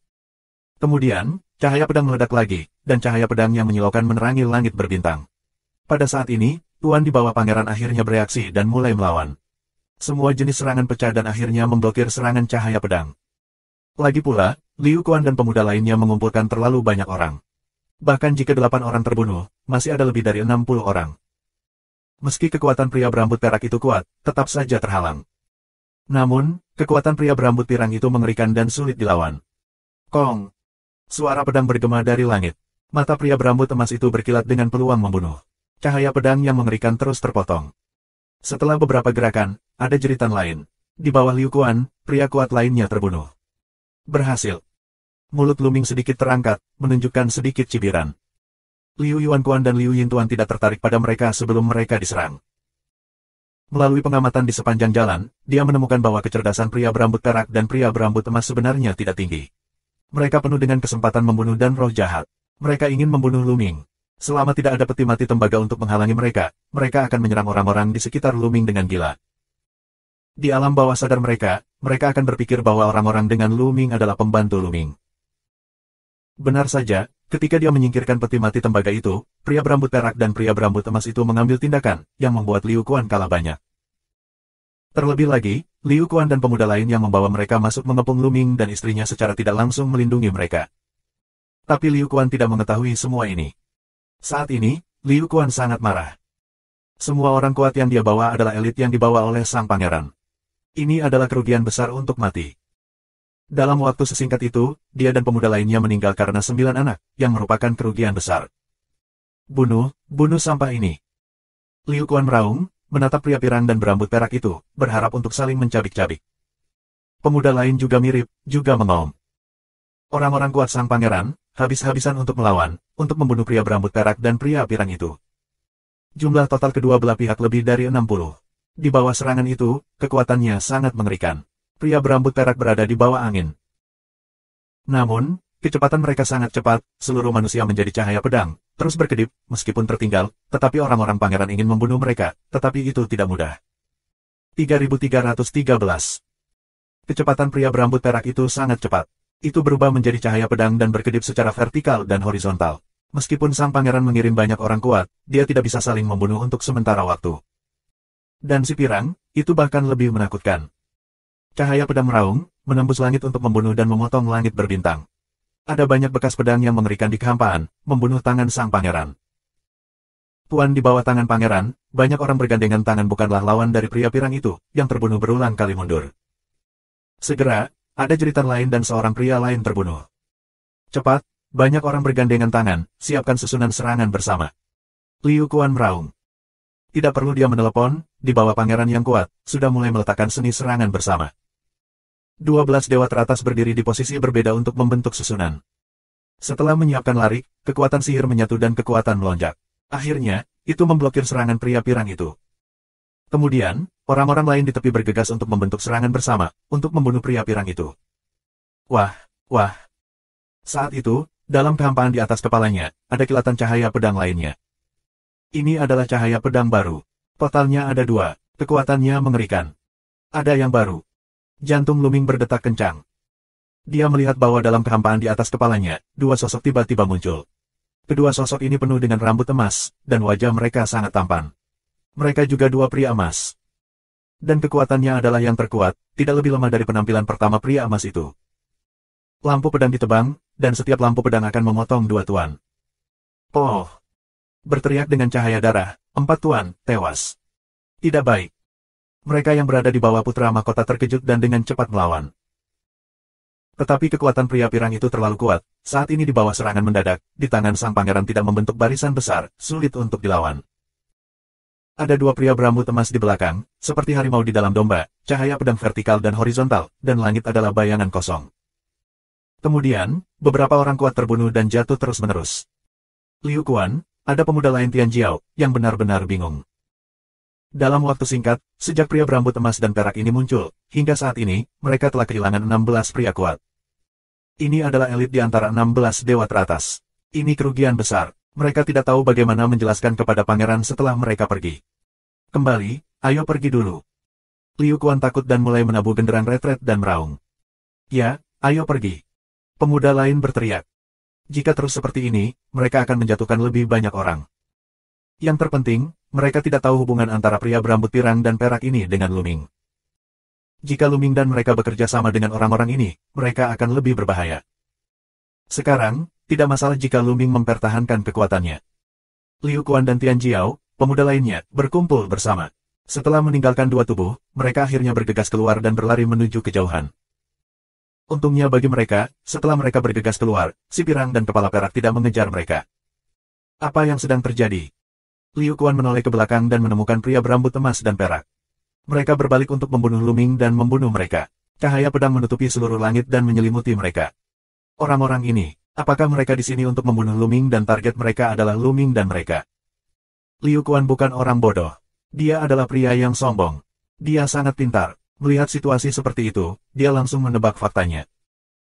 Speaker 1: Kemudian, cahaya pedang meledak lagi, dan cahaya pedang yang menyilaukan menerangi langit berbintang. Pada saat ini, tuan di bawah pangeran akhirnya bereaksi dan mulai melawan. Semua jenis serangan pecah dan akhirnya memblokir serangan cahaya pedang. Lagi pula, Liu Quan dan pemuda lainnya mengumpulkan terlalu banyak orang. Bahkan jika 8 orang terbunuh, masih ada lebih dari 60 orang. Meski kekuatan pria berambut perak itu kuat, tetap saja terhalang. Namun, kekuatan pria berambut pirang itu mengerikan dan sulit dilawan. Kong! Suara pedang bergema dari langit. Mata pria berambut emas itu berkilat dengan peluang membunuh. Cahaya pedang yang mengerikan terus terpotong. Setelah beberapa gerakan, ada jeritan lain. Di bawah Liu Quan, pria kuat lainnya terbunuh. Berhasil. Mulut Luming sedikit terangkat, menunjukkan sedikit cibiran. Liu Yuanquan dan Liu Yintuan tidak tertarik pada mereka sebelum mereka diserang. Melalui pengamatan di sepanjang jalan, dia menemukan bahwa kecerdasan pria berambut perak dan pria berambut emas sebenarnya tidak tinggi. Mereka penuh dengan kesempatan membunuh dan roh jahat. Mereka ingin membunuh Luming. Selama tidak ada peti mati tembaga untuk menghalangi mereka, mereka akan menyerang orang-orang di sekitar Luming dengan gila. Di alam bawah sadar mereka akan berpikir bahwa orang-orang dengan Luming adalah pembantu Luming. Benar saja, ketika dia menyingkirkan peti mati tembaga itu, pria berambut perak dan pria berambut emas itu mengambil tindakan yang membuat Liu Quan kalah banyak. Terlebih lagi, Liu Quan dan pemuda lain yang membawa mereka masuk mengepung Luming dan istrinya secara tidak langsung melindungi mereka. Tapi Liu Quan tidak mengetahui semua ini. Saat ini, Liu Quan sangat marah. Semua orang kuat yang dia bawa adalah elit yang dibawa oleh sang pangeran. Ini adalah kerugian besar untuk mati. Dalam waktu sesingkat itu, dia dan pemuda lainnya meninggal karena 9 anak, yang merupakan kerugian besar. Bunuh sampah ini. Liu Quan meraung, menatap pria pirang dan berambut perak itu, berharap untuk saling mencabik-cabik. Pemuda lain juga mirip, juga mengaum. Orang-orang kuat sang pangeran, habis-habisan untuk melawan, untuk membunuh pria berambut perak dan pria pirang itu. Jumlah total kedua belah pihak lebih dari 60. Di bawah serangan itu, kekuatannya sangat mengerikan. Pria berambut perak berada di bawah angin. Namun, kecepatan mereka sangat cepat, seluruh manusia menjadi cahaya pedang, terus berkedip, meskipun tertinggal, tetapi orang-orang pangeran ingin membunuh mereka, tetapi itu tidak mudah. 3313. Kecepatan pria berambut perak itu sangat cepat. Itu berubah menjadi cahaya pedang dan berkedip secara vertikal dan horizontal. Meskipun sang pangeran mengirim banyak orang kuat, dia tidak bisa saling membunuh untuk sementara waktu. Dan si pirang, itu bahkan lebih menakutkan. Cahaya pedang meraung, menembus langit untuk membunuh dan memotong langit berbintang. Ada banyak bekas pedang yang mengerikan di kehampaan, membunuh tangan sang pangeran. Tuan di bawah tangan pangeran, banyak orang bergandengan tangan bukanlah lawan dari pria pirang itu, yang terbunuh berulang kali mundur. Segera, ada jeritan lain dan seorang pria lain terbunuh. Cepat, banyak orang bergandengan tangan, siapkan susunan serangan bersama. Liu Quan meraung. Tidak perlu dia menelepon, di bawah pangeran yang kuat, sudah mulai meletakkan seni serangan bersama. 12 dewa teratas berdiri di posisi berbeda untuk membentuk susunan. Setelah menyiapkan larik, kekuatan sihir menyatu dan kekuatan melonjak. Akhirnya, itu memblokir serangan pria pirang itu. Kemudian, orang-orang lain di tepi bergegas untuk membentuk serangan bersama, untuk membunuh pria pirang itu. Wah, wah. Saat itu, dalam kehampaan di atas kepalanya, ada kilatan cahaya pedang lainnya. Ini adalah cahaya pedang baru. Totalnya ada 2, kekuatannya mengerikan. Ada yang baru. Jantung Luming berdetak kencang. Dia melihat bahwa dalam kehampaan di atas kepalanya, 2 sosok tiba-tiba muncul. Kedua sosok ini penuh dengan rambut emas, dan wajah mereka sangat tampan. Mereka juga 2 pria emas. Dan kekuatannya adalah yang terkuat, tidak lebih lemah dari penampilan pertama pria emas itu. Lampu pedang ditebang, dan setiap lampu pedang akan memotong 2 tuan. Oh! Berteriak dengan cahaya darah, 4 tuan, tewas. Tidak baik. Mereka yang berada di bawah putra mahkota terkejut dan dengan cepat melawan. Tetapi kekuatan pria pirang itu terlalu kuat, saat ini di bawah serangan mendadak, di tangan sang pangeran tidak membentuk barisan besar, sulit untuk dilawan. Ada 2 pria berambut emas di belakang, seperti harimau di dalam domba, cahaya pedang vertikal dan horizontal, dan langit adalah bayangan kosong. Kemudian, beberapa orang kuat terbunuh dan jatuh terus-menerus. Liu Quan, ada pemuda lain Tian Jiao, yang benar-benar bingung. Dalam waktu singkat, sejak pria berambut emas dan perak ini muncul, hingga saat ini, mereka telah kehilangan 16 pria kuat. Ini adalah elit di antara 16 dewa teratas. Ini kerugian besar. Mereka tidak tahu bagaimana menjelaskan kepada pangeran setelah mereka pergi. Kembali, ayo pergi dulu. Liu Quan takut dan mulai menabuh genderang retret dan meraung. Ya, ayo pergi. Pemuda lain berteriak. Jika terus seperti ini, mereka akan menjatuhkan lebih banyak orang. Yang terpenting, mereka tidak tahu hubungan antara pria berambut pirang dan perak ini dengan Luming. Jika Luming dan mereka bekerja sama dengan orang-orang ini, mereka akan lebih berbahaya. Sekarang, tidak masalah jika Luming mempertahankan kekuatannya. Liu Quan dan Tian Jiao, pemuda lainnya, berkumpul bersama. Setelah meninggalkan dua tubuh, mereka akhirnya bergegas keluar dan berlari menuju kejauhan. Untungnya bagi mereka, setelah mereka bergegas keluar, si pirang dan kepala perak tidak mengejar mereka. Apa yang sedang terjadi? Liu Quan menoleh ke belakang dan menemukan pria berambut emas dan perak. Mereka berbalik untuk membunuh Luming dan membunuh mereka. Cahaya pedang menutupi seluruh langit dan menyelimuti mereka. Orang-orang ini, apakah mereka di sini untuk membunuh Luming dan target mereka adalah Luming dan mereka? Liu Quan bukan orang bodoh. Dia adalah pria yang sombong. Dia sangat pintar. Melihat situasi seperti itu, dia langsung menebak faktanya.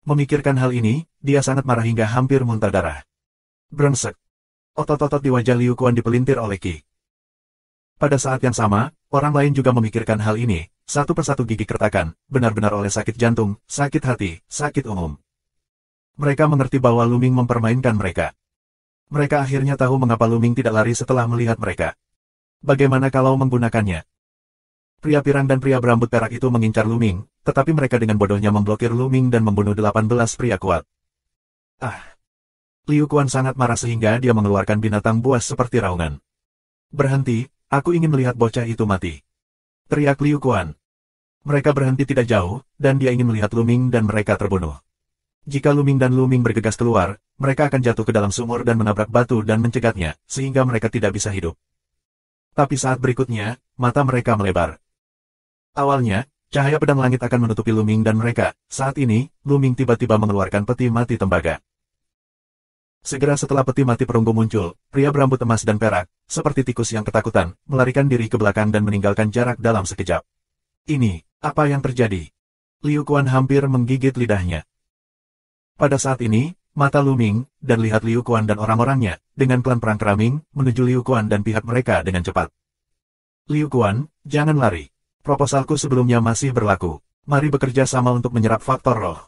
Speaker 1: Memikirkan hal ini, dia sangat marah hingga hampir muntah darah. Brengsek. Otot-otot di wajah Liu Quan dipelintir oleh Qi. Pada saat yang sama, orang lain juga memikirkan hal ini, satu persatu gigi kertakan, benar-benar oleh sakit jantung, sakit hati, sakit umum. Mereka mengerti bahwa Luming mempermainkan mereka. Mereka akhirnya tahu mengapa Luming tidak lari setelah melihat mereka. Bagaimana kalau menggunakannya? Pria pirang dan pria berambut perak itu mengincar Luming, tetapi mereka dengan bodohnya memblokir Luming dan membunuh 18 pria kuat. Liu Quan sangat marah sehingga dia mengeluarkan binatang buas seperti raungan. Berhenti, aku ingin melihat bocah itu mati. Teriak Liu Quan. Mereka berhenti tidak jauh, dan dia ingin melihat Luming dan mereka terbunuh. Jika Luming dan Luming bergegas keluar, mereka akan jatuh ke dalam sumur dan menabrak batu dan mencegatnya, sehingga mereka tidak bisa hidup. Tapi saat berikutnya, mata mereka melebar. Awalnya, cahaya pedang langit akan menutupi Luming dan mereka. Saat ini, Luming tiba-tiba mengeluarkan peti mati tembaga. Segera setelah peti mati perunggu muncul, pria berambut emas dan perak, seperti tikus yang ketakutan, melarikan diri ke belakang dan meninggalkan jarak dalam sekejap. Ini, apa yang terjadi? Liu Quan hampir menggigit lidahnya. Pada saat ini, mata Luming, dan lihat Liu Quan dan orang-orangnya, dengan klan perang keraming, menuju Liu Quan dan pihak mereka dengan cepat. Liu Quan, jangan lari. Proposalku sebelumnya masih berlaku. Mari bekerja sama untuk menyerap faktor roh.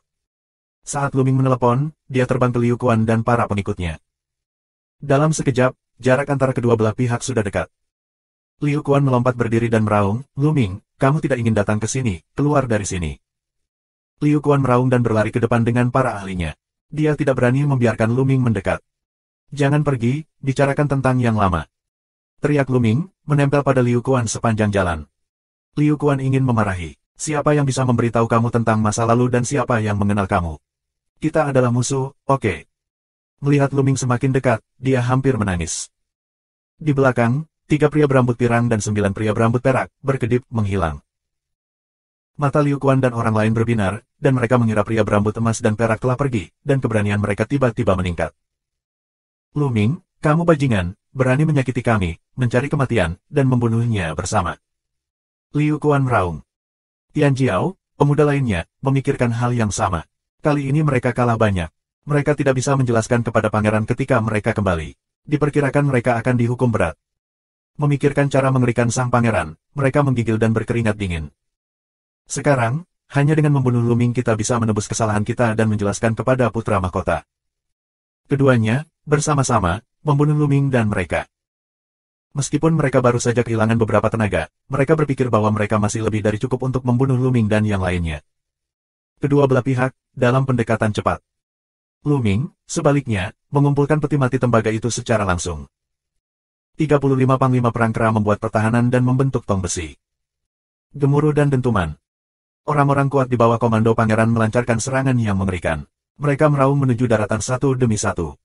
Speaker 1: Saat Luming menelepon, dia terbang ke Liu Quan dan para pengikutnya. Dalam sekejap, jarak antara kedua belah pihak sudah dekat. Liu Quan melompat berdiri dan meraung, Luming, kamu tidak ingin datang ke sini, keluar dari sini. Liu Quan meraung dan berlari ke depan dengan para ahlinya. Dia tidak berani membiarkan Luming mendekat. Jangan pergi, bicarakan tentang yang lama. Teriak Luming, menempel pada Liu Quan sepanjang jalan. Liu Quan ingin memarahi. Siapa yang bisa memberitahu kamu tentang masa lalu dan siapa yang mengenal kamu? Kita adalah musuh, oke. Melihat Luming semakin dekat, dia hampir menangis. Di belakang, 3 pria berambut pirang dan 9 pria berambut perak, berkedip menghilang. Mata Liu Quan dan orang lain berbinar, dan mereka mengira pria berambut emas dan perak telah pergi, dan keberanian mereka tiba-tiba meningkat. Luming, kamu bajingan, berani menyakiti kami, mencari kematian, dan membunuhnya bersama. Liu Quan meraung. Tian Jiao, pemuda lainnya, memikirkan hal yang sama. Kali ini mereka kalah banyak. Mereka tidak bisa menjelaskan kepada pangeran ketika mereka kembali. Diperkirakan mereka akan dihukum berat. Memikirkan cara mengerikan sang pangeran, mereka menggigil dan berkeringat dingin. Sekarang, hanya dengan membunuh Luming kita bisa menebus kesalahan kita dan menjelaskan kepada putra mahkota. Keduanya, bersama-sama, membunuh Luming dan mereka. Meskipun mereka baru saja kehilangan beberapa tenaga, mereka berpikir bahwa mereka masih lebih dari cukup untuk membunuh Luming dan yang lainnya. Kedua belah pihak, dalam pendekatan cepat. Luming, sebaliknya, mengumpulkan peti mati tembaga itu secara langsung. 35 panglima perang kera membuat pertahanan dan membentuk tong besi. Gemuruh dan dentuman. Orang-orang kuat di bawah komando pangeran melancarkan serangan yang mengerikan. Mereka meraung menuju daratan satu demi satu.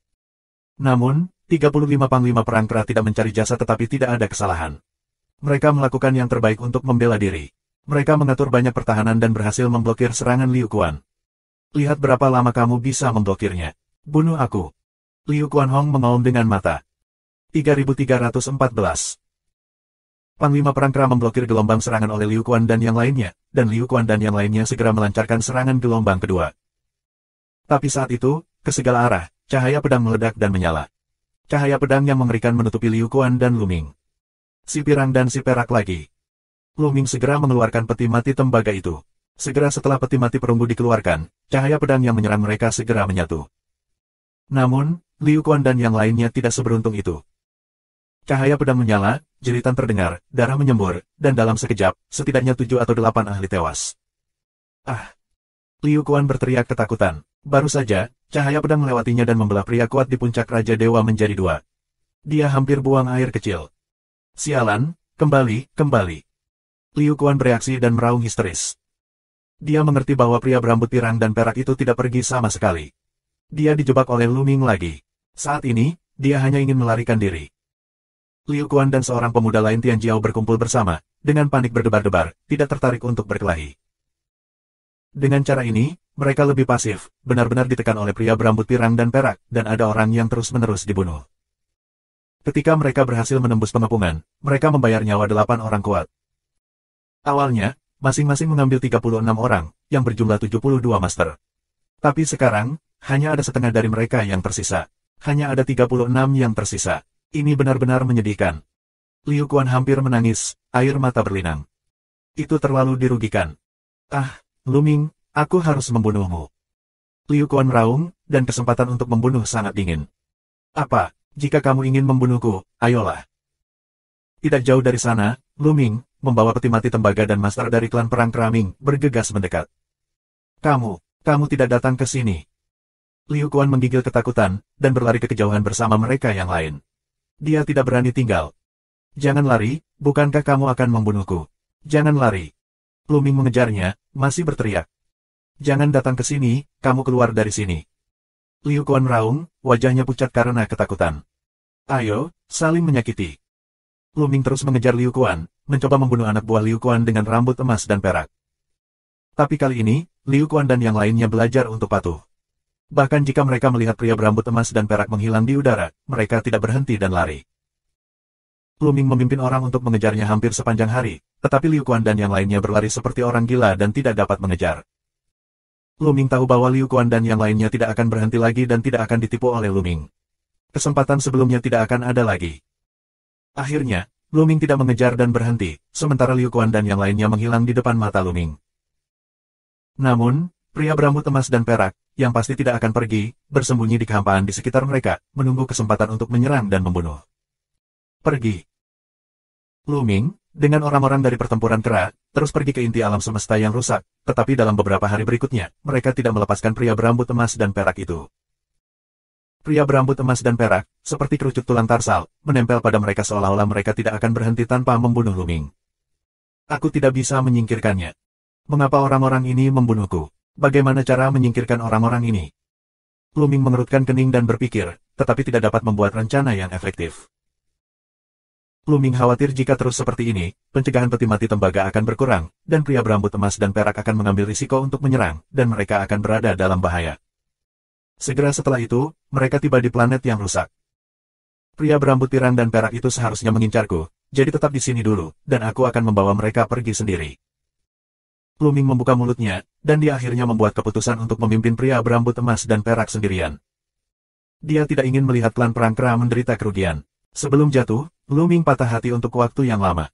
Speaker 1: Namun, 35 panglima perang kera tidak mencari jasa tetapi tidak ada kesalahan. Mereka melakukan yang terbaik untuk membela diri. Mereka mengatur banyak pertahanan dan berhasil memblokir serangan Liu Quan. Lihat berapa lama kamu bisa memblokirnya. Bunuh aku. Liu Quan Hong mengaum dengan mata. 3314 Panglima Perang Kera memblokir gelombang serangan oleh Liu Quan dan yang lainnya, dan Liu Quan dan yang lainnya segera melancarkan serangan gelombang kedua. Tapi saat itu, ke segala arah, cahaya pedang meledak dan menyala. Cahaya pedang yang mengerikan menutupi Liu Quan dan Lu Ming. Si pirang dan si perak lagi. Lu Ming segera mengeluarkan peti mati tembaga itu. Segera setelah peti mati perunggu dikeluarkan, cahaya pedang yang menyerang mereka segera menyatu. Namun, Liu Quan dan yang lainnya tidak seberuntung itu. Cahaya pedang menyala, jeritan terdengar, darah menyembur, dan dalam sekejap, setidaknya 7 atau 8 ahli tewas. Ah! Liu Quan berteriak ketakutan. Baru saja, cahaya pedang melewatinya dan membelah pria kuat di puncak Raja Dewa menjadi 2. Dia hampir buang air kecil. Sialan, kembali. Liu Quan bereaksi dan meraung histeris. Dia mengerti bahwa pria berambut pirang dan perak itu tidak pergi sama sekali. Dia dijebak oleh Lu Ming lagi. Saat ini, dia hanya ingin melarikan diri. Liu Quan dan seorang pemuda lain Tian Jiao berkumpul bersama, dengan panik berdebar-debar, tidak tertarik untuk berkelahi. Dengan cara ini, mereka lebih pasif, benar-benar ditekan oleh pria berambut pirang dan perak, dan ada orang yang terus-menerus dibunuh. Ketika mereka berhasil menembus pengepungan, mereka membayar nyawa 8 orang kuat. Awalnya, masing-masing mengambil 36 orang, yang berjumlah 72 master. Tapi sekarang, hanya ada setengah dari mereka yang tersisa. Hanya ada 36 yang tersisa. Ini benar-benar menyedihkan. Liu Quan hampir menangis, air mata berlinang. Itu terlalu dirugikan. Ah, Lu Ming, aku harus membunuhmu. Liu Quan meraung, dan kesempatan untuk membunuh sangat dingin. Apa, jika kamu ingin membunuhku, ayolah. Tidak jauh dari sana, Lu Ming, membawa peti mati tembaga dan master dari klan perang Keraming, bergegas mendekat. Kamu tidak datang ke sini. Liu Quan menggigil ketakutan, dan berlari ke kejauhan bersama mereka yang lain. Dia tidak berani tinggal. Jangan lari, bukankah kamu akan membunuhku? Jangan lari. Lu Ming mengejarnya, masih berteriak. Jangan datang ke sini, kamu keluar dari sini. Liu Quan meraung, wajahnya pucat karena ketakutan. Ayo, saling menyakiti. Lu Ming terus mengejar Liu Quan, mencoba membunuh anak buah Liu Quan dengan rambut emas dan perak. Tapi kali ini, Liu Quan dan yang lainnya belajar untuk patuh. Bahkan jika mereka melihat pria berambut emas dan perak menghilang di udara, mereka tidak berhenti dan lari. Lu Ming memimpin orang untuk mengejarnya hampir sepanjang hari, tetapi Liu Quan dan yang lainnya berlari seperti orang gila dan tidak dapat mengejar. Lu Ming tahu bahwa Liu Quan dan yang lainnya tidak akan berhenti lagi dan tidak akan ditipu oleh Lu Ming. Kesempatan sebelumnya tidak akan ada lagi. Akhirnya, Lu Ming tidak mengejar dan berhenti, sementara Liu Quan dan yang lainnya menghilang di depan mata Lu Ming. Namun, pria berambut emas dan perak, yang pasti tidak akan pergi, bersembunyi di kehampaan di sekitar mereka, menunggu kesempatan untuk menyerang dan membunuh. Pergi. Lu Ming, dengan orang-orang dari pertempuran kera, terus pergi ke inti alam semesta yang rusak, tetapi dalam beberapa hari berikutnya, mereka tidak melepaskan pria berambut emas dan perak itu. Pria berambut emas dan perak, seperti kerucut tulang tarsal, menempel pada mereka seolah-olah mereka tidak akan berhenti tanpa membunuh Lu Ming. Aku tidak bisa menyingkirkannya. Mengapa orang-orang ini membunuhku? Bagaimana cara menyingkirkan orang-orang ini? Lu Ming mengerutkan kening dan berpikir, tetapi tidak dapat membuat rencana yang efektif. Lu Ming khawatir jika terus seperti ini, pencegahan peti mati tembaga akan berkurang, dan pria berambut emas dan perak akan mengambil risiko untuk menyerang, dan mereka akan berada dalam bahaya. Segera setelah itu, mereka tiba di planet yang rusak. Pria berambut pirang dan perak itu seharusnya mengincarku, jadi tetap di sini dulu, dan aku akan membawa mereka pergi sendiri. Lu Ming membuka mulutnya, dan dia akhirnya membuat keputusan untuk memimpin pria berambut emas dan perak sendirian. Dia tidak ingin melihat klan perang kera menderita kerugian. Sebelum jatuh, Lu Ming patah hati untuk waktu yang lama.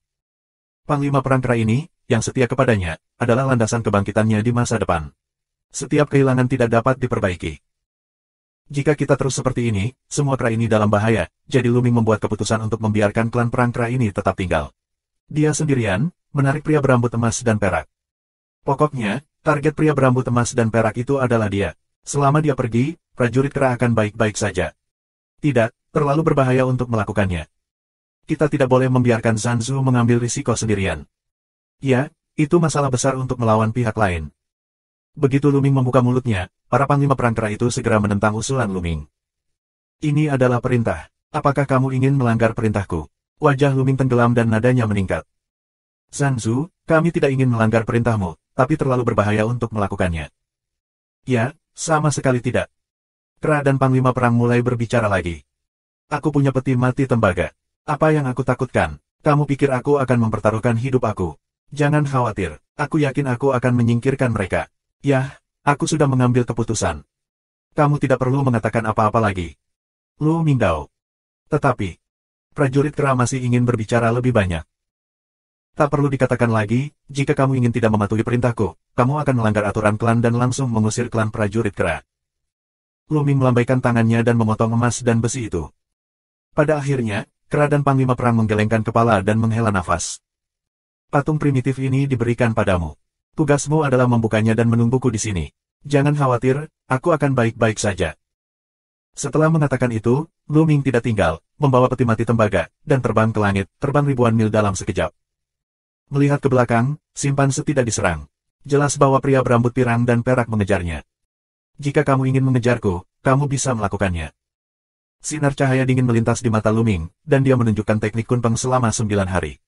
Speaker 1: Panglima perang kera ini, yang setia kepadanya, adalah landasan kebangkitannya di masa depan. Setiap kehilangan tidak dapat diperbaiki. Jika kita terus seperti ini, semua kera ini dalam bahaya, jadi Lu Ming membuat keputusan untuk membiarkan klan perang kera ini tetap tinggal. Dia sendirian, menarik pria berambut emas dan perak. Pokoknya, target pria berambut emas dan perak itu adalah dia. Selama dia pergi, prajurit kera akan baik-baik saja. Tidak, terlalu berbahaya untuk melakukannya. Kita tidak boleh membiarkan Zanzu mengambil risiko sendirian. Ya, itu masalah besar untuk melawan pihak lain. Begitu Lu Ming membuka mulutnya, para panglima perang kera itu segera menentang usulan Lu Ming. Ini adalah perintah. Apakah kamu ingin melanggar perintahku? Wajah Lu Ming tenggelam dan nadanya meningkat. Zanzu, kami tidak ingin melanggar perintahmu, tapi terlalu berbahaya untuk melakukannya. Ya, sama sekali tidak. Kera dan panglima perang mulai berbicara lagi. Aku punya peti mati tembaga. Apa yang aku takutkan? Kamu pikir aku akan mempertaruhkan hidup aku? Jangan khawatir, aku yakin aku akan menyingkirkan mereka. Yah, aku sudah mengambil keputusan. Kamu tidak perlu mengatakan apa-apa lagi. Lu Mingdao. Tetapi, prajurit kera masih ingin berbicara lebih banyak. Tak perlu dikatakan lagi, jika kamu ingin tidak mematuhi perintahku, kamu akan melanggar aturan klan dan langsung mengusir klan prajurit kera. Lu Ming melambaikan tangannya dan memotong emas dan besi itu. Pada akhirnya, kera dan panglima perang menggelengkan kepala dan menghela nafas. Patung primitif ini diberikan padamu. Tugasmu adalah membukanya dan menungguku di sini. Jangan khawatir, aku akan baik-baik saja. Setelah mengatakan itu, Lu Ming tidak tinggal, membawa peti mati tembaga, dan terbang ke langit, terbang ribuan mil dalam sekejap. Melihat ke belakang, simpanse tidak diserang. Jelas bahwa pria berambut pirang dan perak mengejarnya. Jika kamu ingin mengejarku, kamu bisa melakukannya. Sinar cahaya dingin melintas di mata Lu Ming, dan dia menunjukkan teknik kunpeng selama 9 hari.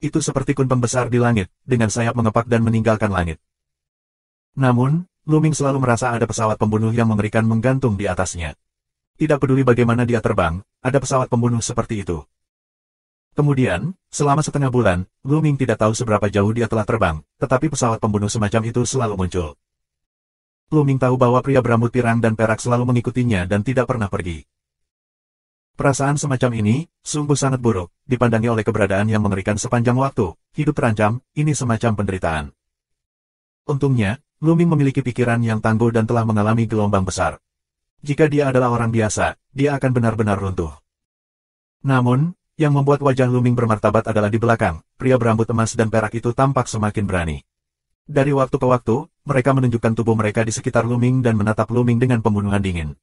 Speaker 1: Itu seperti kunpeng besar di langit, dengan sayap mengepak dan meninggalkan langit. Namun, Lu Ming selalu merasa ada pesawat pembunuh yang mengerikan menggantung di atasnya. Tidak peduli bagaimana dia terbang, ada pesawat pembunuh seperti itu. Kemudian, selama setengah bulan, Lu Ming tidak tahu seberapa jauh dia telah terbang, tetapi pesawat pembunuh semacam itu selalu muncul. Lu Ming tahu bahwa pria berambut pirang dan perak selalu mengikutinya dan tidak pernah pergi. Perasaan semacam ini, sungguh sangat buruk, dipandangi oleh keberadaan yang mengerikan sepanjang waktu, hidup terancam, ini semacam penderitaan. Untungnya, Lu Ming memiliki pikiran yang tangguh dan telah mengalami gelombang besar. Jika dia adalah orang biasa, dia akan benar-benar runtuh. Namun, yang membuat wajah Lu Ming bermartabat adalah di belakang, pria berambut emas dan perak itu tampak semakin berani. Dari waktu ke waktu, mereka menunjukkan tubuh mereka di sekitar Lu Ming dan menatap Lu Ming dengan pembunuhan dingin.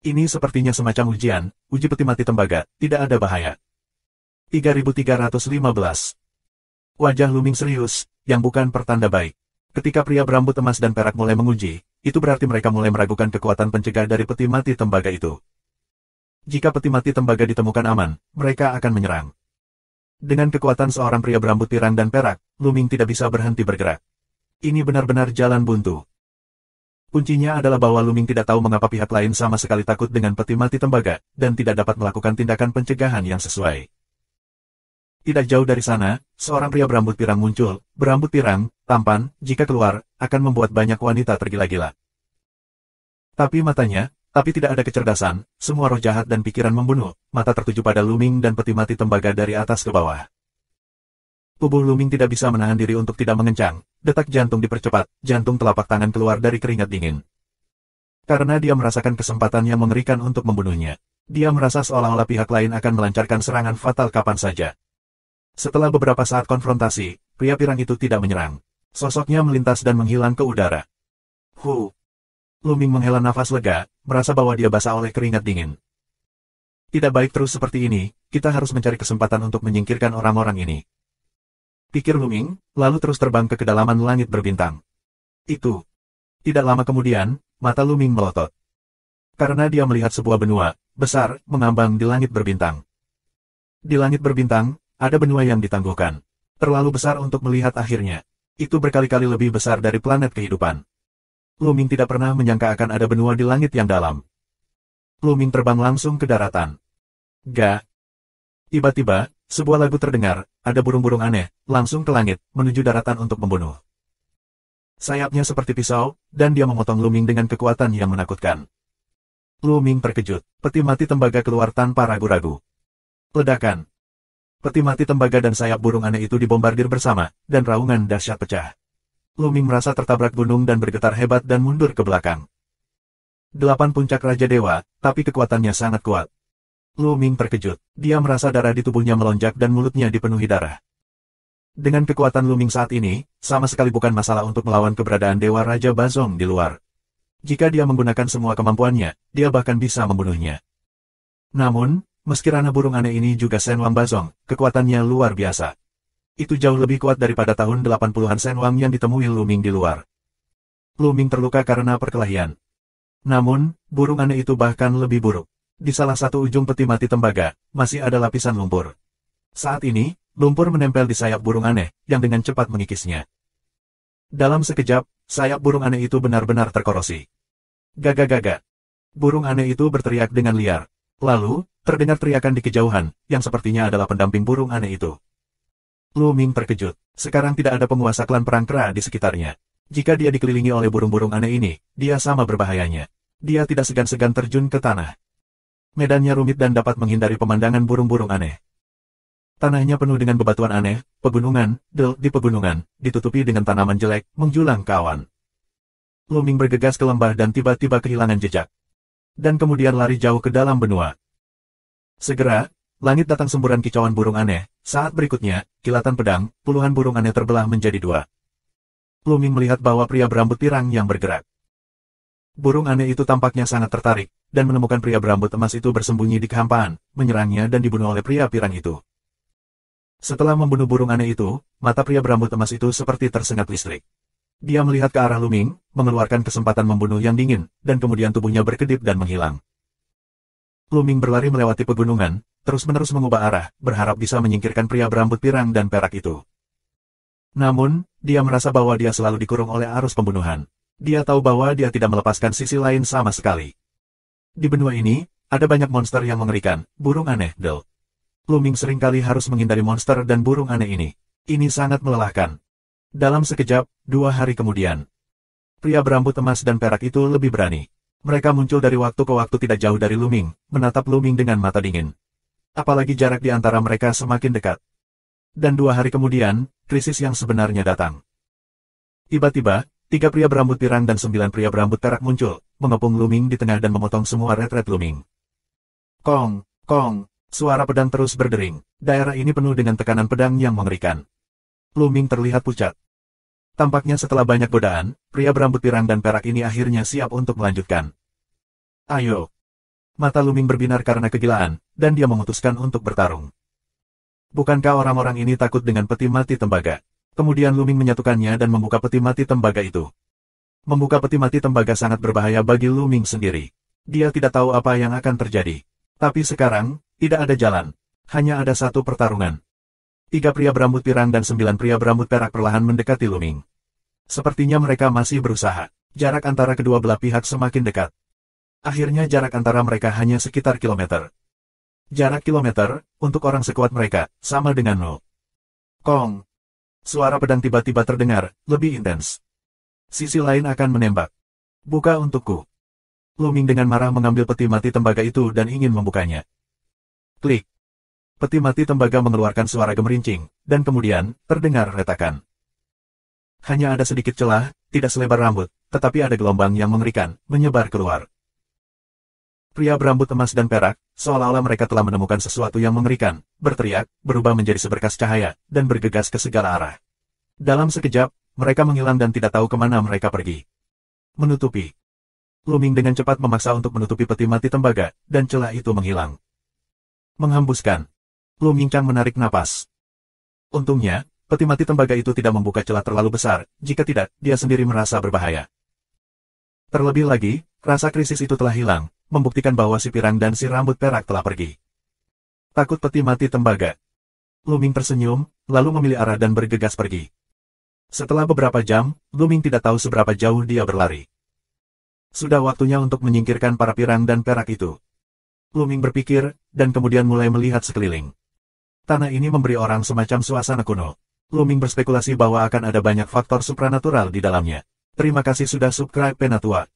Speaker 1: Ini sepertinya semacam ujian, uji peti mati tembaga, tidak ada bahaya. 3315. Wajah Lu Ming serius, yang bukan pertanda baik. Ketika pria berambut emas dan perak mulai menguji, itu berarti mereka mulai meragukan kekuatan pencegah dari peti mati tembaga itu. Jika peti mati tembaga ditemukan aman, mereka akan menyerang. Dengan kekuatan seorang pria berambut pirang dan perak, Lu Ming tidak bisa berhenti bergerak. Ini benar-benar jalan buntu. Kuncinya adalah bahwa Lu Ming tidak tahu mengapa pihak lain sama sekali takut dengan peti mati tembaga, dan tidak dapat melakukan tindakan pencegahan yang sesuai. Tidak jauh dari sana, seorang pria berambut pirang muncul, berambut pirang, tampan, jika keluar, akan membuat banyak wanita tergila-gila. Tapi tidak ada kecerdasan, semua roh jahat dan pikiran membunuh, mata tertuju pada Lu Ming dan peti mati tembaga dari atas ke bawah. Tubuh Lu Ming tidak bisa menahan diri untuk tidak mengencang, detak jantung dipercepat, jantung telapak tangan keluar dari keringat dingin. Karena dia merasakan kesempatan yang mengerikan untuk membunuhnya, dia merasa seolah-olah pihak lain akan melancarkan serangan fatal kapan saja. Setelah beberapa saat konfrontasi, pria pirang itu tidak menyerang. Sosoknya melintas dan menghilang ke udara. Lu Ming menghela nafas lega, merasa bahwa dia basah oleh keringat dingin. Tidak baik terus seperti ini, kita harus mencari kesempatan untuk menyingkirkan orang-orang ini. Pikir Lu Ming, lalu terus terbang ke kedalaman langit berbintang. Itu. Tidak lama kemudian, mata Lu Ming melotot. Karena dia melihat sebuah benua, besar, mengambang di langit berbintang. Di langit berbintang, ada benua yang ditangguhkan. Terlalu besar untuk melihat akhirnya. Itu berkali-kali lebih besar dari planet kehidupan. Lu Ming tidak pernah menyangka akan ada benua di langit yang dalam. Lu Ming terbang langsung ke daratan. Tiba-tiba, sebuah lagu terdengar, ada burung-burung aneh, langsung ke langit, menuju daratan untuk membunuh. Sayapnya seperti pisau, dan dia memotong Lu Ming dengan kekuatan yang menakutkan. Lu Ming terkejut, peti mati tembaga keluar tanpa ragu-ragu. Ledakan. Peti mati tembaga dan sayap burung aneh itu dibombardir bersama, dan raungan dahsyat pecah. Lu Ming merasa tertabrak gunung dan bergetar hebat dan mundur ke belakang. 8 puncak Raja Dewa, tapi kekuatannya sangat kuat. Lu Ming terkejut, dia merasa darah di tubuhnya melonjak dan mulutnya dipenuhi darah. Dengan kekuatan Lu Ming saat ini, sama sekali bukan masalah untuk melawan keberadaan Dewa Raja Bazong di luar. Jika dia menggunakan semua kemampuannya, dia bahkan bisa membunuhnya. Namun, meski ranah burung aneh ini juga Senwang Bazong, kekuatannya luar biasa. Itu jauh lebih kuat daripada tahun 80-an Senwang yang ditemui Lu Ming di luar. Lu Ming terluka karena perkelahian. Namun, burung aneh itu bahkan lebih buruk. Di salah satu ujung peti mati tembaga, masih ada lapisan lumpur. Saat ini, lumpur menempel di sayap burung aneh, yang dengan cepat mengikisnya. Dalam sekejap, sayap burung aneh itu benar-benar terkorosi. Gaga-gaga. Burung aneh itu berteriak dengan liar. Lalu, terdengar teriakan di kejauhan, yang sepertinya adalah pendamping burung aneh itu. Lu Ming terkejut. Sekarang tidak ada penguasa klan perang kera di sekitarnya. Jika dia dikelilingi oleh burung-burung aneh ini, dia sama berbahayanya. Dia tidak segan-segan terjun ke tanah. Medannya rumit dan dapat menghindari pemandangan burung-burung aneh. Tanahnya penuh dengan bebatuan aneh, pegunungan, di pegunungan, ditutupi dengan tanaman jelek, menjulang ke awan. Lu Ming bergegas ke lembah dan tiba-tiba kehilangan jejak. Dan kemudian lari jauh ke dalam benua. Segera, langit datang semburan kicauan burung aneh. Saat berikutnya, kilatan pedang, puluhan burung aneh terbelah menjadi dua. Lu Ming melihat bahwa pria berambut pirang yang bergerak. Burung aneh itu tampaknya sangat tertarik, dan menemukan pria berambut emas itu bersembunyi di kehampaan, menyerangnya dan dibunuh oleh pria pirang itu. Setelah membunuh burung aneh itu, mata pria berambut emas itu seperti tersengat listrik. Dia melihat ke arah Lu Ming, mengeluarkan kesempatan membunuh yang dingin, dan kemudian tubuhnya berkedip dan menghilang. Lu Ming berlari melewati pegunungan, terus-menerus mengubah arah, berharap bisa menyingkirkan pria berambut pirang dan perak itu. Namun, dia merasa bahwa dia selalu dikurung oleh arus pembunuhan. Dia tahu bahwa dia tidak melepaskan sisi lain sama sekali. Di benua ini, ada banyak monster yang mengerikan, burung aneh, Lu Ming seringkali harus menghindari monster dan burung aneh ini. Ini sangat melelahkan. Dalam sekejap, 2 hari kemudian, pria berambut emas dan perak itu lebih berani. Mereka muncul dari waktu ke waktu tidak jauh dari Lu Ming, menatap Lu Ming dengan mata dingin. Apalagi jarak di antara mereka semakin dekat. Dan 2 hari kemudian, krisis yang sebenarnya datang. Tiba-tiba, 3 pria berambut pirang dan 9 pria berambut perak muncul, mengepung Lu Ming di tengah dan memotong semua retret Lu Ming. Kong, kong, suara pedang terus berdering. Daerah ini penuh dengan tekanan pedang yang mengerikan. Lu Ming terlihat pucat. Tampaknya setelah banyak godaan, pria berambut pirang dan perak ini akhirnya siap untuk melanjutkan. Ayo. Mata Lu Ming berbinar karena kegilaan, dan dia memutuskan untuk bertarung. Bukankah orang-orang ini takut dengan peti mati tembaga? Kemudian Lu Ming menyatukannya dan membuka peti mati tembaga itu. Membuka peti mati tembaga sangat berbahaya bagi Lu Ming sendiri. Dia tidak tahu apa yang akan terjadi. Tapi sekarang, tidak ada jalan. Hanya ada satu pertarungan. 3 pria berambut pirang dan 9 pria berambut perak perlahan mendekati Lu Ming. Sepertinya mereka masih berusaha. Jarak antara kedua belah pihak semakin dekat. Akhirnya jarak antara mereka hanya sekitar kilometer. Jarak kilometer, untuk orang sekuat mereka, sama dengan 0. Kong. Suara pedang tiba-tiba terdengar, lebih intens. Sisi lain akan menembak. Buka untukku. Lu Ming dengan marah mengambil peti mati tembaga itu dan ingin membukanya. Klik. Peti mati tembaga mengeluarkan suara gemerincing, dan kemudian, terdengar retakan. Hanya ada sedikit celah, tidak selebar rambut, tetapi ada gelombang yang mengerikan, menyebar keluar. Pria berambut emas dan perak, seolah-olah mereka telah menemukan sesuatu yang mengerikan, berteriak, berubah menjadi seberkas cahaya, dan bergegas ke segala arah. Dalam sekejap, mereka menghilang dan tidak tahu kemana mereka pergi. Menutupi. Lu Ming dengan cepat memaksa untuk menutupi peti mati tembaga, dan celah itu menghilang. Menghembuskan. Lu Ming Chang menarik napas. Untungnya, peti mati tembaga itu tidak membuka celah terlalu besar, jika tidak, dia sendiri merasa berbahaya. Terlebih lagi, rasa krisis itu telah hilang, membuktikan bahwa si pirang dan si rambut perak telah pergi. Takut peti mati tembaga. Lu Ming tersenyum, lalu memilih arah dan bergegas pergi. Setelah beberapa jam, Lu Ming tidak tahu seberapa jauh dia berlari. Sudah waktunya untuk menyingkirkan para pirang dan perak itu. Lu Ming berpikir, dan kemudian mulai melihat sekeliling. Tanah ini memberi orang semacam suasana kuno. Lu Ming berspekulasi bahwa akan ada banyak faktor supranatural di dalamnya. Terima kasih sudah subscribe Penatua.